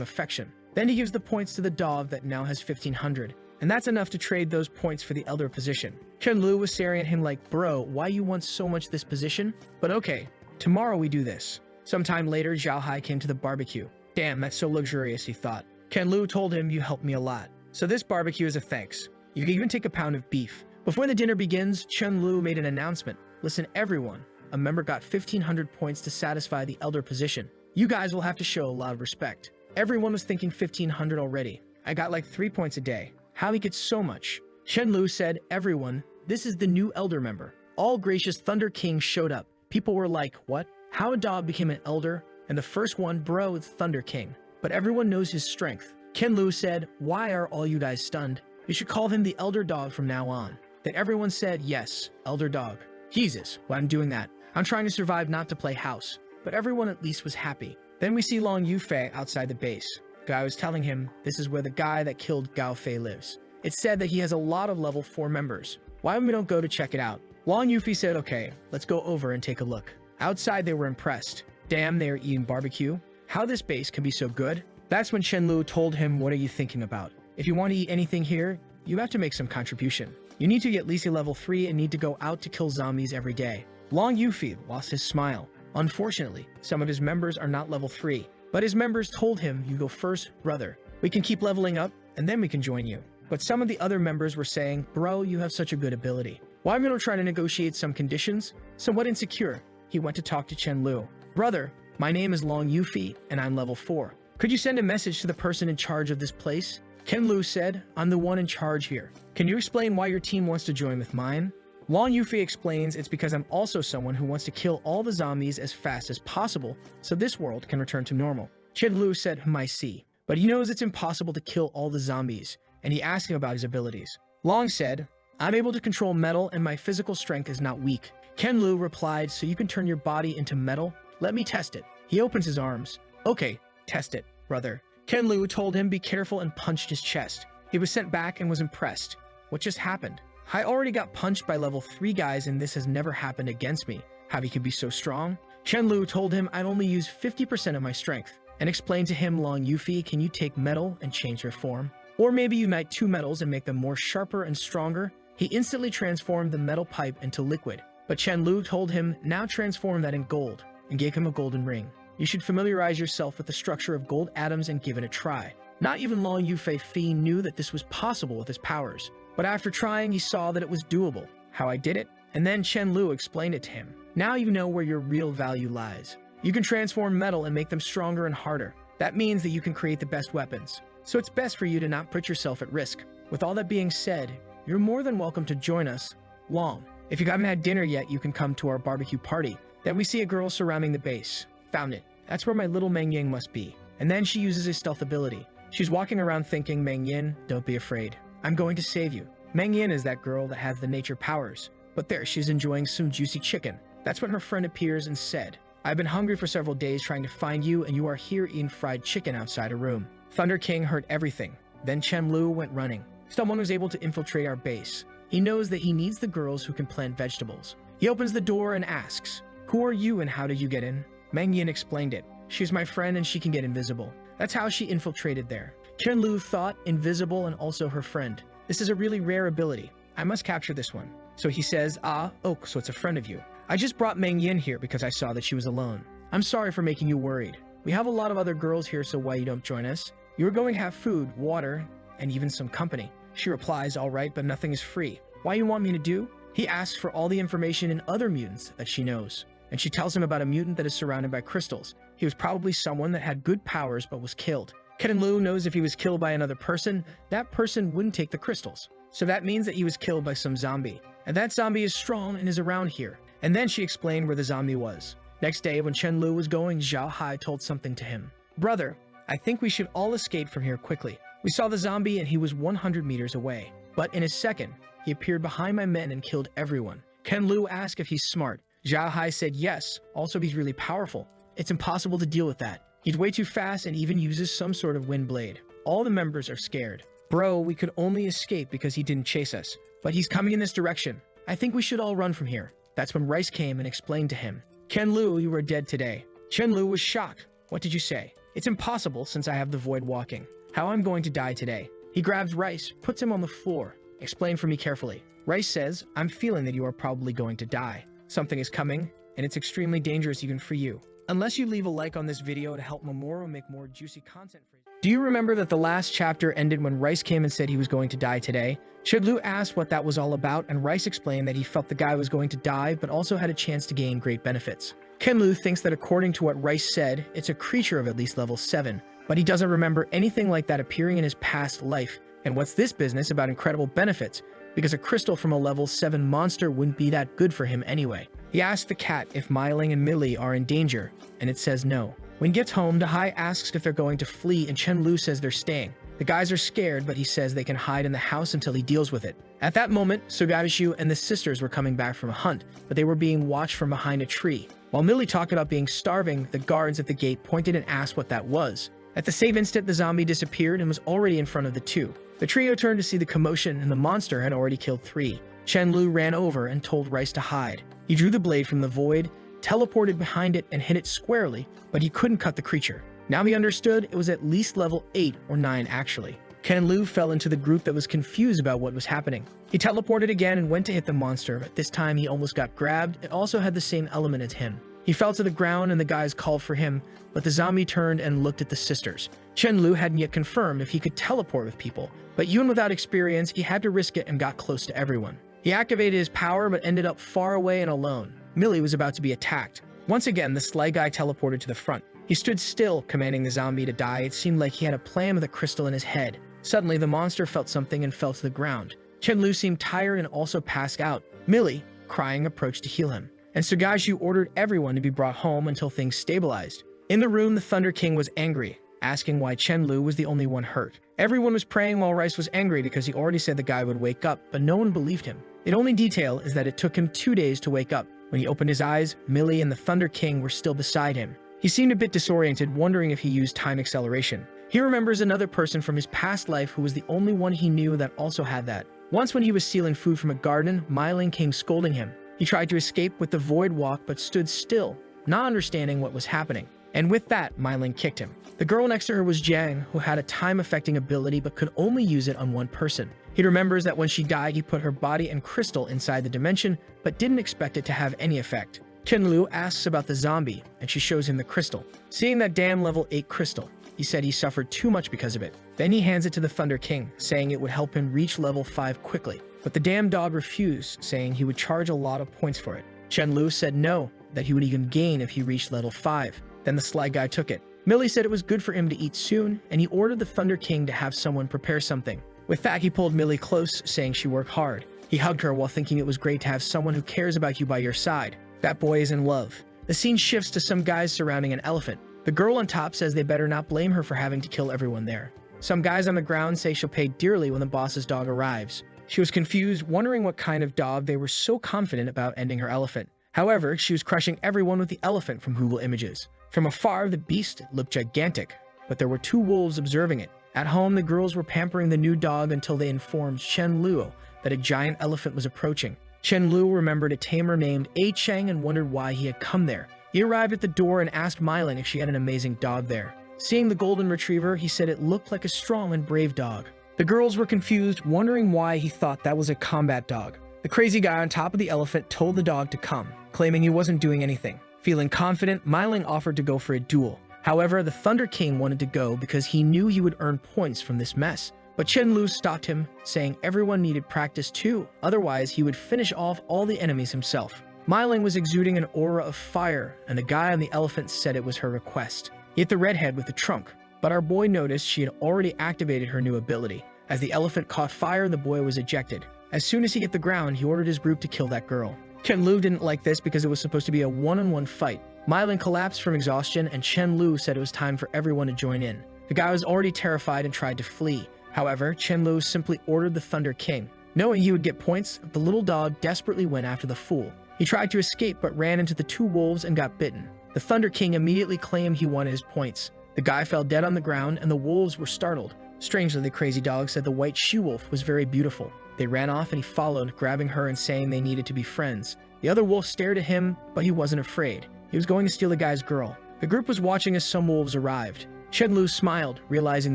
affection. Then he gives the points to the dog that now has 1,500. And that's enough to trade those points for the elder position. Chen Lu was staring at him like, bro, why you want so much this position? But okay, tomorrow we do this. Sometime later, Zhao Hai came to the barbecue. Damn, that's so luxurious, he thought. Chen Lu told him, you helped me a lot. So this barbecue is a thanks. You can even take a pound of beef. Before the dinner begins, Chen Lu made an announcement. Listen, everyone, a member got 1,500 points to satisfy the elder position. You guys will have to show a lot of respect. Everyone was thinking 1,500 already. I got like 3 points a day. How he gets so much? Chen Lu said, everyone, this is the new elder member. All gracious Thunder King showed up. People were like, what? How a dog became an elder? And the first one, bro, it's Thunder King. But everyone knows his strength. Chen Lu said, why are all you guys stunned? You should call him the elder dog from now on. Then everyone said, yes, elder dog. Jesus, why I'm doing that. I'm trying to survive, not to play house. But everyone at least was happy. Then we see Long Yufei outside the base. Guy was telling him this is where the guy that killed Gao Fei lives. It said that he has a lot of level 4 members. Why we don't go to check it out? Long Yufi said, okay, let's go over and take a look. Outside they were impressed. Damn, they are eating barbecue. How this base can be so good? That's when Chen Lu told him, what are you thinking about? If you want to eat anything here, you have to make some contribution. You need to get at least a level 3 and need to go out to kill zombies every day. Long Yufi lost his smile. Unfortunately, some of his members are not level 3, but his members told him, you go first, brother. We can keep leveling up, and then we can join you. But some of the other members were saying, bro, you have such a good ability. Well, I'm going to try to negotiate some conditions. Somewhat insecure, he went to talk to Chen Lu. Brother, my name is Long Yufi, and I'm level 4. Could you send a message to the person in charge of this place? Chen Lu said, I'm the one in charge here. Can you explain why your team wants to join with mine? Long Yufi explains it's because I'm also someone who wants to kill all the zombies as fast as possible so this world can return to normal. Chen Lu said, I see. But he knows it's impossible to kill all the zombies, and he asked him about his abilities. Long said, I'm able to control metal and my physical strength is not weak. Chen Lu replied, so you can turn your body into metal? Let me test it. He opens his arms. Okay, test it, brother. Chen Lu told him be careful and punched his chest. He was sent back and was impressed. What just happened? I already got punched by level 3 guys and this has never happened against me. How he could be so strong? Chen Lu told him I'd only use 50% of my strength and explained to him, Long Yufi, can you take metal and change their form? Or maybe unite 2 metals and make them more sharper and stronger? He instantly transformed the metal pipe into liquid. But Chen Lu told him, now transform that in gold, and gave him a golden ring. You should familiarize yourself with the structure of gold atoms and give it a try. Not even Long Yufi knew that this was possible with his powers. But after trying, he saw that it was doable. How I did it? And then Chen Lu explained it to him. Now you know where your real value lies. You can transform metal and make them stronger and harder. That means that you can create the best weapons. So it's best for you to not put yourself at risk. With all that being said, you're more than welcome to join us, Long. If you haven't had dinner yet, you can come to our barbecue party. Then we see a girl surrounding the base. Found it. That's where my little Meng Yin must be. And then she uses a stealth ability. She's walking around thinking, Meng Yin, don't be afraid. I'm going to save you. Meng Yin is that girl that has the nature powers. But there, she's enjoying some juicy chicken. That's when her friend appears and said, I've been hungry for several days trying to find you, and you are here eating fried chicken outside a room. Thunder King heard everything. Then Chen Lu went running. Someone was able to infiltrate our base. He knows that he needs the girls who can plant vegetables. He opens the door and asks, who are you and how did you get in? Meng Yin explained it. She's my friend and she can get invisible. That's how she infiltrated there. Chen Lu thought invisible and also her friend. This is a really rare ability. I must capture this one. So he says, so it's a friend of you. I just brought Meng Yin here because I saw that she was alone. I'm sorry for making you worried. We have a lot of other girls here, so why you don't join us? You're going to have food, water, and even some company. She replies, all right, but nothing is free. Why you want me to do? He asks for all the information in other mutants that she knows. And she tells him about a mutant that is surrounded by crystals. He was probably someone that had good powers but was killed. Ken Lu knows if he was killed by another person, that person wouldn't take the crystals. So that means that he was killed by some zombie. And that zombie is strong and is around here. And then she explained where the zombie was. Next day, when Chen Lu was going, Zhao Hai told something to him. Brother, I think we should all escape from here quickly. We saw the zombie and he was 100 meters away. But in a second, he appeared behind my men and killed everyone. Ken Lu asked if he's smart. Zhao Hai said yes, also he's really powerful. It's impossible to deal with that. He's way too fast and even uses some sort of wind blade. All the members are scared. Bro, we could only escape because he didn't chase us. But he's coming in this direction. I think we should all run from here. That's when Rice came and explained to him. Ken Lu, you are dead today. Chen Lu was shocked. What did you say? It's impossible since I have the void walking. How I'm going to die today. He grabs Rice, puts him on the floor. Explain for me carefully. Rice says, I'm feeling that you are probably going to die. Something is coming, and it's extremely dangerous even for you. Unless you leave a like on this video to help Mamoru make more juicy content for you. Do you remember that the last chapter ended when Rice came and said he was going to die today? Shidlu asked what that was all about, and Rice explained that he felt the guy was going to die, but also had a chance to gain great benefits. Kenlu thinks that according to what Rice said, it's a creature of at least level 7, but he doesn't remember anything like that appearing in his past life. And what's this business about incredible benefits? Because a crystal from a level 7 monster wouldn't be that good for him anyway. He asks the cat if Myling and Millie are in danger, and it says no. When he gets home, Dahai asks if they're going to flee, and Chen Lu says they're staying. The guys are scared, but he says they can hide in the house until he deals with it. At that moment, Sugarishu and the sisters were coming back from a hunt, but they were being watched from behind a tree. While Millie talked about being starving, the guards at the gate pointed and asked what that was. At the same instant, the zombie disappeared and was already in front of the two. The trio turned to see the commotion, and the monster had already killed 3. Chen Lu ran over and told Rice to hide. He drew the blade from the void, teleported behind it, and hit it squarely, but he couldn't cut the creature. Now he understood it was at least level 8 or 9 actually. Ken Lu fell into the group that was confused about what was happening. He teleported again and went to hit the monster, but this time he almost got grabbed. It also had the same element as him. He He fell to the ground and the guys called for him, but the zombie turned and looked at the sisters. Chen-Lu hadn't yet confirmed if he could teleport with people, but even without experience, he had to risk it and got close to everyone. He activated his power but ended up far away and alone. Millie was about to be attacked. Once again, the sly guy teleported to the front. He stood still, commanding the zombie to die. It seemed like he had a plan with a crystal in his head. Suddenly, the monster felt something and fell to the ground. Chen-Lu seemed tired and also passed out. Millie, crying, approached to heal him, and Sugaju ordered everyone to be brought home until things stabilized. In the room, the Thunder King was angry, asking why Chen-Lu was the only one hurt. Everyone was praying while Rice was angry because he already said the guy would wake up, but no one believed him. The only detail is that it took him 2 days to wake up. When he opened his eyes, Millie and the Thunder King were still beside him. He seemed a bit disoriented, wondering if he used time acceleration. He remembers another person from his past life who was the only one he knew that also had that. Once when he was stealing food from a garden, Myling came scolding him. He tried to escape with the void walk but stood still, not understanding what was happening. And with that, Myling kicked him. The girl next to her was Jiang, who had a time-affecting ability but could only use it on one person. He remembers that when she died, he put her body and crystal inside the dimension, but didn't expect it to have any effect. Chen-Lu asks about the zombie, and she shows him the crystal. Seeing that damn level 8 crystal, he said he suffered too much because of it. Then he hands it to the Thunder King, saying it would help him reach level 5 quickly. But the damn dog refused, saying he would charge a lot of points for it. Chen-Lu said no, that he would even gain if he reached level 5. Then the sly guy took it. Millie said it was good for him to eat soon, and he ordered the Thunder King to have someone prepare something. With that, he pulled Millie close, saying she worked hard. He hugged her while thinking it was great to have someone who cares about you by your side. That boy is in love. The scene shifts to some guys surrounding an elephant. The girl on top says they better not blame her for having to kill everyone there. Some guys on the ground say she'll pay dearly when the boss's dog arrives. She was confused, wondering what kind of dog they were so confident about ending her elephant. However, she was crushing everyone with the elephant from Google Images. From afar, the beast looked gigantic, but there were 2 wolves observing it. At home, the girls were pampering the new dog until they informed Chen-Lu that a giant elephant was approaching. Chen-Lu remembered a tamer named A Cheng and wondered why he had come there. He arrived at the door and asked Myling if she had an amazing dog there. Seeing the golden retriever, he said it looked like a strong and brave dog. The girls were confused, wondering why he thought that was a combat dog. The crazy guy on top of the elephant told the dog to come, claiming he wasn't doing anything. Feeling confident, Myling offered to go for a duel. However, the Thunder King wanted to go because he knew he would earn points from this mess. But Chen-Lu stopped him, saying everyone needed practice too, otherwise he would finish off all the enemies himself. Myling was exuding an aura of fire, and the guy on the elephant said it was her request. He hit the redhead with the trunk, but our boy noticed she had already activated her new ability. As the elephant caught fire, the boy was ejected. As soon as he hit the ground, he ordered his group to kill that girl. Chen-Lu didn't like this because it was supposed to be a one-on-one fight. Myling collapsed from exhaustion, and Chen-Lu said it was time for everyone to join in. The guy was already terrified and tried to flee. However, Chen-Lu simply ordered the Thunder King. Knowing he would get points, the little dog desperately went after the fool. He tried to escape but ran into the 2 wolves and got bitten. The Thunder King immediately claimed he wanted his points. The guy fell dead on the ground and the wolves were startled. Strangely, the crazy dog said the white she-wolf was very beautiful. They ran off and he followed, grabbing her and saying they needed to be friends. The other wolf stared at him, but he wasn't afraid. He was going to steal the guy's girl. The group was watching as some wolves arrived. Chen-Lu smiled, realizing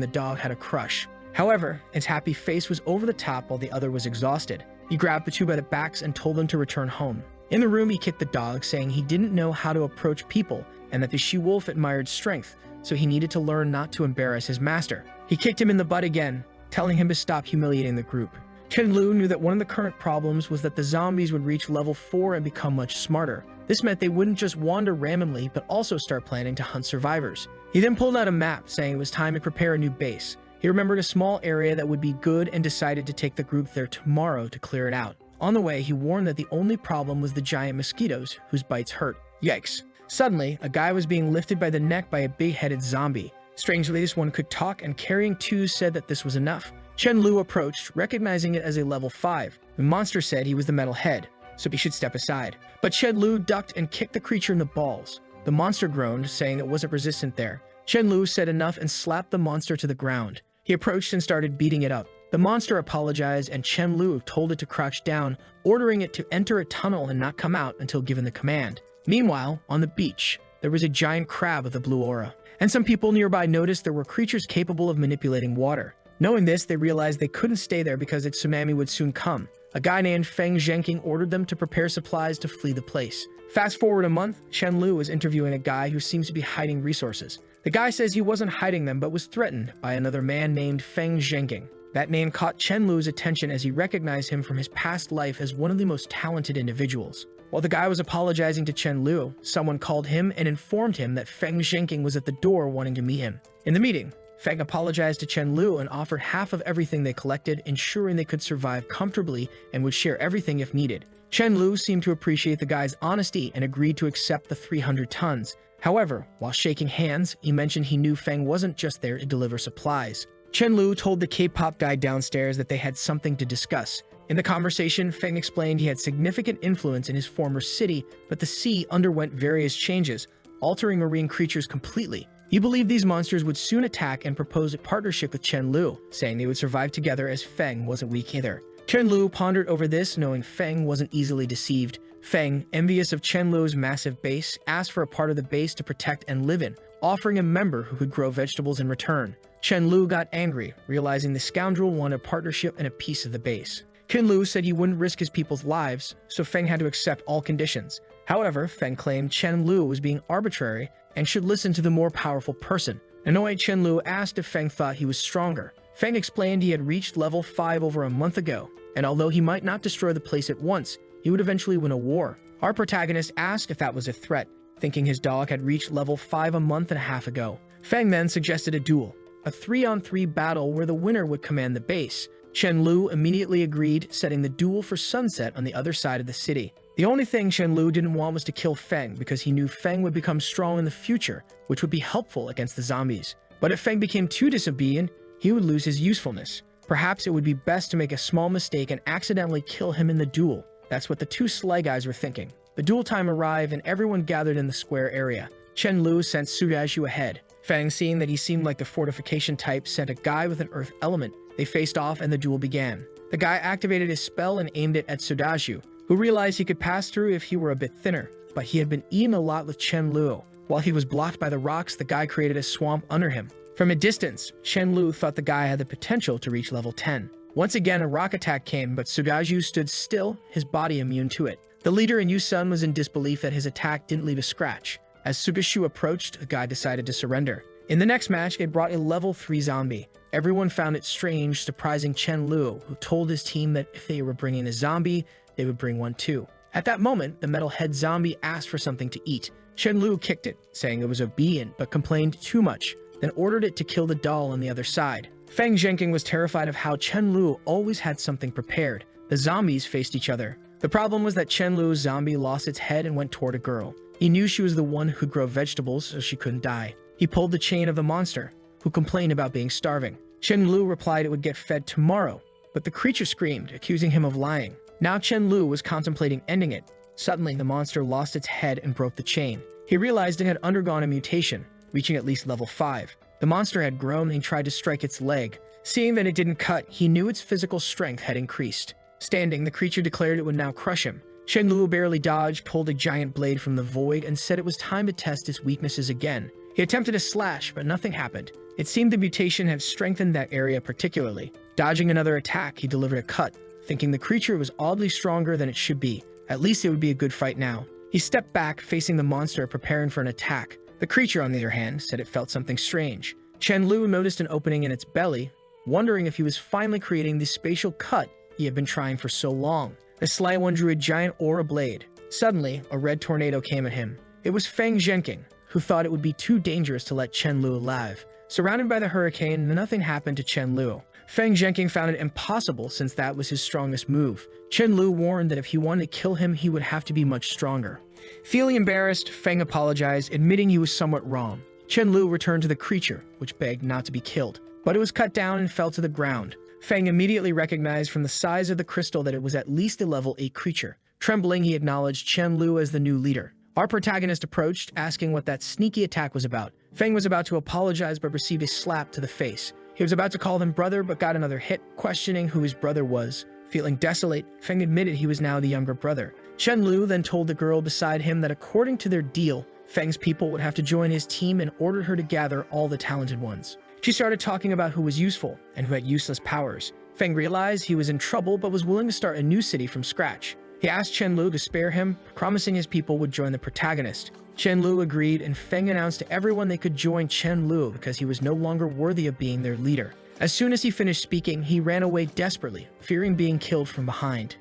the dog had a crush. However, its happy face was over the top while the other was exhausted. He grabbed the 2 by the backs and told them to return home. In the room, he kicked the dog, saying he didn't know how to approach people and that the she-wolf admired strength, so he needed to learn not to embarrass his master. He kicked him in the butt again, telling him to stop humiliating the group. Chen-Lu knew that one of the current problems was that the zombies would reach level 4 and become much smarter. This meant they wouldn't just wander randomly, but also start planning to hunt survivors. He then pulled out a map, saying it was time to prepare a new base. He remembered a small area that would be good and decided to take the group there tomorrow to clear it out. On the way, he warned that the only problem was the giant mosquitoes, whose bites hurt. Yikes. Suddenly, a guy was being lifted by the neck by a big-headed zombie. Strangely, this one could talk, and carrying 2 said that this was enough. Chen-Lu approached, recognizing it as a level 5. The monster said he was the metal head, so he should step aside. But Chen-Lu ducked and kicked the creature in the balls. The monster groaned, saying it wasn't resistant there. Chen-Lu said enough and slapped the monster to the ground. He approached and started beating it up. The monster apologized, and Chen-Lu told it to crouch down, ordering it to enter a tunnel and not come out until given the command. Meanwhile, on the beach, there was a giant crab with a blue aura, and some people nearby noticed there were creatures capable of manipulating water. Knowing this, they realized they couldn't stay there because a tsunami would soon come. A guy named Feng Zhenking ordered them to prepare supplies to flee the place. Fast forward a month, Chen Lu is interviewing a guy who seems to be hiding resources. The guy says he wasn't hiding them but was threatened by another man named Feng Zhenking. That name caught Chen Lu's attention as he recognized him from his past life as one of the most talented individuals. While the guy was apologizing to Chen Lu, someone called him and informed him that Feng Zhenking was at the door wanting to meet him. In the meeting, Feng apologized to Chen Lu and offered half of everything they collected, ensuring they could survive comfortably and would share everything if needed. Chen Lu seemed to appreciate the guy's honesty and agreed to accept the 300 tons. However, while shaking hands, he mentioned he knew Feng wasn't just there to deliver supplies. Chen Lu told the K-pop guy downstairs that they had something to discuss. In the conversation, Feng explained he had significant influence in his former city, but the sea underwent various changes, altering marine creatures completely. He believed these monsters would soon attack and proposed a partnership with Chen Lu, saying they would survive together as Feng wasn't weak either. Chen Lu pondered over this, knowing Feng wasn't easily deceived. Feng, envious of Chen Lu's massive base, asked for a part of the base to protect and live in, offering a member who could grow vegetables in return. Chen Lu got angry, realizing the scoundrel wanted a partnership and a piece of the base. Chen Lu said he wouldn't risk his people's lives, so Feng had to accept all conditions. However, Feng claimed Chen Lu was being arbitrary and should listen to the more powerful person. Annoyed, Chen Lu asked if Feng thought he was stronger. Feng explained he had reached level 5 over a month ago, and although he might not destroy the place at once, he would eventually win a war. Our protagonist asked if that was a threat, thinking his dog had reached level 5 a month and a half ago. Feng then suggested a duel, a 3-on-3 battle where the winner would command the base. Chen Lu immediately agreed, setting the duel for sunset on the other side of the city. The only thing Chen Lu didn't want was to kill Feng because he knew Feng would become strong in the future, which would be helpful against the zombies. But if Feng became too disobedient, he would lose his usefulness. Perhaps it would be best to make a small mistake and accidentally kill him in the duel. That's what the two Sly guys were thinking. The duel time arrived and everyone gathered in the square area. Chen Lu sent Sudaju ahead. Feng, seeing that he seemed like the fortification type, sent a guy with an earth element. They faced off and the duel began. The guy activated his spell and aimed it at Sudaju, who realized he could pass through if he were a bit thinner, but he had been eaten a lot with Chen Lu. While he was blocked by the rocks, the guy created a swamp under him. From a distance, Chen Lu thought the guy had the potential to reach level 10. Once again, a rock attack came, but Sudaju stood still, his body immune to it. The leader in Yusun was in disbelief that his attack didn't leave a scratch. As Sugashu approached, the guy decided to surrender. In the next match, it brought a level 3 zombie. Everyone found it strange, surprising Chen Lu, who told his team that if they were bringing a zombie, they would bring one too. At that moment, the metalhead zombie asked for something to eat. Chen Lu kicked it, saying it was obedient but complained too much, then ordered it to kill the doll on the other side. Feng Zhenking was terrified of how Chen Lu always had something prepared. The zombies faced each other. The problem was that Chen Lu's zombie lost its head and went toward a girl. He knew she was the one who could grow vegetables, so she couldn't die. He pulled the chain of the monster, who complained about being starving. Chen Lu replied it would get fed tomorrow, but the creature screamed, accusing him of lying. Now Chen Lu was contemplating ending it. Suddenly, the monster lost its head and broke the chain. He realized it had undergone a mutation, reaching at least level 5. The monster had grown and he tried to strike its leg. Seeing that it didn't cut, he knew its physical strength had increased. Standing, the creature declared it would now crush him. Chen Lu barely dodged, pulled a giant blade from the void, and said it was time to test its weaknesses again. He attempted a slash, but nothing happened. It seemed the mutation had strengthened that area particularly. Dodging another attack, he delivered a cut, thinking the creature was oddly stronger than it should be. At least it would be a good fight now. He stepped back, facing the monster, preparing for an attack. The creature, on the other hand, said it felt something strange. Chen Lu noticed an opening in its belly, wondering if he was finally creating the spatial cut he had been trying for so long. The Sly One drew a giant aura blade. Suddenly, a red tornado came at him. It was Feng Zhenking, who thought it would be too dangerous to let Chen Lu alive. Surrounded by the hurricane, nothing happened to Chen Lu. Feng Zhenking found it impossible since that was his strongest move. Chen Lu warned that if he wanted to kill him, he would have to be much stronger. Feeling embarrassed, Feng apologized, admitting he was somewhat wrong. Chen Lu returned to the creature, which begged not to be killed, but it was cut down and fell to the ground. Feng immediately recognized from the size of the crystal that it was at least a level 8 creature. Trembling, he acknowledged Chen Lu as the new leader. Our protagonist approached, asking what that sneaky attack was about. Feng was about to apologize but received a slap to the face. He was about to call them brother but got another hit, questioning who his brother was. Feeling desolate, Feng admitted he was now the younger brother. Chen Lu then told the girl beside him that according to their deal, Feng's people would have to join his team and ordered her to gather all the talented ones. She started talking about who was useful and who had useless powers. Feng realized he was in trouble but was willing to start a new city from scratch. He asked Chen Lu to spare him, promising his people would join the protagonist. Chen Lu agreed, and Feng announced to everyone they could join Chen Lu because he was no longer worthy of being their leader. As soon as he finished speaking, he ran away desperately, fearing being killed from behind.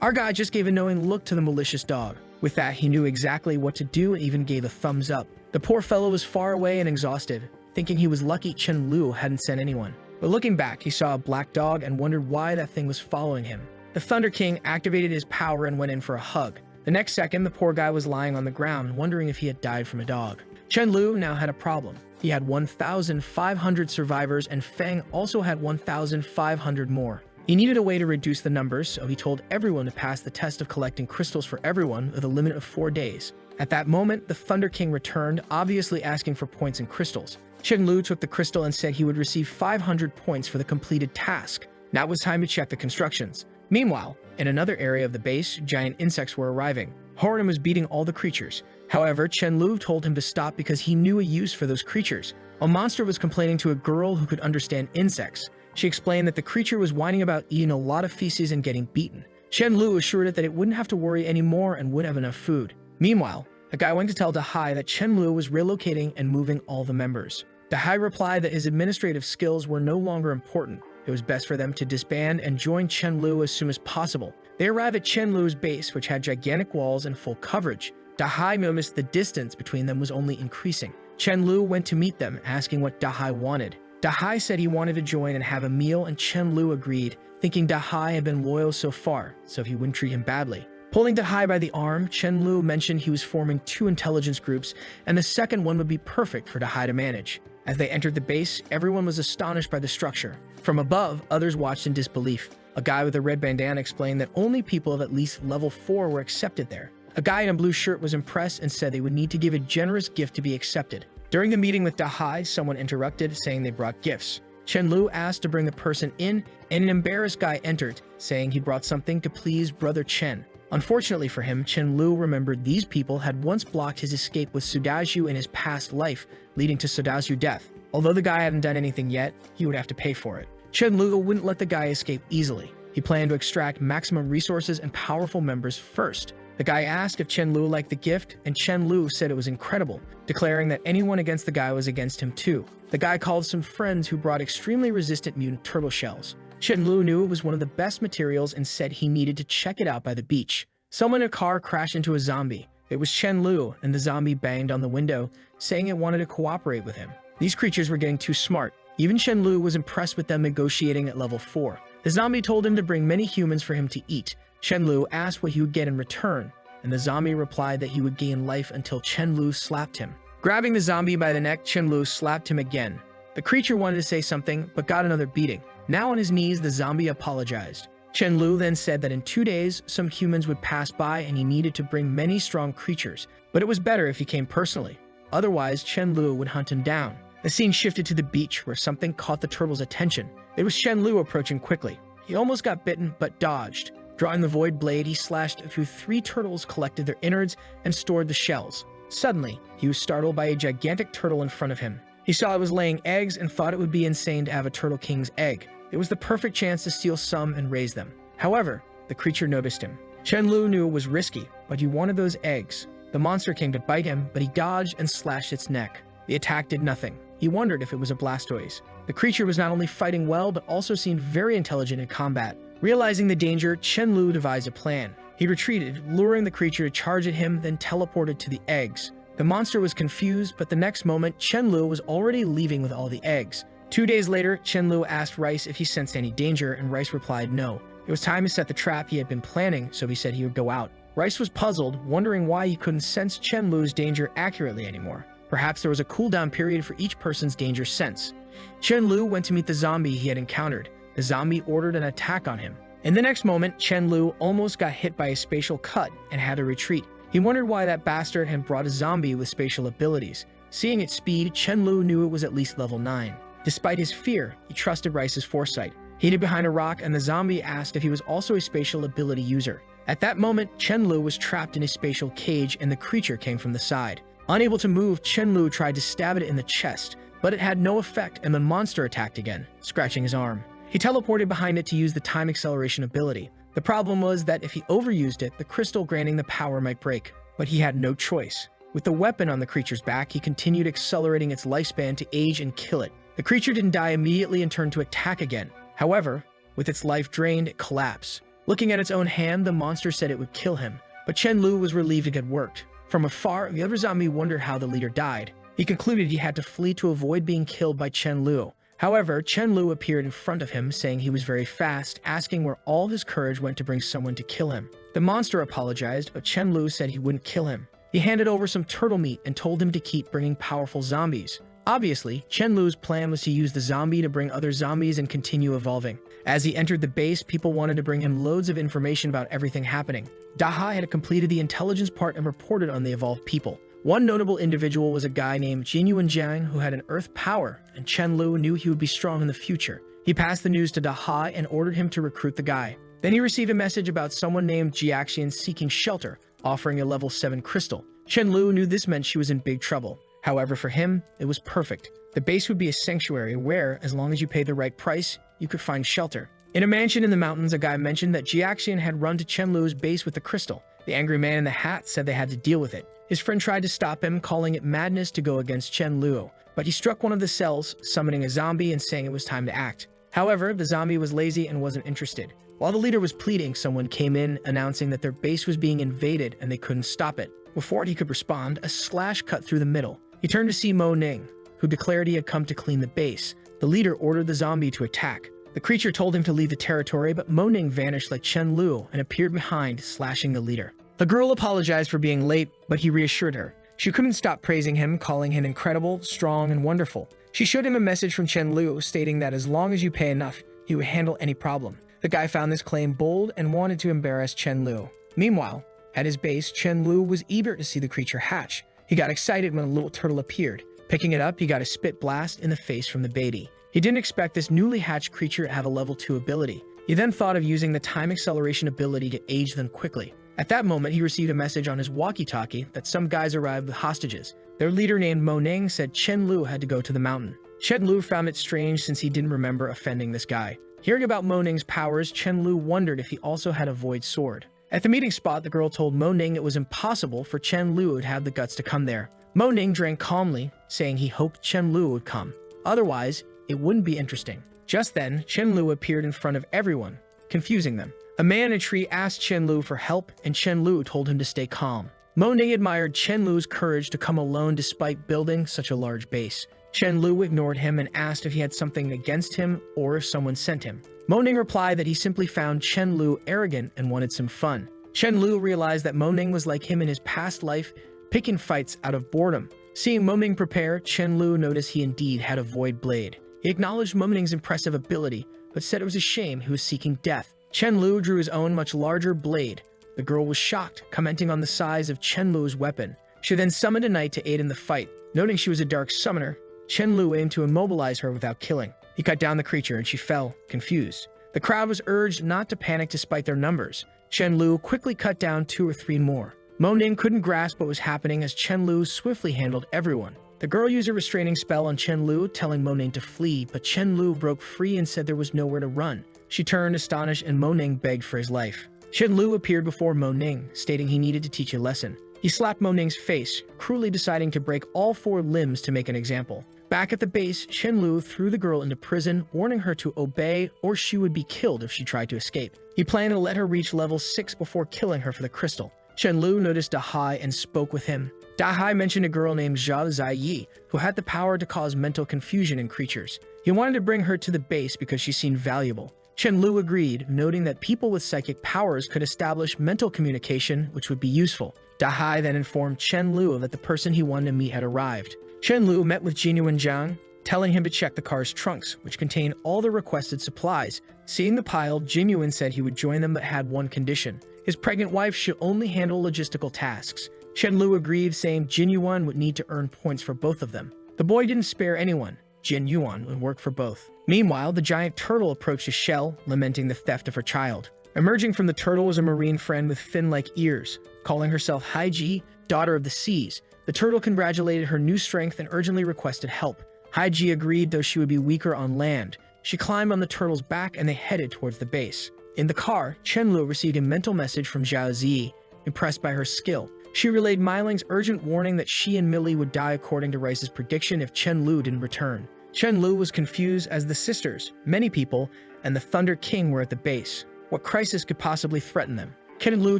Our guy just gave a knowing look to the malicious dog. With that, he knew exactly what to do and even gave a thumbs up. The poor fellow was far away and exhausted, thinking he was lucky Chen Lu hadn't sent anyone. But looking back, he saw a black dog and wondered why that thing was following him. The Thunder King activated his power and went in for a hug. The next second, the poor guy was lying on the ground, wondering if he had died from a dog. Chen Lu now had a problem. He had 1,500 survivors, and Feng also had 1,500 more. He needed a way to reduce the numbers, so he told everyone to pass the test of collecting crystals for everyone with a limit of 4 days. At that moment, the Thunder King returned, obviously asking for points and crystals. Chen Lu took the crystal and said he would receive 500 points for the completed task. Now it was time to check the constructions. Meanwhile, in another area of the base, giant insects were arriving. Horan was beating all the creatures. However, Chen Lu told him to stop because he knew a use for those creatures. A monster was complaining to a girl who could understand insects. She explained that the creature was whining about eating a lot of feces and getting beaten. Chen Lu assured it that it wouldn't have to worry anymore and would have enough food. Meanwhile, a guy went to tell Dahai that Chen Lu was relocating and moving all the members. Dahai replied that his administrative skills were no longer important. It was best for them to disband and join Chen Lu as soon as possible. They arrived at Chen Lu's base, which had gigantic walls and full coverage. Dahai noticed the distance between them was only increasing. Chen Lu went to meet them, asking what Dahai wanted. Dahai said he wanted to join and have a meal, and Chen Lu agreed, thinking Dahai had been loyal so far, so he wouldn't treat him badly. Pulling Dahai by the arm, Chen Lu mentioned he was forming 2 intelligence groups, and the second one would be perfect for Dahai to manage. As they entered the base, everyone was astonished by the structure. From above, others watched in disbelief. A guy with a red bandana explained that only people of at least level 4 were accepted there. A guy in a blue shirt was impressed and said they would need to give a generous gift to be accepted. During the meeting with Dahai, someone interrupted, saying they brought gifts. Chen Lu asked to bring the person in, and an embarrassed guy entered, saying he brought something to please Brother Chen. Unfortunately for him, Chen Lu remembered these people had once blocked his escape with Sudaju in his past life, leading to Sudaju death. Although the guy hadn't done anything yet, he would have to pay for it. Chen Lu wouldn't let the guy escape easily. He planned to extract maximum resources and powerful members first. The guy asked if Chen Lu liked the gift, and Chen Lu said it was incredible, declaring that anyone against the guy was against him too. The guy called some friends who brought extremely resistant mutant turtle shells. Chen Lu knew it was one of the best materials and said he needed to check it out by the beach. Someone in a car crashed into a zombie. It was Chen Lu, and the zombie banged on the window, saying it wanted to cooperate with him. These creatures were getting too smart. Even Chen Lu was impressed with them negotiating at level 4. The zombie told him to bring many humans for him to eat. Chen Lu asked what he would get in return, and the zombie replied that he would gain life until Chen Lu slapped him. Grabbing the zombie by the neck, Chen Lu slapped him again. The creature wanted to say something, but got another beating. Now on his knees, the zombie apologized. Chen Lu then said that in 2 days, some humans would pass by and he needed to bring many strong creatures, but it was better if he came personally. Otherwise, Chen Lu would hunt him down. The scene shifted to the beach, where something caught the turtle's attention. It was Chen Lu approaching quickly. He almost got bitten, but dodged. Drawing the void blade, he slashed through 3 turtles, collected their innards, and stored the shells. Suddenly, he was startled by a gigantic turtle in front of him. He saw it was laying eggs and thought it would be insane to have a Turtle King's egg. It was the perfect chance to steal some and raise them. However, the creature noticed him. Chen Lu knew it was risky, but he wanted those eggs. The monster came to bite him, but he dodged and slashed its neck. The attack did nothing. He wondered if it was a Blastoise. The creature was not only fighting well, but also seemed very intelligent in combat. Realizing the danger, Chen Lu devised a plan. He retreated, luring the creature to charge at him, then teleported to the eggs. The monster was confused, but the next moment, Chen Lu was already leaving with all the eggs. 2 days later, Chen Lu asked Rice if he sensed any danger, and Rice replied no. It was time to set the trap he had been planning, so he said he would go out. Rice was puzzled, wondering why he couldn't sense Chen Lu's danger accurately anymore. Perhaps there was a cooldown period for each person's danger sense. Chen Lu went to meet the zombie he had encountered. The zombie ordered an attack on him. In the next moment, Chen Lu almost got hit by a spatial cut and had to retreat. He wondered why that bastard had brought a zombie with spatial abilities. Seeing its speed, Chen Lu knew it was at least level 9. Despite his fear, he trusted Rice's foresight. He hid behind a rock, and the zombie asked if he was also a spatial ability user. At that moment, Chen Lu was trapped in a spatial cage, and the creature came from the side. Unable to move, Chen Lu tried to stab it in the chest, but it had no effect, and the monster attacked again, scratching his arm. He teleported behind it to use the time acceleration ability. The problem was that if he overused it, the crystal granting the power might break. But he had no choice. With the weapon on the creature's back, he continued accelerating its lifespan to age and kill it. The creature didn't die immediately and turned to attack again. However, with its life drained, it collapsed. Looking at its own hand, the monster said it would kill him. But Chen Lu was relieved it had worked. From afar, the other zombie wondered how the leader died. He concluded he had to flee to avoid being killed by Chen Lu. However, Chen Lu appeared in front of him, saying he was very fast, asking where all his courage went to bring someone to kill him. The monster apologized, but Chen Lu said he wouldn't kill him. He handed over some turtle meat and told him to keep bringing powerful zombies. Obviously, Chen Lu's plan was to use the zombie to bring other zombies and continue evolving. As he entered the base, people wanted to bring him loads of information about everything happening. Daha had completed the intelligence part and reported on the evolved people. One notable individual was a guy named Jinyuan Jiang who had an earth power, and Chen Lu knew he would be strong in the future. He passed the news to Daha and ordered him to recruit the guy. Then he received a message about someone named Jiaxian seeking shelter, offering a level 7 crystal. Chen Lu knew this meant she was in big trouble. However, for him, it was perfect. The base would be a sanctuary where, as long as you paid the right price, you could find shelter. In a mansion in the mountains, a guy mentioned that Jiaxian had run to Chen Lu's base with the crystal. The angry man in the hat said they had to deal with it. His friend tried to stop him, calling it madness to go against Chen Lu, but he struck one of the cells, summoning a zombie and saying it was time to act. However, the zombie was lazy and wasn't interested. While the leader was pleading, someone came in, announcing that their base was being invaded and they couldn't stop it. Before he could respond, a slash cut through the middle. He turned to see Mo Ning, who declared he had come to clean the base. The leader ordered the zombie to attack. The creature told him to leave the territory, but Mo Ning vanished like Chen Lu and appeared behind, slashing the leader. The girl apologized for being late, but he reassured her. She couldn't stop praising him, calling him incredible, strong, and wonderful. She showed him a message from Chen Lu, stating that as long as you pay enough, he would handle any problem. The guy found this claim bold and wanted to embarrass Chen Lu. Meanwhile, at his base, Chen Lu was eager to see the creature hatch. He got excited when a little turtle appeared. Picking it up, he got a spit blast in the face from the baby. He didn't expect this newly hatched creature to have a level 2 ability. He then thought of using the time acceleration ability to age them quickly. At that moment, he received a message on his walkie-talkie that some guys arrived with hostages. Their leader named Mo Ning said Chen Lu had to go to the mountain. Chen Lu found it strange since he didn't remember offending this guy. Hearing about Mo Ning's powers, Chen Lu wondered if he also had a void sword. At the meeting spot, the girl told Mo Ning it was impossible for Chen Lu to have the guts to come there. Mo Ning drank calmly, saying he hoped Chen Lu would come. Otherwise, it wouldn't be interesting. Just then, Chen Lu appeared in front of everyone, confusing them. A man in a tree asked Chen Lu for help, and Chen Lu told him to stay calm. Mo Ning admired Chen Lu's courage to come alone despite building such a large base. Chen Lu ignored him and asked if he had something against him or if someone sent him. Mo Ning replied that he simply found Chen Lu arrogant and wanted some fun. Chen Lu realized that Mo Ning was like him in his past life, picking fights out of boredom. Seeing Mo Ning prepare, Chen Lu noticed he indeed had a void blade. He acknowledged Mo Ning's impressive ability, but said it was a shame he was seeking death. Chen Lu drew his own much larger blade. The girl was shocked, commenting on the size of Chen Lu's weapon. She then summoned a knight to aid in the fight. Noting she was a dark summoner, Chen Lu aimed to immobilize her without killing. He cut down the creature and she fell, confused. The crowd was urged not to panic despite their numbers. Chen Lu quickly cut down 2 or 3 more. Mo Ning couldn't grasp what was happening as Chen Lu swiftly handled everyone. The girl used a restraining spell on Chen Lu, telling Mo Ning to flee, but Chen Lu broke free and said there was nowhere to run. She turned astonished and Mo Ning begged for his life. Chen Lu appeared before Mo Ning, stating he needed to teach a lesson. He slapped Mo Ning's face, cruelly deciding to break all 4 limbs to make an example. Back at the base, Chen Lu threw the girl into prison, warning her to obey or she would be killed if she tried to escape. He planned to let her reach level 6 before killing her for the crystal. Chen Lu noticed Dahai and spoke with him. Dahai mentioned a girl named Zhao Zaiyi, who had the power to cause mental confusion in creatures. He wanted to bring her to the base because she seemed valuable. Chen Lu agreed, noting that people with psychic powers could establish mental communication, which would be useful. Dahai then informed Chen Lu that the person he wanted to meet had arrived. Chen Lu met with Jinyuan Jiang, telling him to check the car's trunks, which contained all the requested supplies. Seeing the pile, Jinyuan said he would join them but had one condition. His pregnant wife should only handle logistical tasks. Chen Lu agreed, saying Jinyuan would need to earn points for both of them. The boy didn't spare anyone. Jinyuan would work for both. Meanwhile, the giant turtle approached his shell, lamenting the theft of her child. Emerging from the turtle was a marine friend with fin-like ears. Calling herself Haiji, daughter of the seas, the turtle congratulated her new strength and urgently requested help. Haiji agreed, though she would be weaker on land. She climbed on the turtle's back and they headed towards the base. In the car, Chen-Lu received a mental message from Zhao Zi, impressed by her skill. She relayed Miling's urgent warning that she and Millie would die according to Rice's prediction if Chen-Lu didn't return. Chen-Lu was confused as the sisters, many people, and the Thunder King were at the base. What crisis could possibly threaten them? Chen-Lu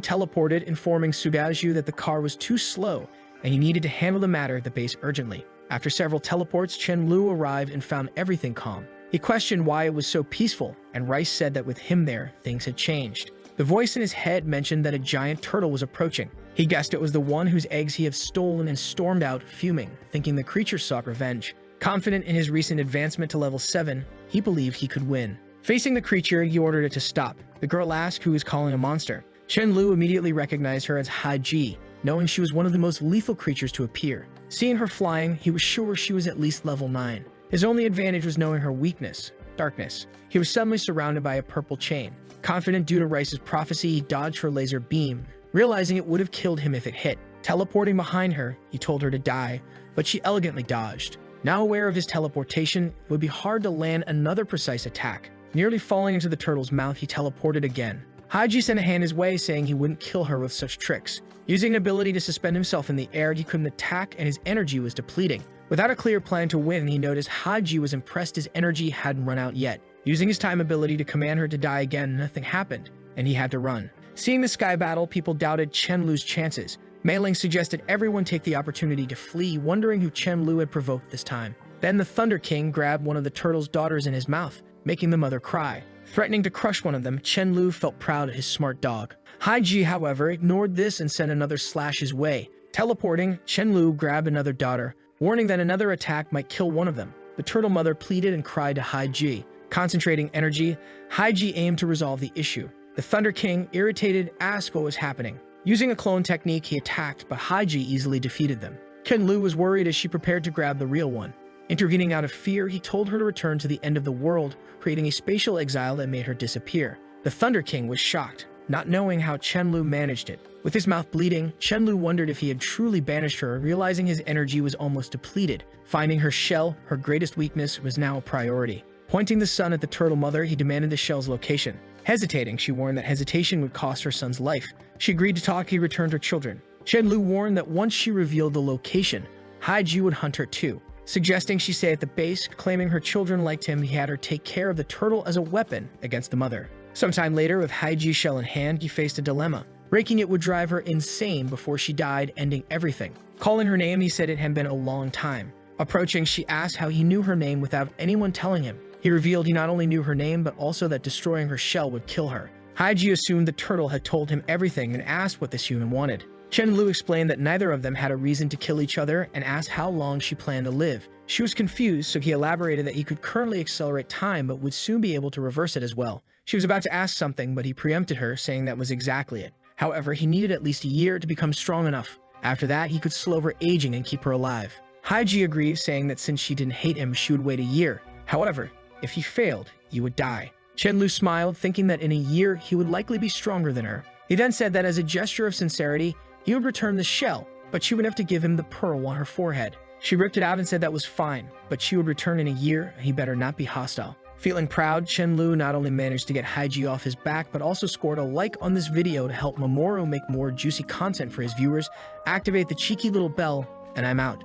teleported, informing Su Daozhu that the car was too slow and he needed to handle the matter at the base urgently. After several teleports, Chen-Lu arrived and found everything calm. He questioned why it was so peaceful, and Rice said that with him there, things had changed. The voice in his head mentioned that a giant turtle was approaching. He guessed it was the one whose eggs he had stolen and stormed out, fuming, thinking the creature sought revenge. Confident in his recent advancement to level 7, he believed he could win. Facing the creature, he ordered it to stop. The girl asked who he was calling a monster. Chen-Lu immediately recognized her as Haji, knowing she was one of the most lethal creatures to appear. Seeing her flying, he was sure she was at least level 9. His only advantage was knowing her weakness, darkness. He was suddenly surrounded by a purple chain. Confident due to Rice's prophecy, he dodged her laser beam, realizing it would have killed him if it hit. Teleporting behind her, he told her to die, but she elegantly dodged. Now aware of his teleportation, it would be hard to land another precise attack. Nearly falling into the turtle's mouth, he teleported again. Haji sent a hand his way, saying he wouldn't kill her with such tricks. Using an ability to suspend himself in the air, he couldn't attack and his energy was depleting. Without a clear plan to win, he noticed Haji was impressed his energy hadn't run out yet. Using his time ability to command her to die again, nothing happened, and he had to run. Seeing the sky battle, people doubted Chen-Lu's chances. Mei-Ling suggested everyone take the opportunity to flee, wondering who Chen-Lu had provoked this time. Then the Thunder King grabbed one of the turtle's daughters in his mouth, making the mother cry. Threatening to crush one of them, Chen-Lu felt proud of his smart dog. Haiji, however, ignored this and sent another slash his way. Teleporting, Chen-Lu grabbed another daughter, warning that another attack might kill one of them. The turtle mother pleaded and cried to Haiji. Concentrating energy, Haiji aimed to resolve the issue. The Thunder King, irritated, asked what was happening. Using a clone technique, he attacked, but Haiji easily defeated them. Chen-Lu was worried as she prepared to grab the real one. Intervening out of fear, he told her to return to the end of the world, creating a spatial exile that made her disappear. The Thunder King was shocked, not knowing how Chen-Lu managed it. With his mouth bleeding, Chen-Lu wondered if he had truly banished her, realizing his energy was almost depleted. Finding her shell, her greatest weakness, was now a priority. Pointing the sun at the turtle mother, he demanded the shell's location. Hesitating, she warned that hesitation would cost her son's life. She agreed to talk. He returned her children. Chen-Lu warned that once she revealed the location, Haiji would hunt her too. Suggesting she stay at the base, claiming her children liked him, he had her take care of the turtle as a weapon against the mother. Sometime later, with Haiji's shell in hand, he faced a dilemma. Breaking it would drive her insane before she died, ending everything. Calling her name, he said it had been a long time. Approaching, she asked how he knew her name without anyone telling him. He revealed he not only knew her name, but also that destroying her shell would kill her. Haiji assumed the turtle had told him everything and asked what this human wanted. Chen-Lu explained that neither of them had a reason to kill each other and asked how long she planned to live. She was confused, so he elaborated that he could currently accelerate time but would soon be able to reverse it as well. She was about to ask something, but he preempted her, saying that was exactly it. However, he needed at least a year to become strong enough. After that, he could slow her aging and keep her alive. Haiji agreed, saying that since she didn't hate him, she would wait a year. However, if he failed, he would die. Chen-Lu smiled, thinking that in a year he would likely be stronger than her. He then said that as a gesture of sincerity, he would return the shell, but she would have to give him the pearl on her forehead. She ripped it out and said that was fine, but she would return in a year and he better not be hostile. Feeling proud, Chen-Lu not only managed to get Haiji off his back, but also scored a like on this video to help Mamoru make more juicy content for his viewers. Activate the cheeky little bell, and I'm out.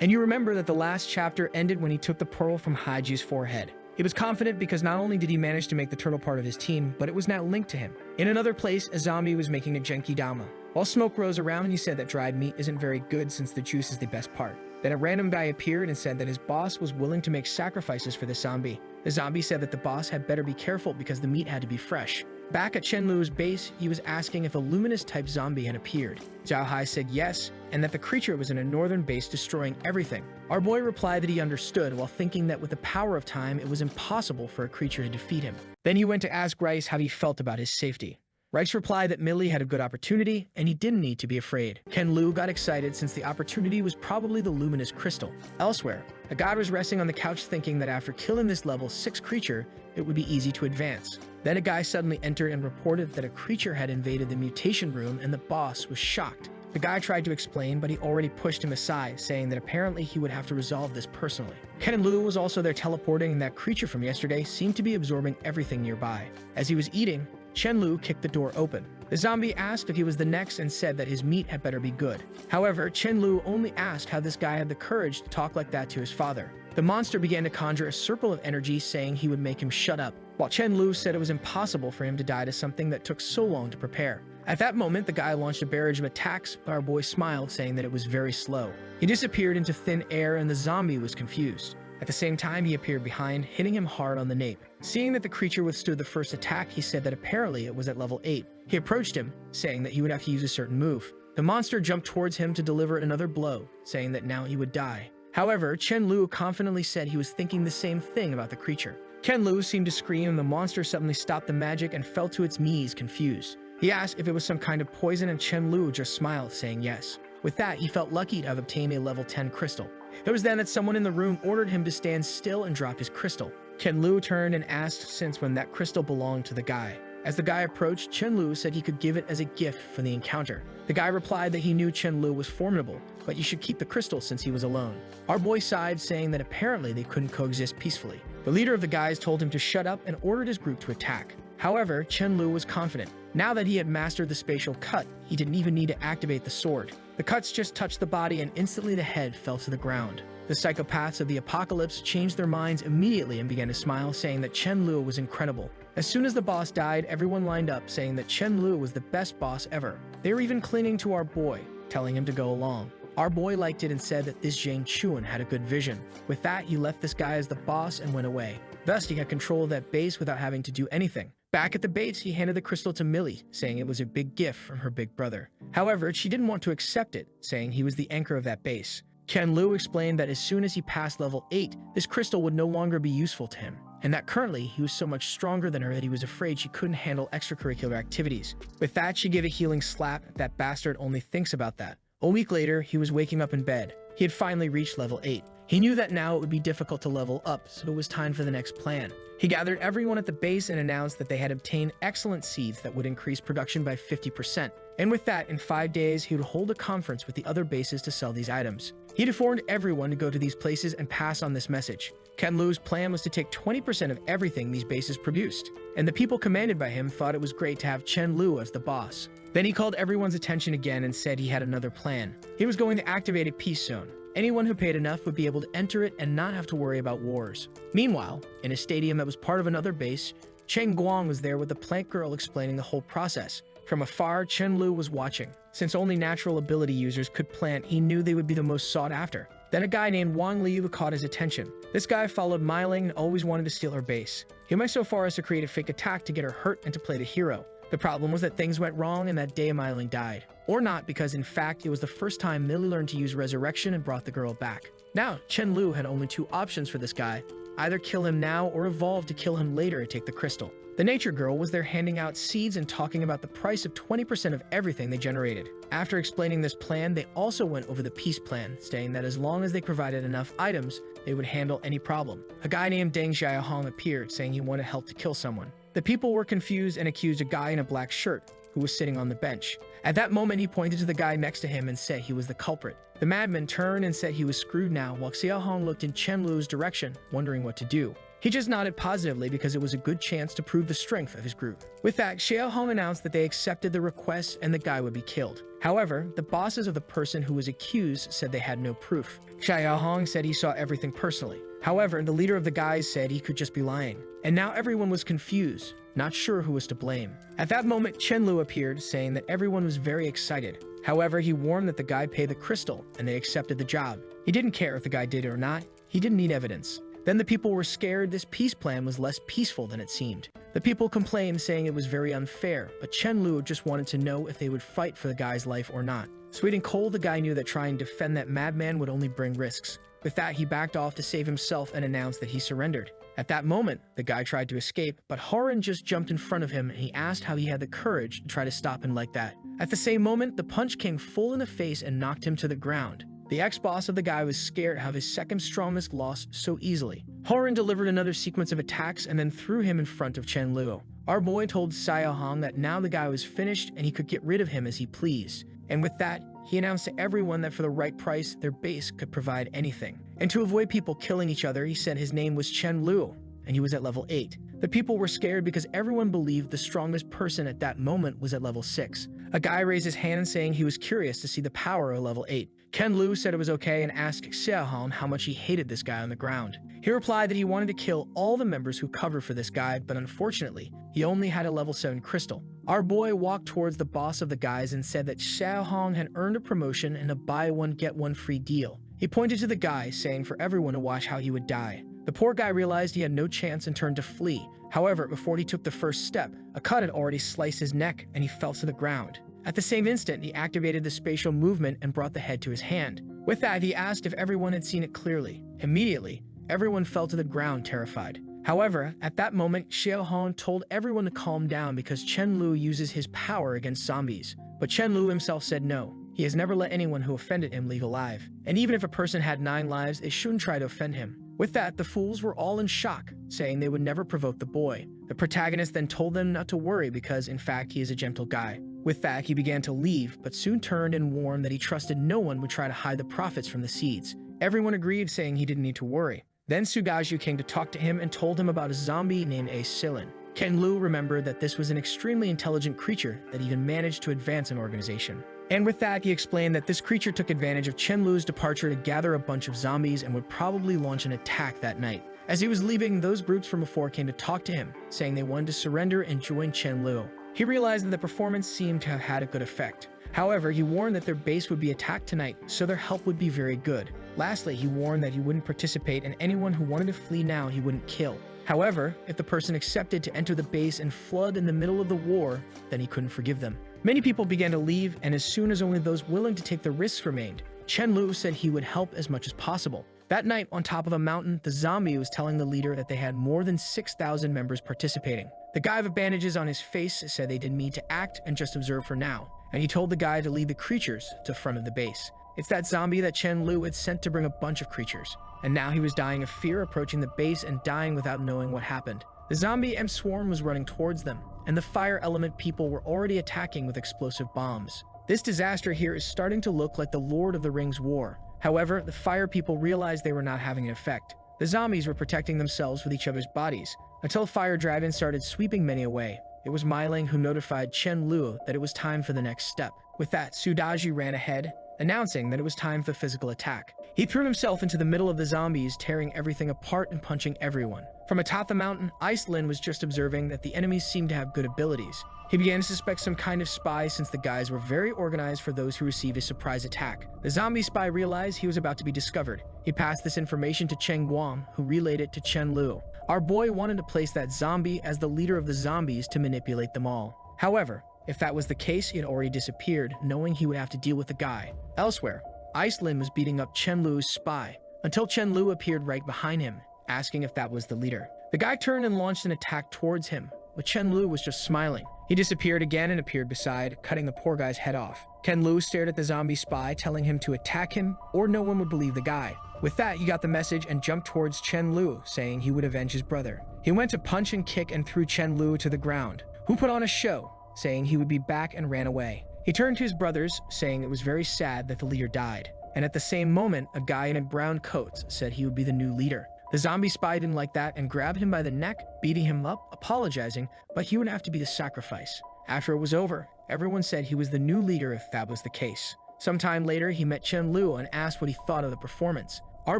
And you remember that the last chapter ended when he took the pearl from Haiji's forehead. He was confident because not only did he manage to make the turtle part of his team, but it was now linked to him. In another place, a zombie was making a genkidama. While smoke rose around, he said that dried meat isn't very good since the juice is the best part. Then a random guy appeared and said that his boss was willing to make sacrifices for the zombie. The zombie said that the boss had better be careful because the meat had to be fresh. Back at Chen-Lu's base, he was asking if a luminous-type zombie had appeared. Zhao Hai said yes, and that the creature was in a northern base destroying everything. Our boy replied that he understood, while thinking that with the power of time, it was impossible for a creature to defeat him. Then he went to ask Rice how he felt about his safety. Rice replied that Millie had a good opportunity, and he didn't need to be afraid. Chen-Lu got excited since the opportunity was probably the luminous crystal. Elsewhere, a god was resting on the couch thinking that after killing this level 6 creature, it would be easy to advance. Then a guy suddenly entered and reported that a creature had invaded the mutation room and the boss was shocked. The guy tried to explain, but he already pushed him aside, saying that apparently he would have to resolve this personally. Ken and Lu was also there teleporting, and that creature from yesterday seemed to be absorbing everything nearby. As he was eating, Chen Lu kicked the door open. The zombie asked if he was the next and said that his meat had better be good. However, Chen Lu only asked how this guy had the courage to talk like that to his father. The monster began to conjure a circle of energy, saying he would make him shut up, while Chen Lu said it was impossible for him to die to something that took so long to prepare. At that moment, the guy launched a barrage of attacks, but our boy smiled, saying that it was very slow. He disappeared into thin air, and the zombie was confused. At the same time, he appeared behind, hitting him hard on the nape. Seeing that the creature withstood the first attack, he said that apparently it was at level 8. He approached him, saying that he would have to use a certain move. The monster jumped towards him to deliver another blow, saying that now he would die. However, Chen Lu confidently said he was thinking the same thing about the creature. Ken Lu seemed to scream, and the monster suddenly stopped the magic and fell to its knees, confused. He asked if it was some kind of poison, and Chen Lu just smiled, saying yes. With that, he felt lucky to have obtained a level 10 crystal. It was then that someone in the room ordered him to stand still and drop his crystal. Ken Lu turned and asked since when that crystal belonged to the guy. As the guy approached, Chen Lu said he could give it as a gift for the encounter. The guy replied that he knew Chen Lu was formidable, but you should keep the crystal since he was alone. Our boy sighed, saying that apparently they couldn't coexist peacefully. The leader of the guys told him to shut up and ordered his group to attack. However, Chen Lu was confident. Now that he had mastered the spatial cut, he didn't even need to activate the sword. The cuts just touched the body, and instantly the head fell to the ground. The psychopaths of the apocalypse changed their minds immediately and began to smile, saying that Chen Lu was incredible. As soon as the boss died, everyone lined up, saying that Chen Lu was the best boss ever. They were even clinging to our boy, telling him to go along. Our boy liked it and said that this Zhang Chuan had a good vision. With that, he left this guy as the boss and went away. Thus, he got control of that base without having to do anything. Back at the base, he handed the crystal to Millie, saying it was a big gift from her big brother. However, she didn't want to accept it, saying he was the anchor of that base. Ken Lu explained that as soon as he passed level 8, this crystal would no longer be useful to him, and that currently he was so much stronger than her that he was afraid she couldn't handle extracurricular activities. With that, she gave a healing slap. That bastard only thinks about that. A week later, he was waking up in bed. He had finally reached level 8. He knew that now it would be difficult to level up, so it was time for the next plan. He gathered everyone at the base and announced that they had obtained excellent seeds that would increase production by 50%. And with that, in 5 days, he would hold a conference with the other bases to sell these items. He had informed everyone to go to these places and pass on this message. Ken Lu's plan was to take 20% of everything these bases produced, and the people commanded by him thought it was great to have Chen Lu as the boss. Then he called everyone's attention again and said he had another plan. He was going to activate a peace zone. Anyone who paid enough would be able to enter it and not have to worry about wars. Meanwhile, in a stadium that was part of another base, Cheng Guang was there with the plant girl explaining the whole process. From afar, Chen Lu was watching. Since only natural ability users could plant, he knew they would be the most sought after. Then a guy named Wang Liu caught his attention. This guy followed Mei Ling and always wanted to steal her base. He went so far as to create a fake attack to get her hurt and to play the hero. The problem was that things went wrong and that day Mei Ling died. Or not, because in fact, it was the first time Millie learned to use resurrection and brought the girl back. Now, Chen Lu had only 2 options for this guy. Either kill him now or evolve to kill him later and take the crystal. The nature girl was there handing out seeds and talking about the price of 20% of everything they generated. After explaining this plan, they also went over the peace plan, saying that as long as they provided enough items, they would handle any problem. A guy named Deng Xiaohong appeared, saying he wanted help to kill someone. The people were confused and accused a guy in a black shirt, who was sitting on the bench. At that moment, he pointed to the guy next to him and said he was the culprit. The madman turned and said he was screwed now, while Xiaohong looked in Chen Lu's direction, wondering what to do. He just nodded positively because it was a good chance to prove the strength of his group. With that, Xiaohong announced that they accepted the request and the guy would be killed. However, the bosses of the person who was accused said they had no proof. Xiaohong said he saw everything personally. However, the leader of the guys said he could just be lying. And now everyone was confused, not sure who was to blame. At that moment, Chen Lu appeared, saying that everyone was very excited. However, he warned that the guy paid the crystal, and they accepted the job. He didn't care if the guy did it or not. He didn't need evidence. Then the people were scared. This peace plan was less peaceful than it seemed. The people complained, saying it was very unfair, but Chen Lu just wanted to know if they would fight for the guy's life or not. Sweet and cold, the guy knew that trying to defend that madman would only bring risks. With that, he backed off to save himself and announced that he surrendered. At that moment, the guy tried to escape, but Horan just jumped in front of him and he asked how he had the courage to try to stop him like that. At the same moment, the punch came full in the face and knocked him to the ground. The ex-boss of the guy was scared how his second strongest lost so easily. Horan delivered another sequence of attacks and then threw him in front of Chen Lu. Our boy told Xiaohong that now the guy was finished and he could get rid of him as he pleased. And with that, he announced to everyone that for the right price, their base could provide anything. And to avoid people killing each other, he said his name was Chen Lu, and he was at level 8. The people were scared because everyone believed the strongest person at that moment was at level 6. A guy raised his hand saying he was curious to see the power of level 8. Chen Lu said it was okay and asked Xiaohong how much he hated this guy on the ground. He replied that he wanted to kill all the members who covered for this guy, but unfortunately, he only had a level 7 crystal. Our boy walked towards the boss of the guys and said that Xiaohong had earned a promotion and a buy one get one free deal. He pointed to the guy, saying for everyone to watch how he would die. The poor guy realized he had no chance and turned to flee. However, before he took the first step, a cut had already sliced his neck and he fell to the ground. At the same instant, he activated the spatial movement and brought the head to his hand. With that, he asked if everyone had seen it clearly. Immediately, everyone fell to the ground terrified. However, at that moment, Xiaohong told everyone to calm down because Chen Lu uses his power against zombies. But Chen Lu himself said no. He has never let anyone who offended him leave alive. And even if a person had 9 lives, they shouldn't try to offend him. With that, the fools were all in shock, saying they would never provoke the boy. The protagonist then told them not to worry because, in fact, he is a gentle guy. With that, he began to leave, but soon turned and warned that he trusted no one would try to hide the profits from the seeds. Everyone agreed, saying he didn't need to worry. Then Sugaju came to talk to him and told him about a zombie named Silin. Chen Lu remembered that this was an extremely intelligent creature that even managed to advance an organization. And with that, he explained that this creature took advantage of Chen Lu's departure to gather a bunch of zombies and would probably launch an attack that night. As he was leaving, those groups from before came to talk to him, saying they wanted to surrender and join Chen Lu. He realized that the performance seemed to have had a good effect. However, he warned that their base would be attacked tonight, so their help would be very good. Lastly, he warned that he wouldn't participate and anyone who wanted to flee now he wouldn't kill. However, if the person accepted to enter the base and flood in the middle of the war, then he couldn't forgive them. Many people began to leave, and as soon as only those willing to take the risks remained, Chen Lu said he would help as much as possible. That night, on top of a mountain, the zombie was telling the leader that they had more than 6,000 members participating. The guy with bandages on his face said they didn't mean to act and just observe for now, and he told the guy to lead the creatures to front of the base. It's that zombie that Chen Lu had sent to bring a bunch of creatures, and now he was dying of fear, approaching the base and dying without knowing what happened. The zombie M swarm was running towards them, and the fire element people were already attacking with explosive bombs. This disaster here is starting to look like the Lord of the Rings war. However, the fire people realized they were not having an effect. The zombies were protecting themselves with each other's bodies, until fire dragons started sweeping many away. It was Meiling who notified Chen Lu that it was time for the next step. With that, Sudaji ran ahead, announcing that it was time for physical attack. He threw himself into the middle of the zombies, tearing everything apart and punching everyone. From atop the mountain, Icelin was just observing that the enemies seemed to have good abilities. He began to suspect some kind of spy since the guys were very organized for those who received a surprise attack. The zombie spy realized he was about to be discovered. He passed this information to Cheng Guang, who relayed it to Chen Lu. Our boy wanted to place that zombie as the leader of the zombies to manipulate them all. However, if that was the case, he had already disappeared, knowing he would have to deal with the guy. Elsewhere, Icelin was beating up Chen Lu's spy, until Chen Lu appeared right behind him, asking if that was the leader. The guy turned and launched an attack towards him, but Chen Lu was just smiling. He disappeared again and appeared beside, cutting the poor guy's head off. Chen Lu stared at the zombie spy, telling him to attack him, or no one would believe the guy. With that, he got the message and jumped towards Chen Lu, saying he would avenge his brother. He went to punch and kick and threw Chen Lu to the ground, who put on a show, saying he would be back and ran away. He turned to his brothers, saying it was very sad that the leader died. And at the same moment, a guy in a brown coat said he would be the new leader. The zombie spy didn't like that and grabbed him by the neck, beating him up, apologizing, but he would have to be the sacrifice. After it was over, everyone said he was the new leader if that was the case. Sometime later, he met Chen Lu and asked what he thought of the performance. Our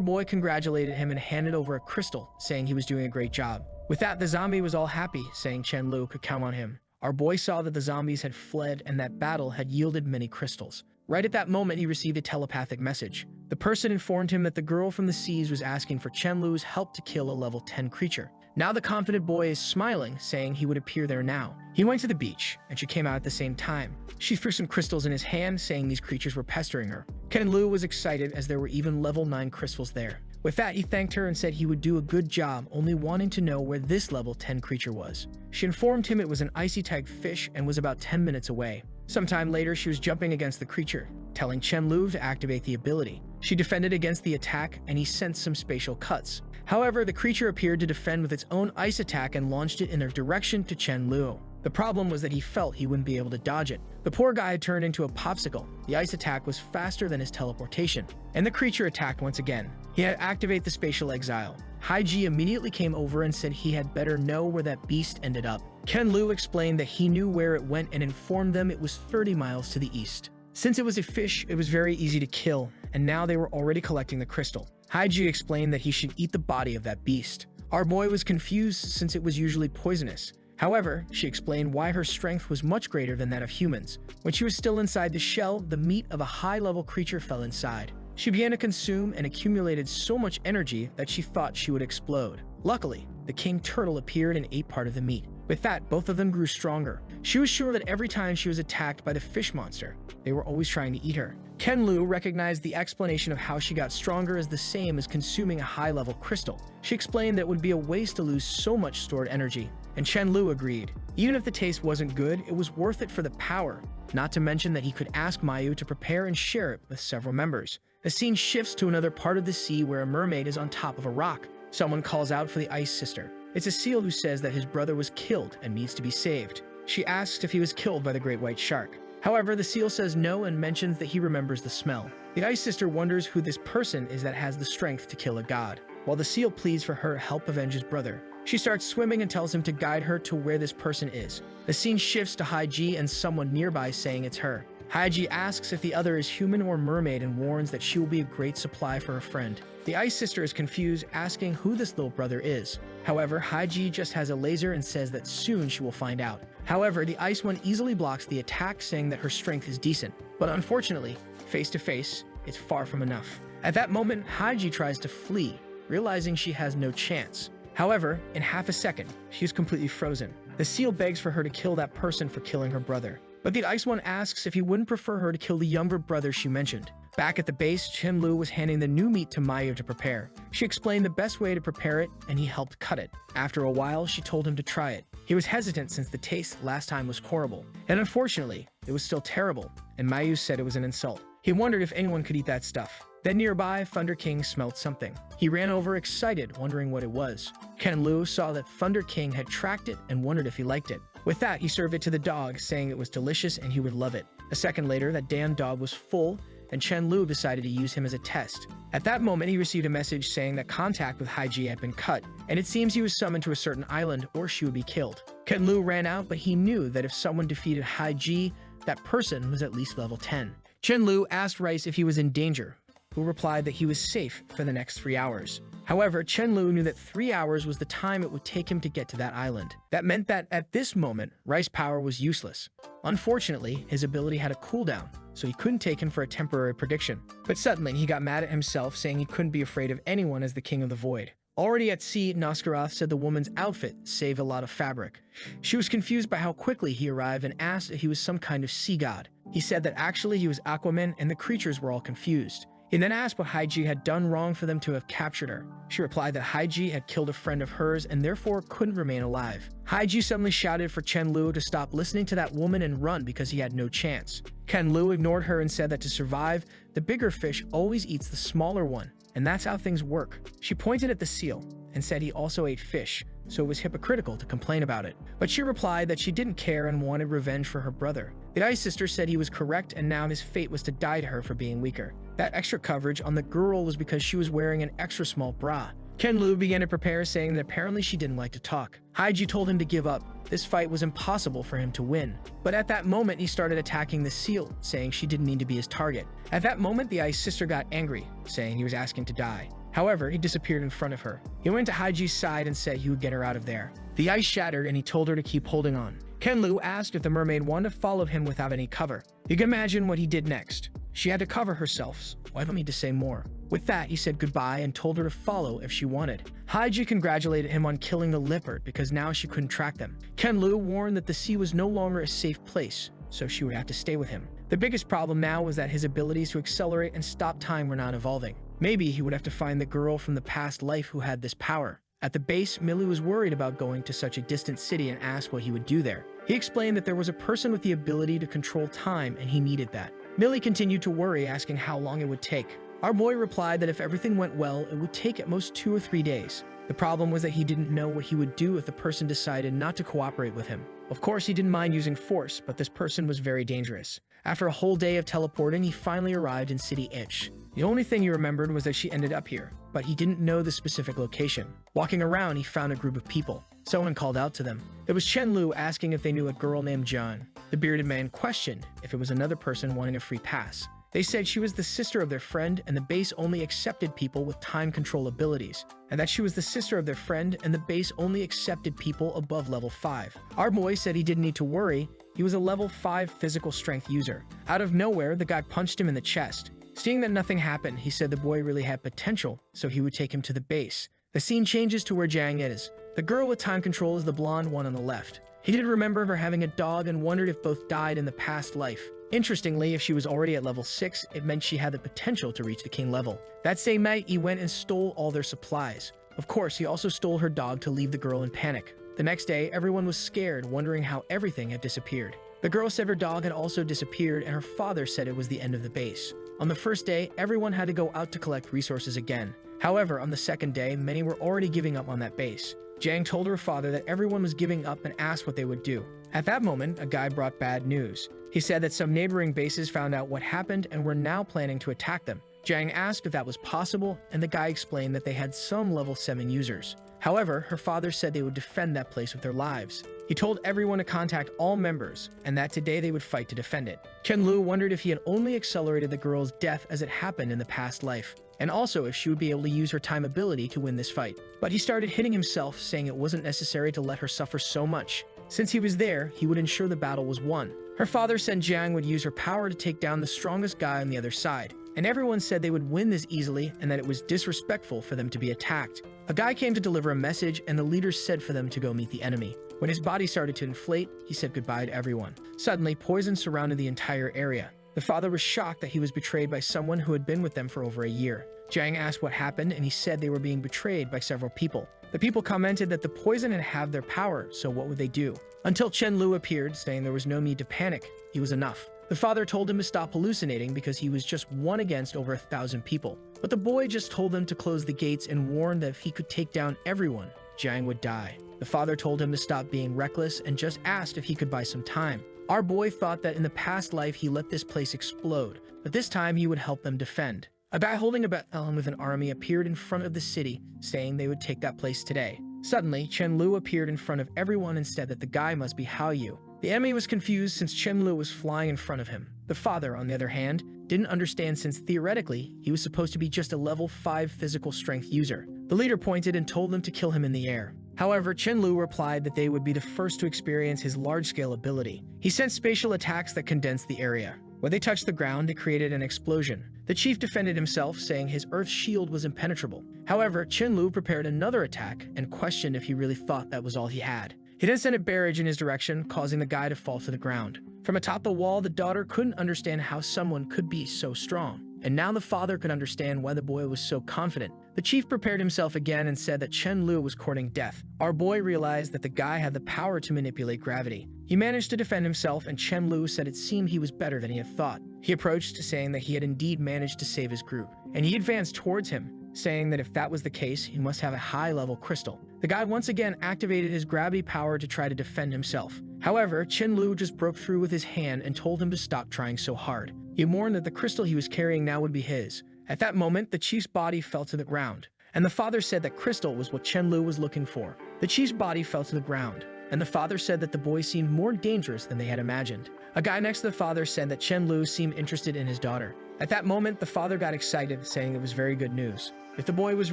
boy congratulated him and handed over a crystal, saying he was doing a great job. With that, the zombie was all happy, saying Chen Lu could count on him. Our boy saw that the zombies had fled and that battle had yielded many crystals. Right at that moment, he received a telepathic message. The person informed him that the girl from the seas was asking for Chen Lu's help to kill a level 10 creature. Now the confident boy is smiling, saying he would appear there now. He went to the beach, and she came out at the same time. She threw some crystals in his hand, saying these creatures were pestering her. Chen Lu was excited as there were even level 9 crystals there. With that, he thanked her and said he would do a good job, only wanting to know where this level 10 creature was. She informed him it was an icy-type fish and was about 10 minutes away. Sometime later, she was jumping against the creature, telling Chen Lu to activate the ability. She defended against the attack, and he sensed some spatial cuts. However, the creature appeared to defend with its own ice attack and launched it in a direction to Chen Lu. The problem was that he felt he wouldn't be able to dodge it. The poor guy had turned into a popsicle. The ice attack was faster than his teleportation, and the creature attacked once again. He had to activate the spatial exile. Haiji immediately came over and said he had better know where that beast ended up. Ken Lu explained that he knew where it went and informed them it was 30 miles to the east. Since it was a fish, it was very easy to kill, and now they were already collecting the crystal. Haiji explained that he should eat the body of that beast. Our boy was confused since it was usually poisonous. However, she explained why her strength was much greater than that of humans. When she was still inside the shell, the meat of a high-level creature fell inside. She began to consume and accumulated so much energy that she thought she would explode. Luckily, the king turtle appeared and ate part of the meat. With that, both of them grew stronger. She was sure that every time she was attacked by the fish monster, they were always trying to eat her. Ken Lu recognized the explanation of how she got stronger as the same as consuming a high-level crystal. She explained that it would be a waste to lose so much stored energy, and Chen Lu agreed. Even if the taste wasn't good, it was worth it for the power, not to mention that he could ask Mayu to prepare and share it with several members. The scene shifts to another part of the sea where a mermaid is on top of a rock. Someone calls out for the Ice Sister. It's a seal who says that his brother was killed and needs to be saved. She asks if he was killed by the great white shark. However, the seal says no and mentions that he remembers the smell. The Ice Sister wonders who this person is that has the strength to kill a god, while the seal pleads for her to help avenge his brother. She starts swimming and tells him to guide her to where this person is. The scene shifts to Haiji and someone nearby saying it's her. Haiji asks if the other is human or mermaid and warns that she will be a great supply for a friend. The Ice Sister is confused, asking who this little brother is. However, Haiji just has a laser and says that soon she will find out. However, the Ice One easily blocks the attack, saying that her strength is decent. But unfortunately, face to face, it's far from enough. At that moment, Haiji tries to flee, realizing she has no chance. However, in half a second, she is completely frozen. The seal begs for her to kill that person for killing her brother. But the Ice One asks if he wouldn't prefer her to kill the younger brother she mentioned. Back at the base, Chen Lu was handing the new meat to Mayu to prepare. She explained the best way to prepare it, and he helped cut it. After a while, she told him to try it. He was hesitant since the taste last time was horrible. And unfortunately, it was still terrible, and Mayu said it was an insult. He wondered if anyone could eat that stuff. Then nearby, Thunder King smelled something. He ran over excited, wondering what it was. Ken Lu saw that Thunder King had tracked it and wondered if he liked it. With that, he served it to the dog, saying it was delicious and he would love it. A second later, that damn dog was full, and Chen Lu decided to use him as a test. At that moment, he received a message saying that contact with Haiji had been cut, and it seems he was summoned to a certain island or she would be killed. Ken Lu ran out, but he knew that if someone defeated Haiji, that person was at least level 10. Chen Lu asked Rice if he was in danger, who replied that he was safe for the next 3 hours. However, Chen Lu knew that 3 hours was the time it would take him to get to that island. That meant that at this moment, Rice's power was useless. Unfortunately, his ability had a cooldown, so he couldn't take him for a temporary prediction. But suddenly, he got mad at himself, saying he couldn't be afraid of anyone as the King of the Void. Already at sea, Noskarath said the woman's outfit saved a lot of fabric. She was confused by how quickly he arrived and asked if he was some kind of sea god. He said that actually he was Aquaman and the creatures were all confused. He then asked what Haiji had done wrong for them to have captured her. She replied that Haiji had killed a friend of hers and therefore couldn't remain alive. Haiji suddenly shouted for Chen Lu to stop listening to that woman and run because he had no chance. Ken Lu ignored her and said that to survive, the bigger fish always eats the smaller one, and that's how things work. She pointed at the seal and said he also ate fish, so it was hypocritical to complain about it. But she replied that she didn't care and wanted revenge for her brother. The Ice Sister said he was correct and now his fate was to die to her for being weaker. That extra coverage on the girl was because she was wearing an extra small bra. Ken Lu began to prepare, saying that apparently she didn't like to talk. Haiji told him to give up. This fight was impossible for him to win. But at that moment, he started attacking the seal, saying she didn't need to be his target. At that moment, the Ice Sister got angry, saying he was asking to die. However, he disappeared in front of her. He went to Haiji's side and said he would get her out of there. The ice shattered and he told her to keep holding on. Ken Lu asked if the mermaid wanted to follow him without any cover. You can imagine what he did next. She had to cover herself, so I don't need to say more. With that, he said goodbye and told her to follow if she wanted. Haiji congratulated him on killing the leopard because now she couldn't track them. Ken Lu warned that the sea was no longer a safe place, so she would have to stay with him. The biggest problem now was that his abilities to accelerate and stop time were not evolving. Maybe he would have to find the girl from the past life who had this power. At the base, Millie was worried about going to such a distant city and asked what he would do there. He explained that there was a person with the ability to control time and he needed that. Millie continued to worry, asking how long it would take. Our boy replied that if everything went well, it would take at most 2 or 3 days. The problem was that he didn't know what he would do if the person decided not to cooperate with him. Of course, he didn't mind using force, but this person was very dangerous. After a whole day of teleporting, he finally arrived in City Itch. The only thing he remembered was that she ended up here, but he didn't know the specific location. Walking around, he found a group of people. Someone called out to them. It was Chen Lu asking if they knew a girl named John. The bearded man questioned if it was another person wanting a free pass. They said she was the sister of their friend and the base only accepted people with time control abilities, and that she was the sister of their friend and the base only accepted people above level 5. Our boy said he didn't need to worry, he was a level 5 physical strength user. Out of nowhere, the guy punched him in the chest. Seeing that nothing happened, he said the boy really had potential, so he would take him to the base. The scene changes to where Jiang is. The girl with time control is the blonde one on the left. He did remember her having a dog and wondered if both died in the past life. Interestingly, if she was already at level 6, it meant she had the potential to reach the king level. That same night, he went and stole all their supplies. Of course, he also stole her dog to leave the girl in panic. The next day, everyone was scared, wondering how everything had disappeared. The girl said her dog had also disappeared, and her father said it was the end of the base. On the first day, everyone had to go out to collect resources again. However, on the second day, many were already giving up on that base. Jiang told her father that everyone was giving up and asked what they would do. At that moment, a guy brought bad news. He said that some neighboring bases found out what happened and were now planning to attack them. Jiang asked if that was possible, and the guy explained that they had some level 7 users. However, her father said they would defend that place with their lives. He told everyone to contact all members, and that today they would fight to defend it. Chen Lu wondered if he had only accelerated the girl's death as it happened in the past life, and also if she would be able to use her time ability to win this fight. But he started hitting himself, saying it wasn't necessary to let her suffer so much. Since he was there, he would ensure the battle was won. Her father said Jiang would use her power to take down the strongest guy on the other side, and everyone said they would win this easily and that it was disrespectful for them to be attacked. A guy came to deliver a message, and the leaders said for them to go meet the enemy. When his body started to inflate, he said goodbye to everyone. Suddenly, poison surrounded the entire area. The father was shocked that he was betrayed by someone who had been with them for over a year. Jiang asked what happened, and he said they were being betrayed by several people. The people commented that the poison had halved their power, so what would they do? Until Chen Lu appeared, saying there was no need to panic. He was enough. The father told him to stop hallucinating because he was just one against over 1,000 people. But the boy just told them to close the gates and warned that if he could take down everyone, Jiang would die. The father told him to stop being reckless and just asked if he could buy some time. Our boy thought that in the past life he let this place explode, but this time he would help them defend. A guy holding a baton with an army appeared in front of the city, saying they would take that place today. Suddenly, Chen Lu appeared in front of everyone and said that the guy must be Hao Yu. The enemy was confused since Chen Lu was flying in front of him. The father, on the other hand, didn't understand since theoretically, he was supposed to be just a level 5 physical strength user. The leader pointed and told them to kill him in the air. However, Chen Lu replied that they would be the first to experience his large-scale ability. He sent spatial attacks that condensed the area. When they touched the ground, it created an explosion. The chief defended himself, saying his earth shield was impenetrable. However, Chen Lu prepared another attack and questioned if he really thought that was all he had. He then sent a barrage in his direction, causing the guy to fall to the ground. From atop the wall, the daughter couldn't understand how someone could be so strong. And now the father could understand why the boy was so confident. The chief prepared himself again and said that Chen Lu was courting death. Our boy realized that the guy had the power to manipulate gravity. He managed to defend himself, and Chen Lu said it seemed he was better than he had thought. He approached, saying that he had indeed managed to save his group, and he advanced towards him, saying that if that was the case, he must have a high-level crystal. The guy once again activated his gravity power to try to defend himself. However, Chen Lu just broke through with his hand and told him to stop trying so hard. He warned that the crystal he was carrying now would be his. At that moment, the chief's body fell to the ground, and the father said that crystal was what Chen Lu was looking for. The chief's body fell to the ground, and the father said that the boy seemed more dangerous than they had imagined. A guy next to the father said that Chen Lu seemed interested in his daughter. At that moment, the father got excited, saying it was very good news. If the boy was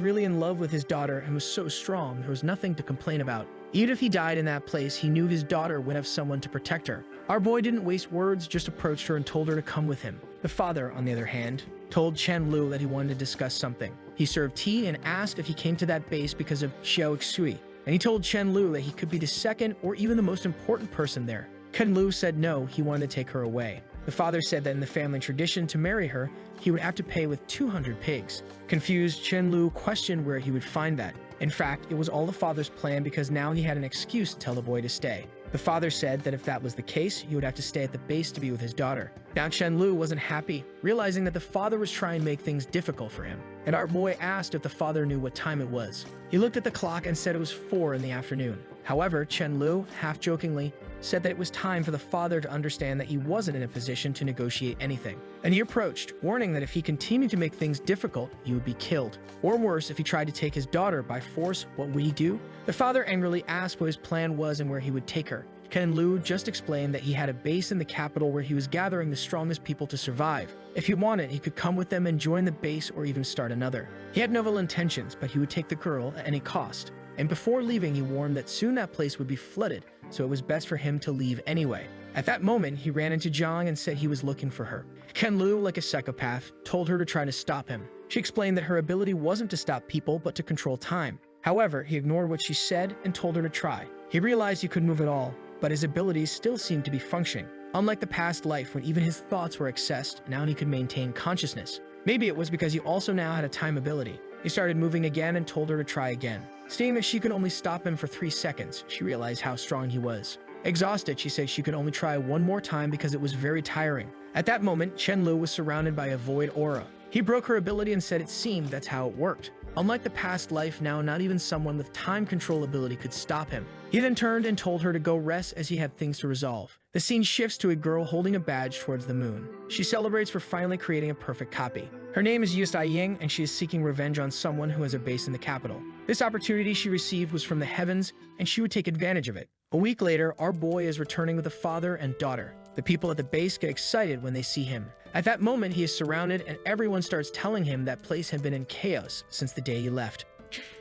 really in love with his daughter and was so strong, there was nothing to complain about. Even if he died in that place, he knew his daughter would have someone to protect her. Our boy didn't waste words, just approached her and told her to come with him. The father, on the other hand, told Chen Lu that he wanted to discuss something. He served tea and asked if he came to that base because of Xiao Xui, and he told Chen Lu that he could be the second or even the most important person there. Chen Lu said no, he wanted to take her away. The father said that in the family tradition, to marry her, he would have to pay with 200 pigs. Confused, Chen Lu questioned where he would find that. In fact, it was all the father's plan because now he had an excuse to tell the boy to stay. The father said that if that was the case, he would have to stay at the base to be with his daughter. Now Chen Lu wasn't happy, realizing that the father was trying to make things difficult for him. And our boy asked if the father knew what time it was. He looked at the clock and said it was 4 in the afternoon. However, Chen Lu, half-jokingly, said that it was time for the father to understand that he wasn't in a position to negotiate anything. And he approached, warning that if he continued to make things difficult, he would be killed. Or worse, if he tried to take his daughter by force, what would he do? The father angrily asked what his plan was and where he would take her. Chen Lu just explained that he had a base in the capital where he was gathering the strongest people to survive. If he wanted, he could come with them and join the base or even start another. He had no ill intentions, but he would take the girl at any cost. And before leaving, he warned that soon that place would be flooded, so it was best for him to leave anyway. At that moment, he ran into Zhang and said he was looking for her. Chen Lu, like a psychopath, told her to try to stop him. She explained that her ability wasn't to stop people, but to control time. However, he ignored what she said and told her to try. He realized he couldn't move at all, but his abilities still seemed to be functioning. Unlike the past life when even his thoughts were accessed, now he could maintain consciousness. Maybe it was because he also now had a time ability. He started moving again and told her to try again. Seeing that she could only stop him for 3 seconds, she realized how strong he was. Exhausted, she said she could only try one more time because it was very tiring. At that moment, Chen Lu was surrounded by a void aura. He broke her ability and said it seemed that's how it worked. Unlike the past life, now not even someone with time control ability could stop him. He then turned and told her to go rest as he had things to resolve. The scene shifts to a girl holding a badge towards the moon. She celebrates for finally creating a perfect copy. Her name is Yusai Ying, and she is seeking revenge on someone who has a base in the capital. This opportunity she received was from the heavens, and she would take advantage of it. A week later, our boy is returning with a father and daughter. The people at the base get excited when they see him. At that moment, he is surrounded, and everyone starts telling him that place had been in chaos since the day he left.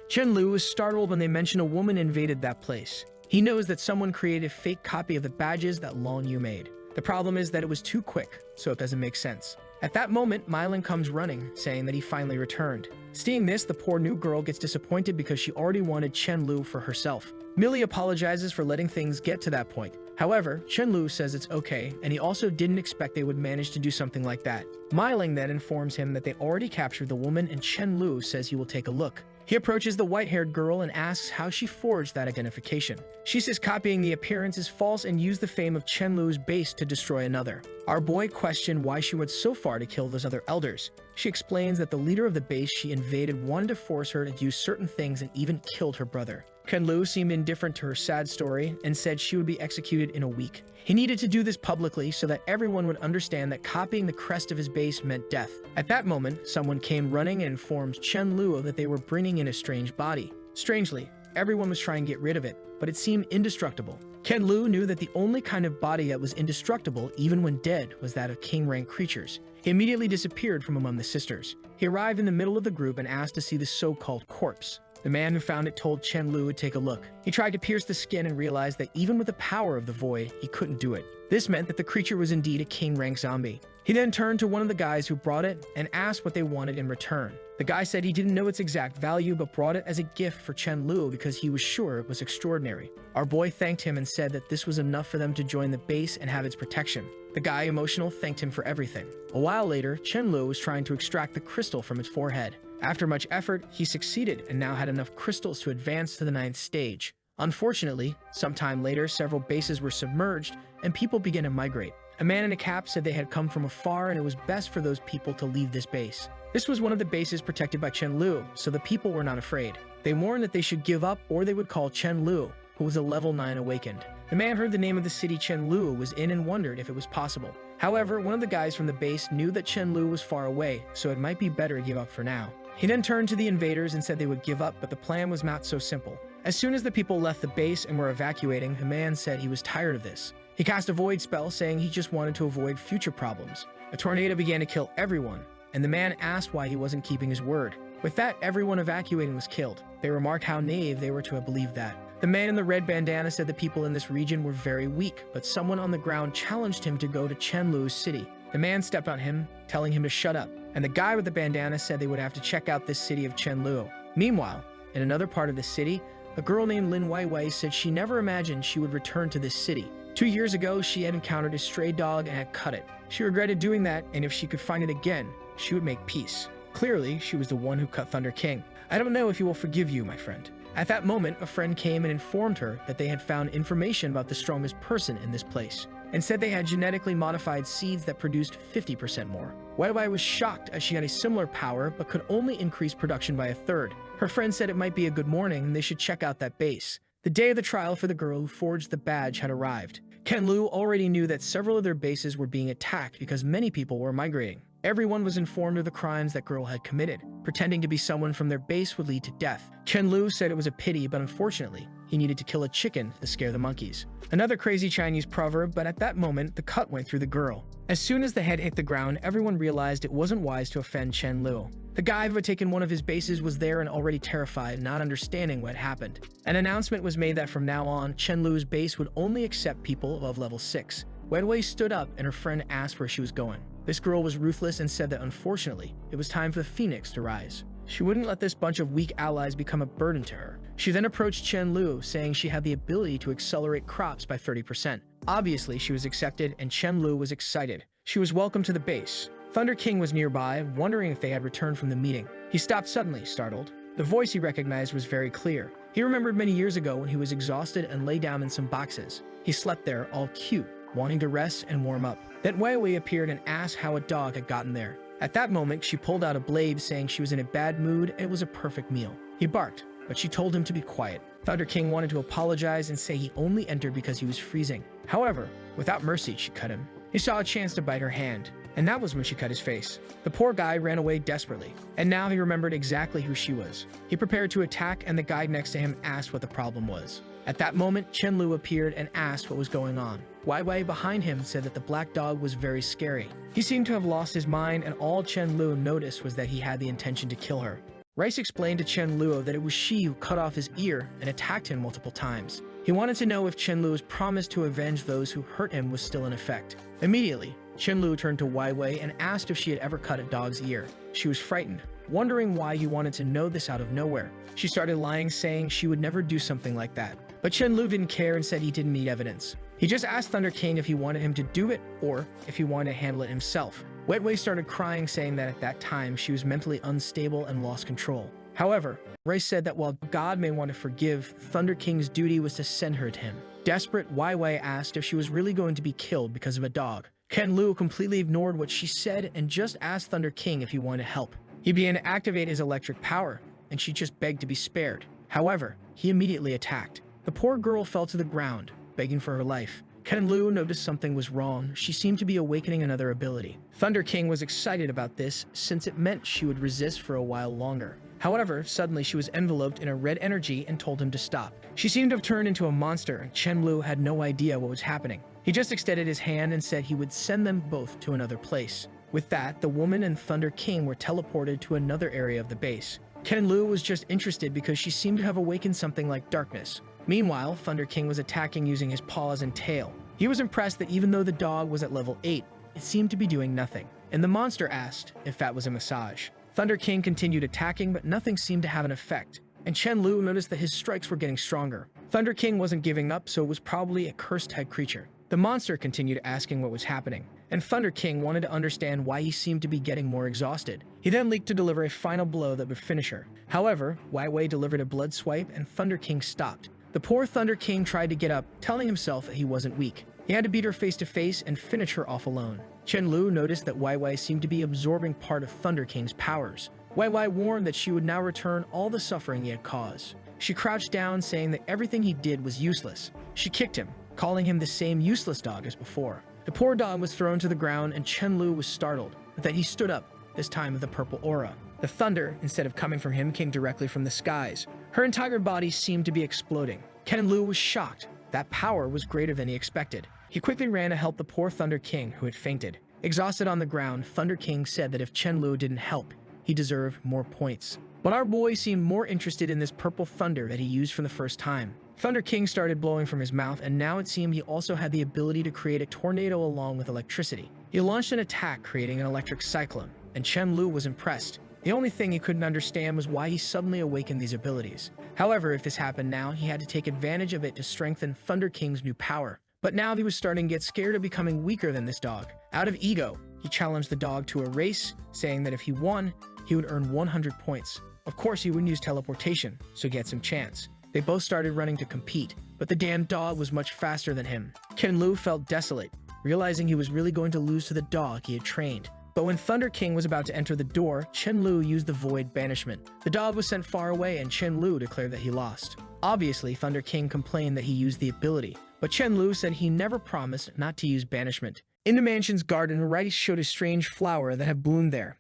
Chen Lu is startled when they mention a woman invaded that place. He knows that someone created a fake copy of the badges that Long Yu made. The problem is that it was too quick, so it doesn't make sense. At that moment, Mylan comes running, saying that he finally returned. Seeing this, the poor new girl gets disappointed because she already wanted Chen Lu for herself. Millie apologizes for letting things get to that point. However, Chen Lu says it's okay, and he also didn't expect they would manage to do something like that. Myling then informs him that they already captured the woman, and Chen Lu says he will take a look. He approaches the white-haired girl and asks how she forged that identification. She says copying the appearance is false and used the fame of Chen Lu's base to destroy another. Our boy questioned why she went so far to kill those other elders. She explains that the leader of the base she invaded wanted to force her to use certain things and even killed her brother. Chen Lu seemed indifferent to her sad story and said she would be executed in a week. He needed to do this publicly so that everyone would understand that copying the crest of his base meant death. At that moment, someone came running and informed Chen Lu that they were bringing in a strange body. Strangely, everyone was trying to get rid of it, but it seemed indestructible. Chen Lu knew that the only kind of body that was indestructible, even when dead, was that of king-rank creatures. He immediately disappeared from among the sisters. He arrived in the middle of the group and asked to see the so-called corpse. The man who found it told Chen Lu to take a look. He tried to pierce the skin and realized that even with the power of the void, he couldn't do it. This meant that the creature was indeed a king-rank zombie. He then turned to one of the guys who brought it and asked what they wanted in return. The guy said he didn't know its exact value but brought it as a gift for Chen Lu because he was sure it was extraordinary. Our boy thanked him and said that this was enough for them to join the base and have its protection. The guy, emotional, thanked him for everything. A while later, Chen Lu was trying to extract the crystal from its forehead. After much effort, he succeeded and now had enough crystals to advance to the 9th stage. Unfortunately, sometime later, several bases were submerged and people began to migrate. A man in a cap said they had come from afar and it was best for those people to leave this base. This was one of the bases protected by Chen Lu, so the people were not afraid. They warned that they should give up or they would call Chen Lu, who was a level 9 awakened. The man heard the name of the city Chen Lu was in and wondered if it was possible. However, one of the guys from the base knew that Chen Lu was far away, so it might be better to give up for now. He then turned to the invaders and said they would give up, but the plan was not so simple. As soon as the people left the base and were evacuating, the man said he was tired of this. He cast a void spell saying he just wanted to avoid future problems. A tornado began to kill everyone, and the man asked why he wasn't keeping his word. With that, everyone evacuating was killed. They remarked how naive they were to have believed that. The man in the red bandana said the people in this region were very weak, but someone on the ground challenged him to go to Chen Lu's city. The man stepped on him, telling him to shut up, and the guy with the bandana said they would have to check out this city of Chen Lu. Meanwhile, in another part of the city, a girl named Lin Weiwei said she never imagined she would return to this city. 2 years ago, she had encountered a stray dog and had cut it. She regretted doing that, and if she could find it again, she would make peace. Clearly, she was the one who cut Thunder King. I don't know if he will forgive you, my friend. At that moment, a friend came and informed her that they had found information about the strongest person in this place, and said they had genetically modified seeds that produced 50% more. Wai Wai was shocked as she had a similar power but could only increase production by a third. Her friend said it might be a good morning and they should check out that base. The day of the trial for the girl who forged the badge had arrived. Ken Lu already knew that several of their bases were being attacked because many people were migrating. Everyone was informed of the crimes that girl had committed. Pretending to be someone from their base would lead to death. Chen Lu said it was a pity, but unfortunately, he needed to kill a chicken to scare the monkeys. Another crazy Chinese proverb, but at that moment, the cut went through the girl. As soon as the head hit the ground, everyone realized it wasn't wise to offend Chen Lu. The guy who had taken one of his bases was there and already terrified, not understanding what happened. An announcement was made that from now on, Chen Lu's base would only accept people above level 6. Wen Wei stood up and her friend asked where she was going. This girl was ruthless and said that unfortunately, it was time for the phoenix to rise. She wouldn't let this bunch of weak allies become a burden to her. She then approached Chen Lu, saying she had the ability to accelerate crops by 30%. Obviously, she was accepted and Chen Lu was excited. She was welcomed to the base. Thunder King was nearby, wondering if they had returned from the meeting. He stopped suddenly, startled. The voice he recognized was very clear. He remembered many years ago when he was exhausted and lay down in some boxes. He slept there, all cute, wanting to rest and warm up. Then Wei Wei appeared and asked how a dog had gotten there. At that moment, she pulled out a blade, saying she was in a bad mood and it was a perfect meal. He barked, but she told him to be quiet. Thunder King wanted to apologize and say he only entered because he was freezing. However, without mercy, she cut him. He saw a chance to bite her hand, and that was when she cut his face. The poor guy ran away desperately, and now he remembered exactly who she was. He prepared to attack, and the guy next to him asked what the problem was. At that moment, Chen Lu appeared and asked what was going on. Wai Wai behind him said that the black dog was very scary. He seemed to have lost his mind, and all Chen Lu noticed was that he had the intention to kill her. Rice explained to Chen Lu that it was she who cut off his ear and attacked him multiple times. He wanted to know if Chen Lu's promise to avenge those who hurt him was still in effect. Immediately, Chen Lu turned to Wai Wei and asked if she had ever cut a dog's ear. She was frightened, wondering why he wanted to know this out of nowhere. She started lying, saying she would never do something like that. But Chen Lu didn't care and said he didn't need evidence. He just asked Thunder King if he wanted him to do it or if he wanted to handle it himself. Wei Wei started crying, saying that at that time she was mentally unstable and lost control. However, Rice said that while God may want to forgive, Thunder King's duty was to send her to him. Desperate, Wai Wei asked if she was really going to be killed because of a dog. Ken Lu completely ignored what she said and just asked Thunder King if he wanted help. He began to activate his electric power, and she just begged to be spared. However, he immediately attacked. The poor girl fell to the ground, begging for her life. Ken Lu noticed something was wrong. She seemed to be awakening another ability. Thunder King was excited about this, since it meant she would resist for a while longer. However, suddenly she was enveloped in a red energy and told him to stop. She seemed to have turned into a monster, and Chen Lu had no idea what was happening. He just extended his hand and said he would send them both to another place. With that, the woman and Thunder King were teleported to another area of the base. Ken Lu was just interested because she seemed to have awakened something like darkness. Meanwhile, Thunder King was attacking using his paws and tail. He was impressed that even though the dog was at level 8, it seemed to be doing nothing. And the monster asked if that was a massage. Thunder King continued attacking, but nothing seemed to have an effect. And Chen Lu noticed that his strikes were getting stronger. Thunder King wasn't giving up, so it was probably a cursed-type creature. The monster continued asking what was happening, and Thunder King wanted to understand why he seemed to be getting more exhausted. He then leaped to deliver a final blow that would finish her. However, Wai Wei delivered a blood swipe, and Thunder King stopped. The poor Thunder King tried to get up, telling himself that he wasn't weak. He had to beat her face to face and finish her off alone. Chen Lu noticed that Wai Wei seemed to be absorbing part of Thunder King's powers. Wai Wei warned that she would now return all the suffering he had caused. She crouched down, saying that everything he did was useless. She kicked him, calling him the same useless dog as before. The poor dog was thrown to the ground, and Chen Lu was startled, but then he stood up, this time with a purple aura. The thunder, instead of coming from him, came directly from the skies. Her entire body seemed to be exploding. Ken Lu was shocked. That power was greater than he expected. He quickly ran to help the poor Thunder King, who had fainted. Exhausted on the ground, Thunder King said that if Chen Lu didn't help, he deserved more points. But our boy seemed more interested in this purple thunder that he used for the first time. Thunder King started blowing from his mouth, and now it seemed he also had the ability to create a tornado along with electricity. He launched an attack, creating an electric cyclone, and Chen Lu was impressed. The only thing he couldn't understand was why he suddenly awakened these abilities. However, if this happened now, he had to take advantage of it to strengthen Thunder King's new power. But now he was starting to get scared of becoming weaker than this dog. Out of ego, he challenged the dog to a race, saying that if he won, he would earn 100 points. Of course, he wouldn't use teleportation, so he had some chance. They both started running to compete, but the damn dog was much faster than him. Chen-Lu felt desolate, realizing he was really going to lose to the dog he had trained. But when Thunder King was about to enter the door, Chen-Lu used the Void Banishment. The dog was sent far away and Chen-Lu declared that he lost. Obviously, Thunder King complained that he used the ability, but Chen-Lu said he never promised not to use Banishment. In the mansion's garden, Rice showed a strange flower that had bloomed there.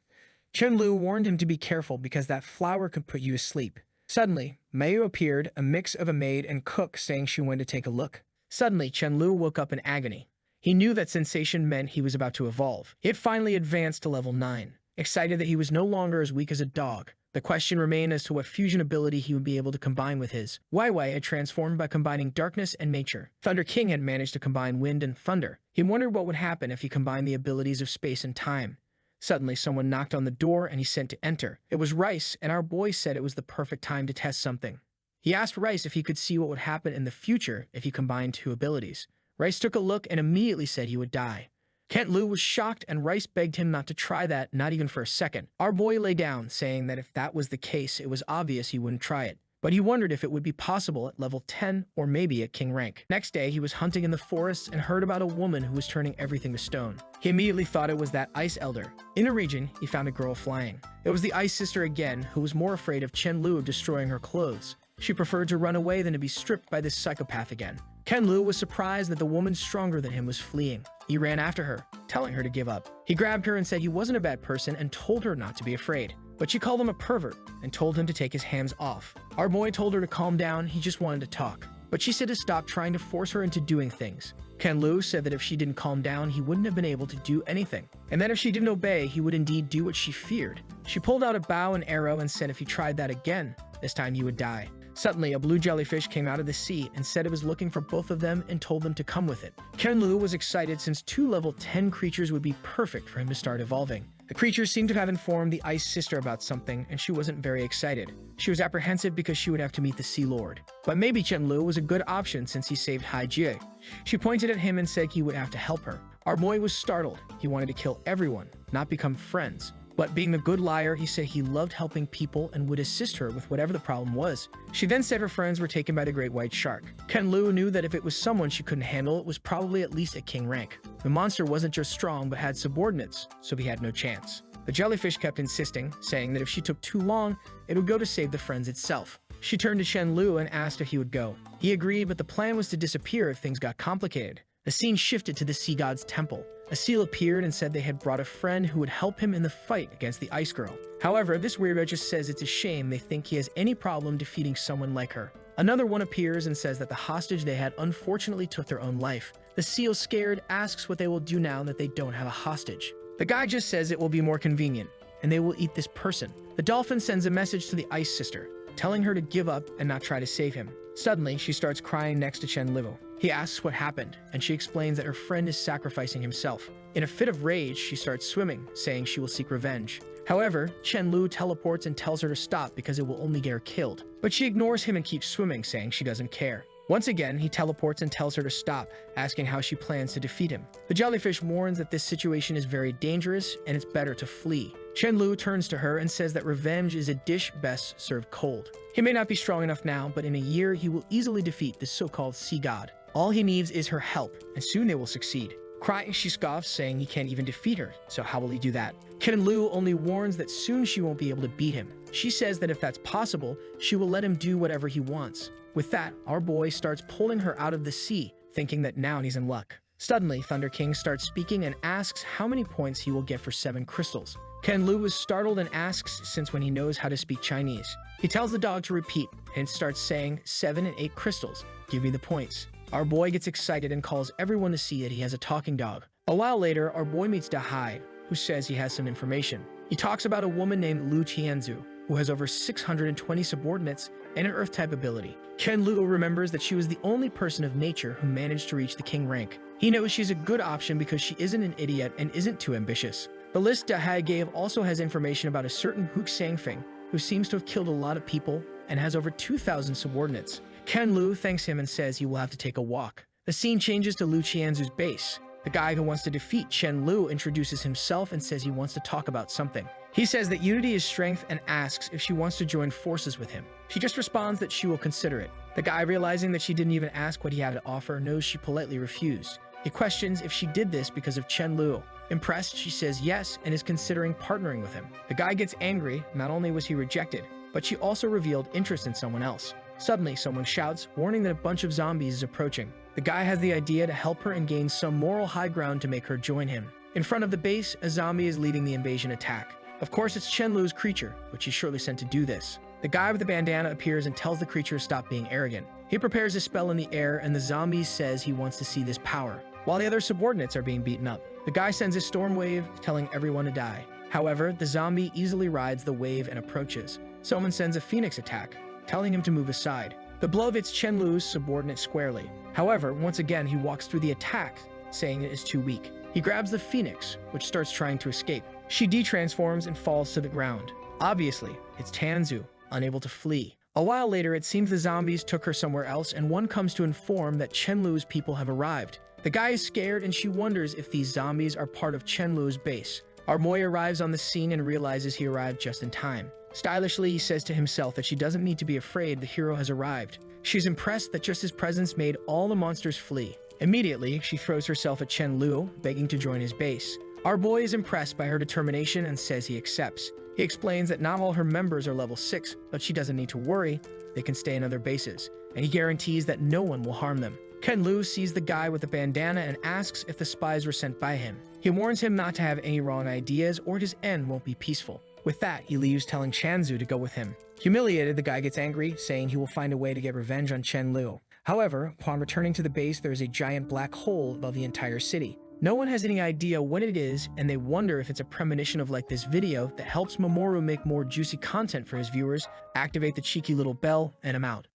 Chen-Lu warned him to be careful because that flower could put you asleep. Suddenly, Mayu appeared, a mix of a maid and cook, saying she wanted to take a look. Suddenly, Chen-Lu woke up in agony. He knew that sensation meant he was about to evolve. He had finally advanced to level 9. Excited that he was no longer as weak as a dog, the question remained as to what fusion ability he would be able to combine with his. Wai Wai had transformed by combining darkness and nature. Thunder King had managed to combine wind and thunder. He wondered what would happen if he combined the abilities of space and time. Suddenly, someone knocked on the door and he sent to enter. It was Rice, and our boy said it was the perfect time to test something. He asked Rice if he could see what would happen in the future if he combined two abilities. Rice took a look and immediately said he would die. Chen-Lu was shocked and Rice begged him not to try that, not even for a second. Our boy lay down, saying that if that was the case, it was obvious he wouldn't try it. But he wondered if it would be possible at level 10 or maybe at king rank. Next day, he was hunting in the forests and heard about a woman who was turning everything to stone. He immediately thought it was that ice elder. In the region, he found a girl flying. It was the ice sister again, who was more afraid of Chen-Lu destroying her clothes. She preferred to run away than to be stripped by this psychopath again. Chen-Lu was surprised that the woman stronger than him was fleeing. He ran after her, telling her to give up. He grabbed her and said he wasn't a bad person and told her not to be afraid. But she called him a pervert and told him to take his hands off. Our boy told her to calm down, he just wanted to talk. But she said to stop trying to force her into doing things. Chen-Lu said that if she didn't calm down, he wouldn't have been able to do anything. And that if she didn't obey, he would indeed do what she feared. She pulled out a bow and arrow and said if he tried that again, this time he would die. Suddenly, a blue jellyfish came out of the sea and said it was looking for both of them and told them to come with it. Chen-Lu was excited since 2 level 10 creatures would be perfect for him to start evolving. The creatures seemed to have informed the Ice Sister about something, and she wasn't very excited. She was apprehensive because she would have to meet the Sea Lord. But maybe Chen-Lu was a good option since he saved Hai Jie. She pointed at him and said he would have to help her. Our boy was startled. He wanted to kill everyone, not become friends. But being the good liar, he said he loved helping people and would assist her with whatever the problem was. She then said her friends were taken by the great white shark. Chen-Lu knew that if it was someone she couldn't handle, it was probably at least at king rank. The monster wasn't just strong, but had subordinates, so he had no chance. The jellyfish kept insisting, saying that if she took too long, it would go to save the friends itself. She turned to Chen-Lu and asked if he would go. He agreed, but the plan was to disappear if things got complicated. The scene shifted to the sea god's temple. A seal appeared and said they had brought a friend who would help him in the fight against the ice girl. However, this weirdo just says it's a shame they think he has any problem defeating someone like her. Another one appears and says that the hostage they had unfortunately took their own life. The seal, scared, asks what they will do now that they don't have a hostage. The guy just says it will be more convenient, and they will eat this person. The dolphin sends a message to the Ice Sister, telling her to give up and not try to save him. Suddenly, she starts crying next to Chen-Lu. He asks what happened, and she explains that her friend is sacrificing himself. In a fit of rage, she starts swimming, saying she will seek revenge. However, Chen-Lu teleports and tells her to stop because it will only get her killed. But she ignores him and keeps swimming, saying she doesn't care. Once again, he teleports and tells her to stop, asking how she plans to defeat him. The jellyfish warns that this situation is very dangerous and it's better to flee. Chen-Lu turns to her and says that revenge is a dish best served cold. He may not be strong enough now, but in a year he will easily defeat this so-called sea god. All he needs is her help, and soon they will succeed. Crying, she scoffs, saying he can't even defeat her, so how will he do that? Chen-Lu only warns that soon she won't be able to beat him. She says that if that's possible, she will let him do whatever he wants. With that, our boy starts pulling her out of the sea, thinking that now he's in luck. Suddenly, Thunder King starts speaking and asks how many points he will get for 7 crystals. Chen-Lu is startled and asks since when he knows how to speak Chinese. He tells the dog to repeat and starts saying 7 and 8 crystals. Give me the points. Our boy gets excited and calls everyone to see that he has a talking dog. A while later, our boy meets Dahai, who says he has some information. He talks about a woman named Lu Tianzu, who has over 620 subordinates and an Earth-type ability. Chen-Lu remembers that she was the only person of nature who managed to reach the king rank. He knows she's a good option because she isn't an idiot and isn't too ambitious. The list Dahai gave also has information about a certain Hook Sangfeng, who seems to have killed a lot of people and has over 2,000 subordinates. Chen-Lu thanks him and says he will have to take a walk. The scene changes to Lu Qianzu's base. The guy who wants to defeat Chen Lu introduces himself and says he wants to talk about something. He says that unity is strength and asks if she wants to join forces with him. She just responds that she will consider it. The guy, realizing that she didn't even ask what he had to offer, knows she politely refused. He questions if she did this because of Chen Lu. Impressed, she says yes and is considering partnering with him. The guy gets angry. Not only was he rejected, but she also revealed interest in someone else. Suddenly, someone shouts, warning that a bunch of zombies is approaching. The guy has the idea to help her and gain some moral high ground to make her join him. In front of the base, a zombie is leading the invasion attack. Of course, it's Chen Lu's creature, which he's surely sent to do this. The guy with the bandana appears and tells the creature to stop being arrogant. He prepares a spell in the air, and the zombie says he wants to see this power, while the other subordinates are being beaten up. The guy sends a storm wave, telling everyone to die. However, the zombie easily rides the wave and approaches. Someone sends a phoenix attack, telling him to move aside. The blow hits Chen Lu's subordinate squarely. However, once again, he walks through the attack, saying it is too weak. He grabs the phoenix, which starts trying to escape. She detransforms and falls to the ground. Obviously, it's Tanzu, unable to flee. A while later, it seems the zombies took her somewhere else, and one comes to inform that Chen Lu's people have arrived. The guy is scared, and she wonders if these zombies are part of Chen Lu's base. Armoy arrives on the scene and realizes he arrived just in time. Stylishly, he says to himself that she doesn't need to be afraid, the hero has arrived. She's impressed that just his presence made all the monsters flee. Immediately, she throws herself at Chen Lu, begging to join his base. Our boy is impressed by her determination and says he accepts. He explains that not all her members are level 6, but she doesn't need to worry, they can stay in other bases, and he guarantees that no one will harm them. Chen Lu sees the guy with the bandana and asks if the spies were sent by him. He warns him not to have any wrong ideas or his end won't be peaceful. With that, he leaves, telling Chanzu to go with him. Humiliated, the guy gets angry, saying he will find a way to get revenge on Chen Lu. However, upon returning to the base, there is a giant black hole above the entire city. No one has any idea what it is, and they wonder if it's a premonition of like this video that helps Mamoru make more juicy content for his viewers. Activate the cheeky little bell, and I'm out.